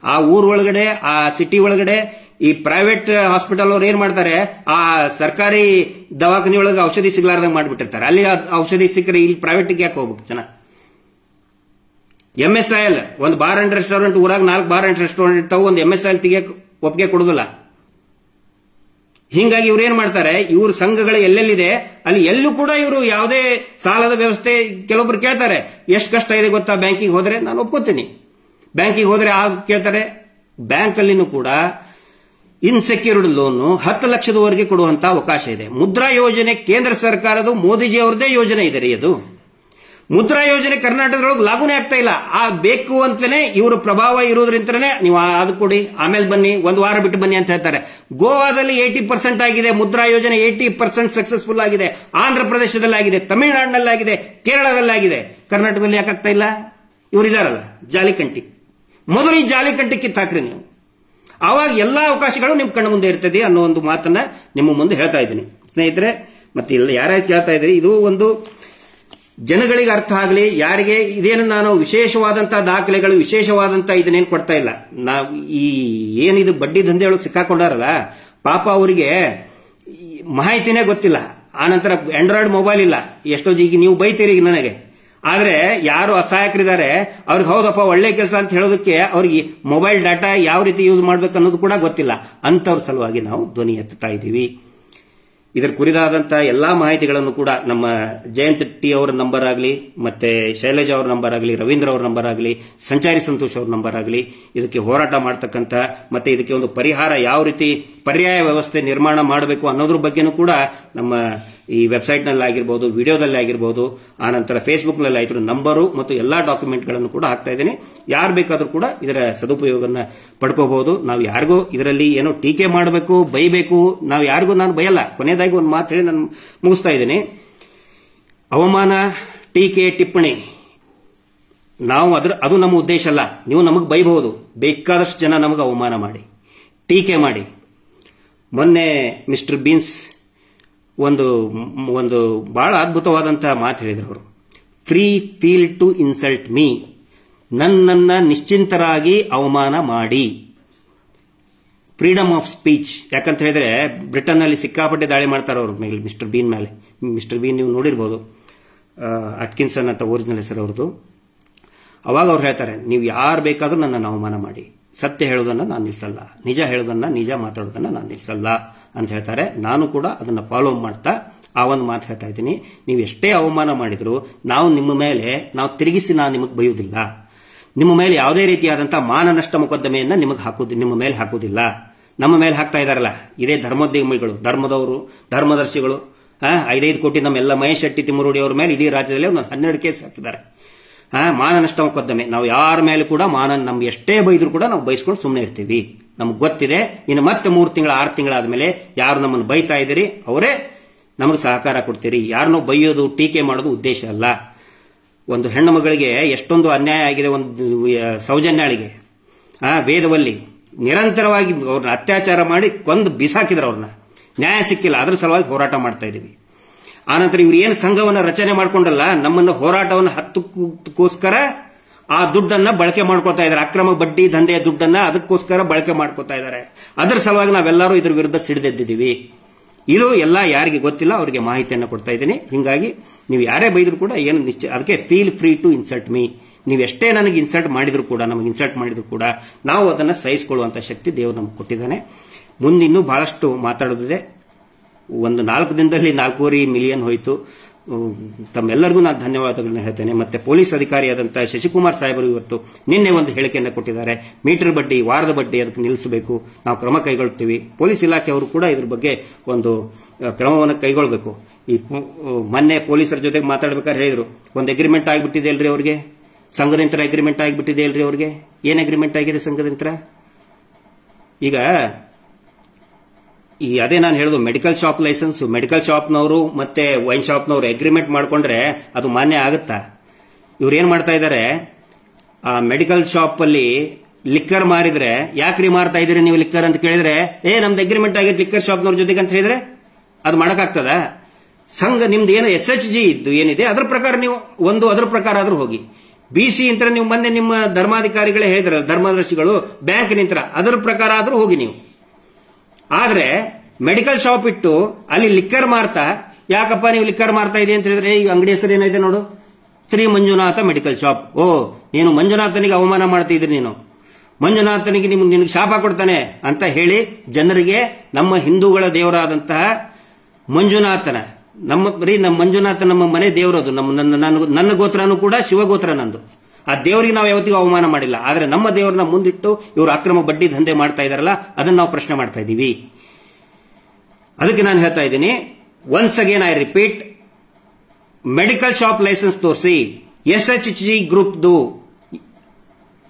ಆ ಊರೊಳಗಡೆ, ಆ ಸಿಟಿ ಒಳಗಡೆ ಈ ಪ್ರೈವೇಟ್ ಹಾಸ್ಪಿಟಲ್ ಅವ್ರು ಏನ್ ಮಾಡ್ತಾರೆ, ಆ ಸರ್ಕಾರಿ ದವಾಖಾನೆ ಒಳಗೆ ಔಷಧಿ ಸಿಗ್ಲಾರ್ದಂಗ್ ಮಾಡ್ಬಿಟ್ಟಿರ್ತಾರೆ. ಅಲ್ಲಿ ಔಷಧಿ ಸಿಕ್ಕರೆ ಇಲ್ಲಿ ಪ್ರೈವೇಟ್ಗೆ ಯಾಕೆ ಹೋಗ್ಬೇಕು ಜನ? MSIL ಒಂದು ಬಾರ್ ಅಂಡ್ ರೆಸ್ಟೋರೆಂಟ್, ಊರಾಗ 4 ಬಾರ್ ಅಂಡ್ ರೆಸ್ಟೋರೆಂಟ್ ಇರ್ತಾವ, ಒಂದು MSIL ತೆಗಿಯಕ್ಕೆ ಒಪ್ಪಿಗೆ ಕೊಡುದಿಲ್ಲ. ಹಿಂಗಾಗಿ ಇವ್ರು ಏನ್ ಮಾಡ್ತಾರೆ, ಇವ್ರ ಸಂಘಗಳು ಎಲ್ಲೆಲ್ಲಿದೆ ಅಲ್ಲಿ ಎಲ್ಲೂ ಕೂಡ ಇವರು ಯಾವುದೇ ಸಾಲದ ವ್ಯವಸ್ಥೆ. ಕೆಲವೊಬ್ರು ಕೇಳ್ತಾರೆ, ಎಷ್ಟು ಕಷ್ಟ ಇದೆ ಗೊತ್ತಾ ಬ್ಯಾಂಕಿಗೆ ಹೋದ್ರೆ? ನಾನು ಒಪ್ಕೋತೀನಿ. ಬ್ಯಾಂಕಿಗೆ ಹೋದ್ರೆ ಕೇಳ್ತಾರೆ. ಬ್ಯಾಂಕ್ ಅಲ್ಲಿನೂ ಕೂಡ ಇನ್ಸೆಕ್ಯೂರ್ಡ್ ಲೋನ್ 10 ಲಕ್ಷದವರೆಗೆ ಕೊಡುವಂತ ಅವಕಾಶ ಇದೆ. ಮುದ್ರಾ ಯೋಜನೆ ಕೇಂದ್ರ ಸರ್ಕಾರದ ಮೋದಿಜಿ ಅವರದೇ ಯೋಜನೆ ಇದೆ ರೀ ಅದು. ಮುದ್ರಾ ಯೋಜನೆ ಕರ್ನಾಟಕದೊಳಗೆ ಲಾಗುನೇ ಆಗ್ತಾ ಇಲ್ಲ. ಬೇಕು ಅಂತಲೇ ಇವರು ಪ್ರಭಾವ ಇರೋದ್ರಿಂದನೇ ನೀವು ಅದು ಕೊಡಿ, ಆಮೇಲೆ ಬನ್ನಿ, ಒಂದು ವಾರ ಬಿಟ್ಟು ಬನ್ನಿ ಅಂತ ಹೇಳ್ತಾರೆ. ಗೋವಾದಲ್ಲಿ 80% ಆಗಿದೆ ಮುದ್ರಾ ಯೋಜನೆ, 80% ಸಕ್ಸಸ್ಫುಲ್ ಆಗಿದೆ. ಆಂಧ್ರ ಪ್ರದೇಶದಲ್ಲಿ ಆಗಿದೆ, ತಮಿಳುನಾಡಿನಲ್ಲಿ ಆಗಿದೆ, ಕೇರಳದಲ್ಲಿ ಆಗಿದೆ. ಕರ್ನಾಟಕದಲ್ಲಿ ಯಾಕಾಗ್ತಾ ಇಲ್ಲ? ಇವರಿದಾರಲ್ಲ ಜಾಲಿಕಂಟಿ, ಮೊದಲು ಈ ಜಾಲಿಕಂಟಿ ಕಿತ್ತಾಕ್ರಿ ನೀವು. ಆವಾಗ ಎಲ್ಲಾ ಅವಕಾಶಗಳು ನಿಮ್ ಕಣ್ಣ ಮುಂದೆ ಇರ್ತದೆ ಅನ್ನೋ ಒಂದು ಮಾತನ್ನ ನಿಮ್ಮ ಮುಂದೆ ಹೇಳ್ತಾ ಇದ್ದೀನಿ ಸ್ನೇಹಿತರೆ. ಮತ್ತೆ ಇಲ್ಲ ಯಾರ್ಯಾರು ಕೇಳ್ತಾ ಇದ್ರಿ, ಇದು ಒಂದು ಜನಗಳಿಗೆ ಅರ್ಥ ಆಗಲಿ. ಯಾರಿಗೆ ಇದೇನು ನಾನು ವಿಶೇಷವಾದಂತಹ ದಾಖಲೆಗಳು, ವಿಶೇಷವಾದಂತಹ ಇದನ್ನೇನು ಕೊಡ್ತಾ ಇಲ್ಲ. ನಾವು ಈ ಏನಿದು ಬಡ್ಡಿ ದಂಧೆಗಳು ಸಿಕ್ಕಾಕೊಂಡಾರಲ್ಲ, ಪಾಪ ಅವರಿಗೆ ಮಾಹಿತಿನೇ ಗೊತ್ತಿಲ್ಲ. ಆನಂತರ ಆಂಡ್ರಾಯ್ಡ್ ಮೊಬೈಲ್ ಇಲ್ಲ. ಎಷ್ಟೋ ಈಗ ನೀವು ಬೈತೀರಿ ನನಗೆ, ಆದ್ರೆ ಯಾರು ಅಸಹಾಯಕರಿದ್ದಾರೆ ಅವ್ರಿಗೆ ಹೌದಪ್ಪ ಒಳ್ಳೆ ಕೆಲಸ ಅಂತ ಹೇಳೋದಕ್ಕೆ ಅವ್ರಿಗೆ ಮೊಬೈಲ್ ಡಾಟಾ ಯಾವ ರೀತಿ ಯೂಸ್ ಮಾಡ್ಬೇಕು ಅನ್ನೋದು ಕೂಡ ಗೊತ್ತಿಲ್ಲ. ಅಂತವ್ರ ಸಲುವಾಗಿ ನಾವು ಧ್ವನಿ ಎತ್ತುತ್ತಾ ಇದ್ದೀವಿ. ಇದರ ಕುರಿತಾದಂಥ ಎಲ್ಲಾ ಮಾಹಿತಿಗಳನ್ನು ಕೂಡ ನಮ್ಮ ಜಯಂತ್ ಟಿ ಅವರ ನಂಬರ್ ಆಗಲಿ, ಮತ್ತೆ ಶೈಲಜಾ ಅವರ ನಂಬರ್ ಆಗಲಿ, ರವೀಂದ್ರ ಅವರ ನಂಬರ್ ಆಗಲಿ, ಸಂಚಾರಿ ಸಂತೋಷ್ ಅವರ ನಂಬರ್ ಆಗಲಿ, ಇದಕ್ಕೆ ಹೋರಾಟ ಮಾಡತಕ್ಕಂಥ ಮತ್ತೆ ಇದಕ್ಕೆ ಒಂದು ಪರಿಹಾರ ಯಾವ ರೀತಿ ಪರ್ಯಾಯ ವ್ಯವಸ್ಥೆ ನಿರ್ಮಾಣ ಮಾಡಬೇಕು ಅನ್ನೋದ್ರ ಬಗ್ಗೆನೂ ಕೂಡ ನಮ್ಮ ಈ ವೆಬ್ಸೈಟ್ನಲ್ಲಿ ಆಗಿರ್ಬೋದು, ವಿಡಿಯೋದಲ್ಲಿ ಆಗಿರ್ಬೋದು, ಆನಂತರ ಫೇಸ್ಬುಕ್ನಲ್ಲಿ ಆಯ್ತು ನಂಬರು ಮತ್ತು ಎಲ್ಲಾ ಡಾಕ್ಯುಮೆಂಟ್ಗಳನ್ನು ಕೂಡ ಹಾಕ್ತಾ ಇದ್ದೀನಿ. ಯಾರು ಬೇಕಾದರೂ ಕೂಡ ಇದರ ಸದುಪಯೋಗವನ್ನು ಪಡ್ಕೋಬಹುದು. ನಾವು ಯಾರಿಗೂ ಇದರಲ್ಲಿ ಏನೋ ಟೀಕೆ ಮಾಡಬೇಕು, ಬೈಬೇಕು, ನಾವು ಯಾರಿಗೂ ನಾನು ಬಯಲ್ಲ. ಕೊನೆಯದಾಗಿ ಒಂದು ಮಾತು ಹೇಳಿ ನಾನು ಮುಗಿಸ್ತಾ ಇದ್ದೀನಿ. ಅವಮಾನ, ಟೀಕೆ, ಟಿಪ್ಪಣಿ ನಾವು ಅದು ನಮ್ಮ ಉದ್ದೇಶ ಅಲ್ಲ. ನೀವು ನಮಗೆ ಬೈಬಹುದು, ಬೇಕಾದಷ್ಟು ಜನ ನಮಗೆ ಅವಮಾನ ಮಾಡಿ, ಟೀಕೆ ಮಾಡಿ. ಮೊನ್ನೆ ಮಿಸ್ಟರ್ ಬೀನ್ಸ್ ಒಂದು ಬಹಳ ಅದ್ಭುತವಾದಂತಹ ಮಾತು ಹೇಳಿದ್ರು ಅವರು. Free feel to insult me, ನನ್ನನ್ನ ನಿಶ್ಚಿಂತರಾಗಿ ಅವಮಾನ ಮಾಡಿ. Freedom of speech. ಯಾಕಂತ ಹೇಳಿದ್ರೆ ಬ್ರಿಟನ್ ನಲ್ಲಿ ಸಿಕ್ಕಾಪಟ್ಟೆ ದಾಳಿ ಮಾಡ್ತಾರೆ ಅವ್ರ ಮೇಲೆ, ಮಿಸ್ಟರ್ ಬೀನ್ ಮೇಲೆ. ಮಿಸ್ಟರ್ ಬೀನ್ ನೀವು ನೋಡಿರ್ಬೋದು, ಅಟ್ಕಿನ್ಸನ್ ಅಂತ ಒರಿಜಿನಲ್ ಹೆಸರು ಅವ್ರದ್ದು. ಅವಾಗ ಅವ್ರು ಹೇಳ್ತಾರೆ, ನೀವು ಯಾರು ಬೇಕಾದ್ರೂ ನನ್ನನ್ನು ಅವಮಾನ ಮಾಡಿ, ಸತ್ಯ ಹೇಳೋದನ್ನ ನಾನು ನಿಲ್ಸಲ್ಲ, ನಿಜ ಹೇಳೋದನ್ನ, ನಿಜ ಮಾತಾಡೋದನ್ನ ನಾನು ನಿಲ್ಸಲ್ಲ ಅಂತ ಹೇಳ್ತಾರೆ. ನಾನು ಕೂಡ ಅದನ್ನ ಫಾಲೋ ಮಾಡ್ತಾ ಆ ಒಂದು ಮಾತು ಹೇಳ್ತಾ ಇದ್ದೀನಿ. ನೀವು ಎಷ್ಟೇ ಅವಮಾನ ಮಾಡಿದ್ರು ನಾವು ತಿರುಗಿಸಿ ನಾನು ನಿಮಗೆ ಬೈಯುವುದಿಲ್ಲ. ನಿಮ್ಮ ಮೇಲೆ ಯಾವುದೇ ರೀತಿಯಾದಂತಹ ಮಾನನಷ್ಟ ಮೊಕದ್ದಮೆಯನ್ನ ನಿಮ್ಮ ಮೇಲೆ ಹಾಕುವುದಿಲ್ಲ. ನಮ್ಮ ಮೇಲೆ ಹಾಕ್ತಾ ಇದಾರಲ್ಲ ಇದೇ ಧರ್ಮೋದ್ಯಮಿಗಳು, ಧರ್ಮದರ್ಶಿಗಳು, 5 ಕೋಟಿ ನಮ್ಮೆಲ್ಲ ಮಹೇಶ್ ಶೆಟ್ಟಿ ತಿಮ್ಮರೂಡಿ ಅವರ ಮೇಲೆ ಇಡೀ ರಾಜ್ಯದಲ್ಲಿ ಒಂದು 12 ಕೇಸ್ ಹಾಕಿದ್ದಾರೆ. ಮಾನನಷ್ಟ ಮೊಕದ್ದಮೆ. ನಾವು ಯಾರ ಮೇಲೆ ಕೂಡ ನಮ್ಗೆ ಎಷ್ಟೇ ಬೈದ್ರು ಕೂಡ ನಾವು ಬೈಸ್ಕೊಂಡು ಸುಮ್ಮನೆ ಇರ್ತೀವಿ. ನಮ್ಗೆ ಗೊತ್ತಿದೆ, ಇನ್ನು ಮತ್ತೆ 3 ತಿಂಗಳ 6 ತಿಂಗಳಾದ್ಮೇಲೆ ಯಾರು ನಮ್ಮನ್ನು ಬೈತಾ ಇದ್ದೀರಿ ಅವರೇ ನಮಗೆ ಸಹಕಾರ ಕೊಡ್ತೀರಿ. ಯಾರನ್ನೋ ಬೈಯೋದು, ಟೀಕೆ ಮಾಡೋದು ಉದ್ದೇಶ ಅಲ್ಲ. ಒಂದು ಹೆಣ್ಣು ಮಗಳಿಗೆ ಎಷ್ಟೊಂದು ಅನ್ಯಾಯ ಆಗಿದೆ, ಒಂದು ಸೌಜನ್ಯಾಳಿಗೆ ವೇದವಲ್ಲಿ ನಿರಂತರವಾಗಿ ಅವ್ರನ್ನ ಅತ್ಯಾಚಾರ ಮಾಡಿ ಕೊಂದು ಬಿಸಾಕಿದ್ರು. ಅವ್ರನ್ನ ನ್ಯಾಯ ಸಿಕ್ಕಿಲ್ಲ, ಅದ್ರ ಸಲುವಾಗಿ ಹೋರಾಟ ಮಾಡ್ತಾ ಇದೀವಿ. ಆನಂತರ ಇವ್ರು ಏನು ಸಂಘವನ್ನು ರಚನೆ ಮಾಡ್ಕೊಂಡಲ್ಲ, ನಮ್ಮನ್ನು ಹೋರಾಟವನ್ನು ಹತ್ತಕ್ಕೋಸ್ಕರ ಆ ದುಡ್ಡನ್ನ ಬಳಕೆ ಮಾಡ್ಕೊತಾ ಇದ್ದಾರೆ. ಅಕ್ರಮ ಬಡ್ಡಿ ದಂಧೆಯ ದುಡ್ಡನ್ನ ಅದಕ್ಕೋಸ್ಕರ ಬಳಕೆ ಮಾಡ್ಕೊತಾ ಇದ್ದಾರೆ. ಅದರ ಸಲುವಾಗಿ ನಾವೆಲ್ಲರೂ ಇದ್ರ ವಿರುದ್ಧ ಸಿಡಿದೆದ್ದಿದ್ದೀವಿ. ಇದು ಎಲ್ಲ ಯಾರಿಗೆ ಗೊತ್ತಿಲ್ಲ ಅವರಿಗೆ ಮಾಹಿತಿಯನ್ನು ಕೊಡ್ತಾ ಇದ್ದೀನಿ. ಹಿಂಗಾಗಿ ನೀವು ಯಾರೇ ಬೈದ್ರು ಕೂಡ ಏನು ನಿಶ್ಚಯ, ಅದಕ್ಕೆ feel free to insult me. ನೀವು ಎಷ್ಟೇ ನನಗೆ ಇನ್ಸಲ್ಟ್ ಮಾಡಿದ್ರು ಕೂಡ, ನಮಗೆ ಇನ್ಸಲ್ಟ್ ಮಾಡಿದ್ರು ಕೂಡ ನಾವು ಅದನ್ನು ಸಹಿಸಿಕೊಳ್ಳುವಂತ ಶಕ್ತಿ ದೇವರು ನಮಗೆ ಕೊಟ್ಟಿದ್ದಾನೆ. ಮುಂದಿನ್ನೂ ಬಹಳಷ್ಟು ಮಾತಾಡೋದಿದೆ. ಒಂದು 4 ದಿನದಲ್ಲಿ 4.5 ಮಿಲಿಯನ್ ಹೋಯಿತು. ತಮ್ಮೆಲ್ಲರಿಗೂ ನಾನು ಧನ್ಯವಾದಗಳನ್ನ ಹೇಳ್ತೇನೆ. ಮತ್ತೆ ಪೊಲೀಸ್ ಅಧಿಕಾರಿಯಾದಂತಹ ಶಶಿಕುಮಾರ್ ಸಾಹೇಬರು ಇವತ್ತು ನಿನ್ನೆ ಒಂದು ಹೇಳಿಕೆಯನ್ನು ಕೊಟ್ಟಿದ್ದಾರೆ. ಮೀಟರ್ ಬಡ್ಡಿ, ವಾರದ ಬಡ್ಡಿ ಅದಕ್ಕೆ ನಿಲ್ಲಿಸಬೇಕು, ನಾವು ಕ್ರಮ ಕೈಗೊಳ್ತೀವಿ. ಪೊಲೀಸ್ ಇಲಾಖೆಯವರು ಕೂಡ ಇದ್ರ ಬಗ್ಗೆ ಒಂದು ಕ್ರಮವನ್ನು ಕೈಗೊಳ್ಳಬೇಕು. ಈ ಮೊನ್ನೆ ಪೊಲೀಸರ ಜೊತೆಗೆ ಮಾತಾಡಬೇಕಾದ್ರೆ ಹೇಳಿದ್ರು, ಒಂದು ಅಗ್ರಿಮೆಂಟ್ ಆಗಿಬಿಟ್ಟಿದೆ ಅಲ್ರಿ ಅವ್ರಿಗೆ, ಸಂಘದಂತ್ರ ಅಗ್ರಿಮೆಂಟ್ ಆಗಿಬಿಟ್ಟಿದೆ ಅಲ್ರಿ ಅವ್ರಿಗೆ. ಏನ್ ಅಗ್ರಿಮೆಂಟ್ ಆಗಿದೆ ಸಂಘದಂತ್ರ? ಈಗ ಅದೇ ನಾನು ಹೇಳೋದು, ಮೆಡಿಕಲ್ ಶಾಪ್ ಲೈಸೆನ್ಸ್, ಮೆಡಿಕಲ್ ಶಾಪ್ನವರು ಮತ್ತೆ ವೈನ್ ಶಾಪ್ನವರು ಅಗ್ರಿಮೆಂಟ್ ಮಾಡ್ಕೊಂಡ್ರೆ ಅದು ಮಾನ್ಯ ಆಗುತ್ತಾ? ಇವ್ರು ಏನ್ ಮಾಡ್ತಾ ಇದ್ದಾರೆ, ಆ ಮೆಡಿಕಲ್ ಶಾಪ್ ಅಲ್ಲಿ ಲಿಕ್ಕರ್ ಮಾರಿದ್ರೆ, ಯಾಕ್ರಿ ಮಾರ್ತಾ ಇದ್ದೀರಿ ನೀವು ಲಿಕ್ಕರ್ ಅಂತ ಕೇಳಿದ್ರೆ, ನಮ್ದು ಅಗ್ರಿಮೆಂಟ್ ಆಗಿದೆ ಲಿಕ್ಕರ್ ಶಾಪ್ನವ್ರ ಜೊತೆಗೆ ಅಂತ ಹೇಳಿದ್ರೆ ಅದು ಮಾಡಕ್ಕಾಗ್ತದ? ಸಂಘ ನಿಮ್ದು ಏನು SHG ಇದ್ದು ಏನಿದೆ ಅದ್ರ ಪ್ರಕಾರ ನೀವು ಅದ್ರ ಪ್ರಕಾರ ಆದ್ರೂ ಹೋಗಿ. BC ಅಂತ ನೀವು ಮೊನ್ನೆ ನಿಮ್ಮ ಧರ್ಮಾಧಿಕಾರಿಗಳೇ ಹೇಳಿದ್ರಲ್ಲ, ಧರ್ಮದರ್ಶಿಗಳು, ಬ್ಯಾಂಕ್ ನಿಂತರ ಅದರ ಪ್ರಕಾರ ಆದ್ರೂ ಹೋಗಿ ನೀವು. ಆದ್ರೆ ಮೆಡಿಕಲ್ ಶಾಪ್ ಇಟ್ಟು ಅಲ್ಲಿ ಲಿಕ್ಕರ್ ಮಾರ್ತಾ, ಯಾಕಪ್ಪ ನೀವು ಲಿಕ್ಕರ್ ಮಾರ್ತಾ ಇದೆ ಅಂತ ಹೇಳಿದ್ರೆ, ಈ ಅಂಗಡಿ ಹೆಸರು ಏನಿದೆ ನೋಡು, ಶ್ರೀ ಮಂಜುನಾಥ ಮೆಡಿಕಲ್ ಶಾಪ್. ನೀನು ಮಂಜುನಾಥನಿಗೆ ಅವಮಾನ ಮಾಡ್ತಿದ್ರಿ, ನೀನು ಮಂಜುನಾಥನಿಗೆ ನಿನಗೆ ಶಾಪ ಕೊಡ್ತಾನೆ ಅಂತ ಹೇಳಿ ಜನರಿಗೆ ನಮ್ಮ ಹಿಂದೂಗಳ ದೇವರಾದಂತಹ ಮಂಜುನಾಥನ, ನಮ್ಮ ಮಂಜುನಾಥ ನಮ್ಮ ಮನೆ ದೇವರದು. ನನ್ನ ಗೋತ್ರನೂ ಕೂಡ ಶಿವಗೋತ್ರ ನಂದು. ಆ ದೇವರಿಗೆ ನಾವು ಯಾವತ್ತಿಗೂ ಅವಮಾನ ಮಾಡಿಲ್ಲ. ಆದ್ರೆ ನಮ್ಮ ದೇವರನ್ನ ಮುಂದಿಟ್ಟು ಇವರು ಅಕ್ರಮ ಬಡ್ಡಿ ದಂಧೆ ಮಾಡ್ತಾ ಇದಾರಲ್ಲ, ಅದನ್ನ ನಾವು ಪ್ರಶ್ನೆ ಮಾಡ್ತಾ ಇದ್ದೀವಿ. ಅದಕ್ಕೆ ನಾನು ಹೇಳ್ತಾ ಇದ್ದೀನಿ, once again I repeat, medical shop licence ತೋರಿಸಿ, SHG ಗ್ರೂಪ್ದು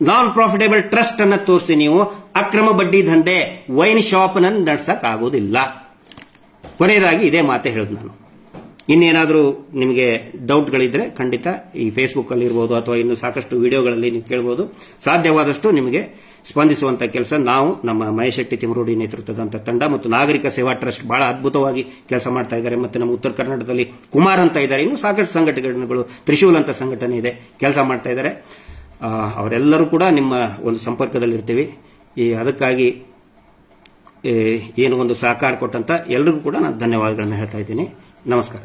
ನಾನ್ ಪ್ರಾಫಿಟೇಬಲ್ ಟ್ರಸ್ಟ್ ಅನ್ನ ತೋರಿಸಿ, ನೀವು ಅಕ್ರಮ ಬಡ್ಡಿ ದಂಧೆ ವೈನ್ ಶಾಪ್ ಅನ್ನು ನಡೆಸಕ್ ಆಗೋದಿಲ್ಲ. ಕೊನೆಯದಾಗಿ ಇದೇ ಮಾತೆ ಹೇಳೋದು ನಾನು. ಇನ್ನೇನಾದರೂ ನಿಮಗೆ ಡೌಟ್ಗಳಿದ್ರೆ ಖಂಡಿತ ಈ ಫೇಸ್ಬುಕ್ ಅಲ್ಲಿ ಇರಬಹುದು ಅಥವಾ ಇನ್ನು ಸಾಕಷ್ಟು ವಿಡಿಯೋಗಳಲ್ಲಿ ನೀವು ಕೇಳಬಹುದು. ಸಾಧ್ಯವಾದಷ್ಟು ನಿಮಗೆ ಸ್ಪಂದಿಸುವಂತ ಕೆಲಸ ನಾವು, ನಮ್ಮ ಮಹೇಶ್ ಶೆಟ್ಟಿ ತಿಮ್ಮರೂಡಿ ನೇತೃತ್ವದಂತ ತಂಡ ಮತ್ತು ನಾಗರಿಕ ಸೇವಾ ಟ್ರಸ್ಟ್ ಬಹಳ ಅದ್ಭುತವಾಗಿ ಕೆಲಸ ಮಾಡ್ತಾ ಇದ್ದಾರೆ. ಮತ್ತೆ ನಮ್ಮ ಉತ್ತರ ಕರ್ನಾಟಕದಲ್ಲಿ ಕುಮಾರ್ ಅಂತ ಇದ್ದಾರೆ, ಇನ್ನು ಸಾಕಷ್ಟು ಸಂಘಟನೆಗಳು, ತ್ರಿಶೂಲ್ ಅಂತ ಸಂಘಟನೆ ಇದೆ, ಕೆಲಸ ಮಾಡ್ತಾ ಇದ್ದಾರೆ. ಅವರೆಲ್ಲರೂ ಕೂಡ ನಿಮ್ಮ ಒಂದು ಸಂಪರ್ಕದಲ್ಲಿರ್ತೀವಿ. ಅದಕ್ಕಾಗಿ ಏನು ಒಂದು ಸಹಕಾರ ಕೊಟ್ಟಂತ ಎಲ್ಲರಿಗೂ ಕೂಡ ನಾನು ಧನ್ಯವಾದಗಳನ್ನು ಹೇಳ್ತಾ ಇದ್ದೀನಿ. ನಮಸ್ಕಾರ.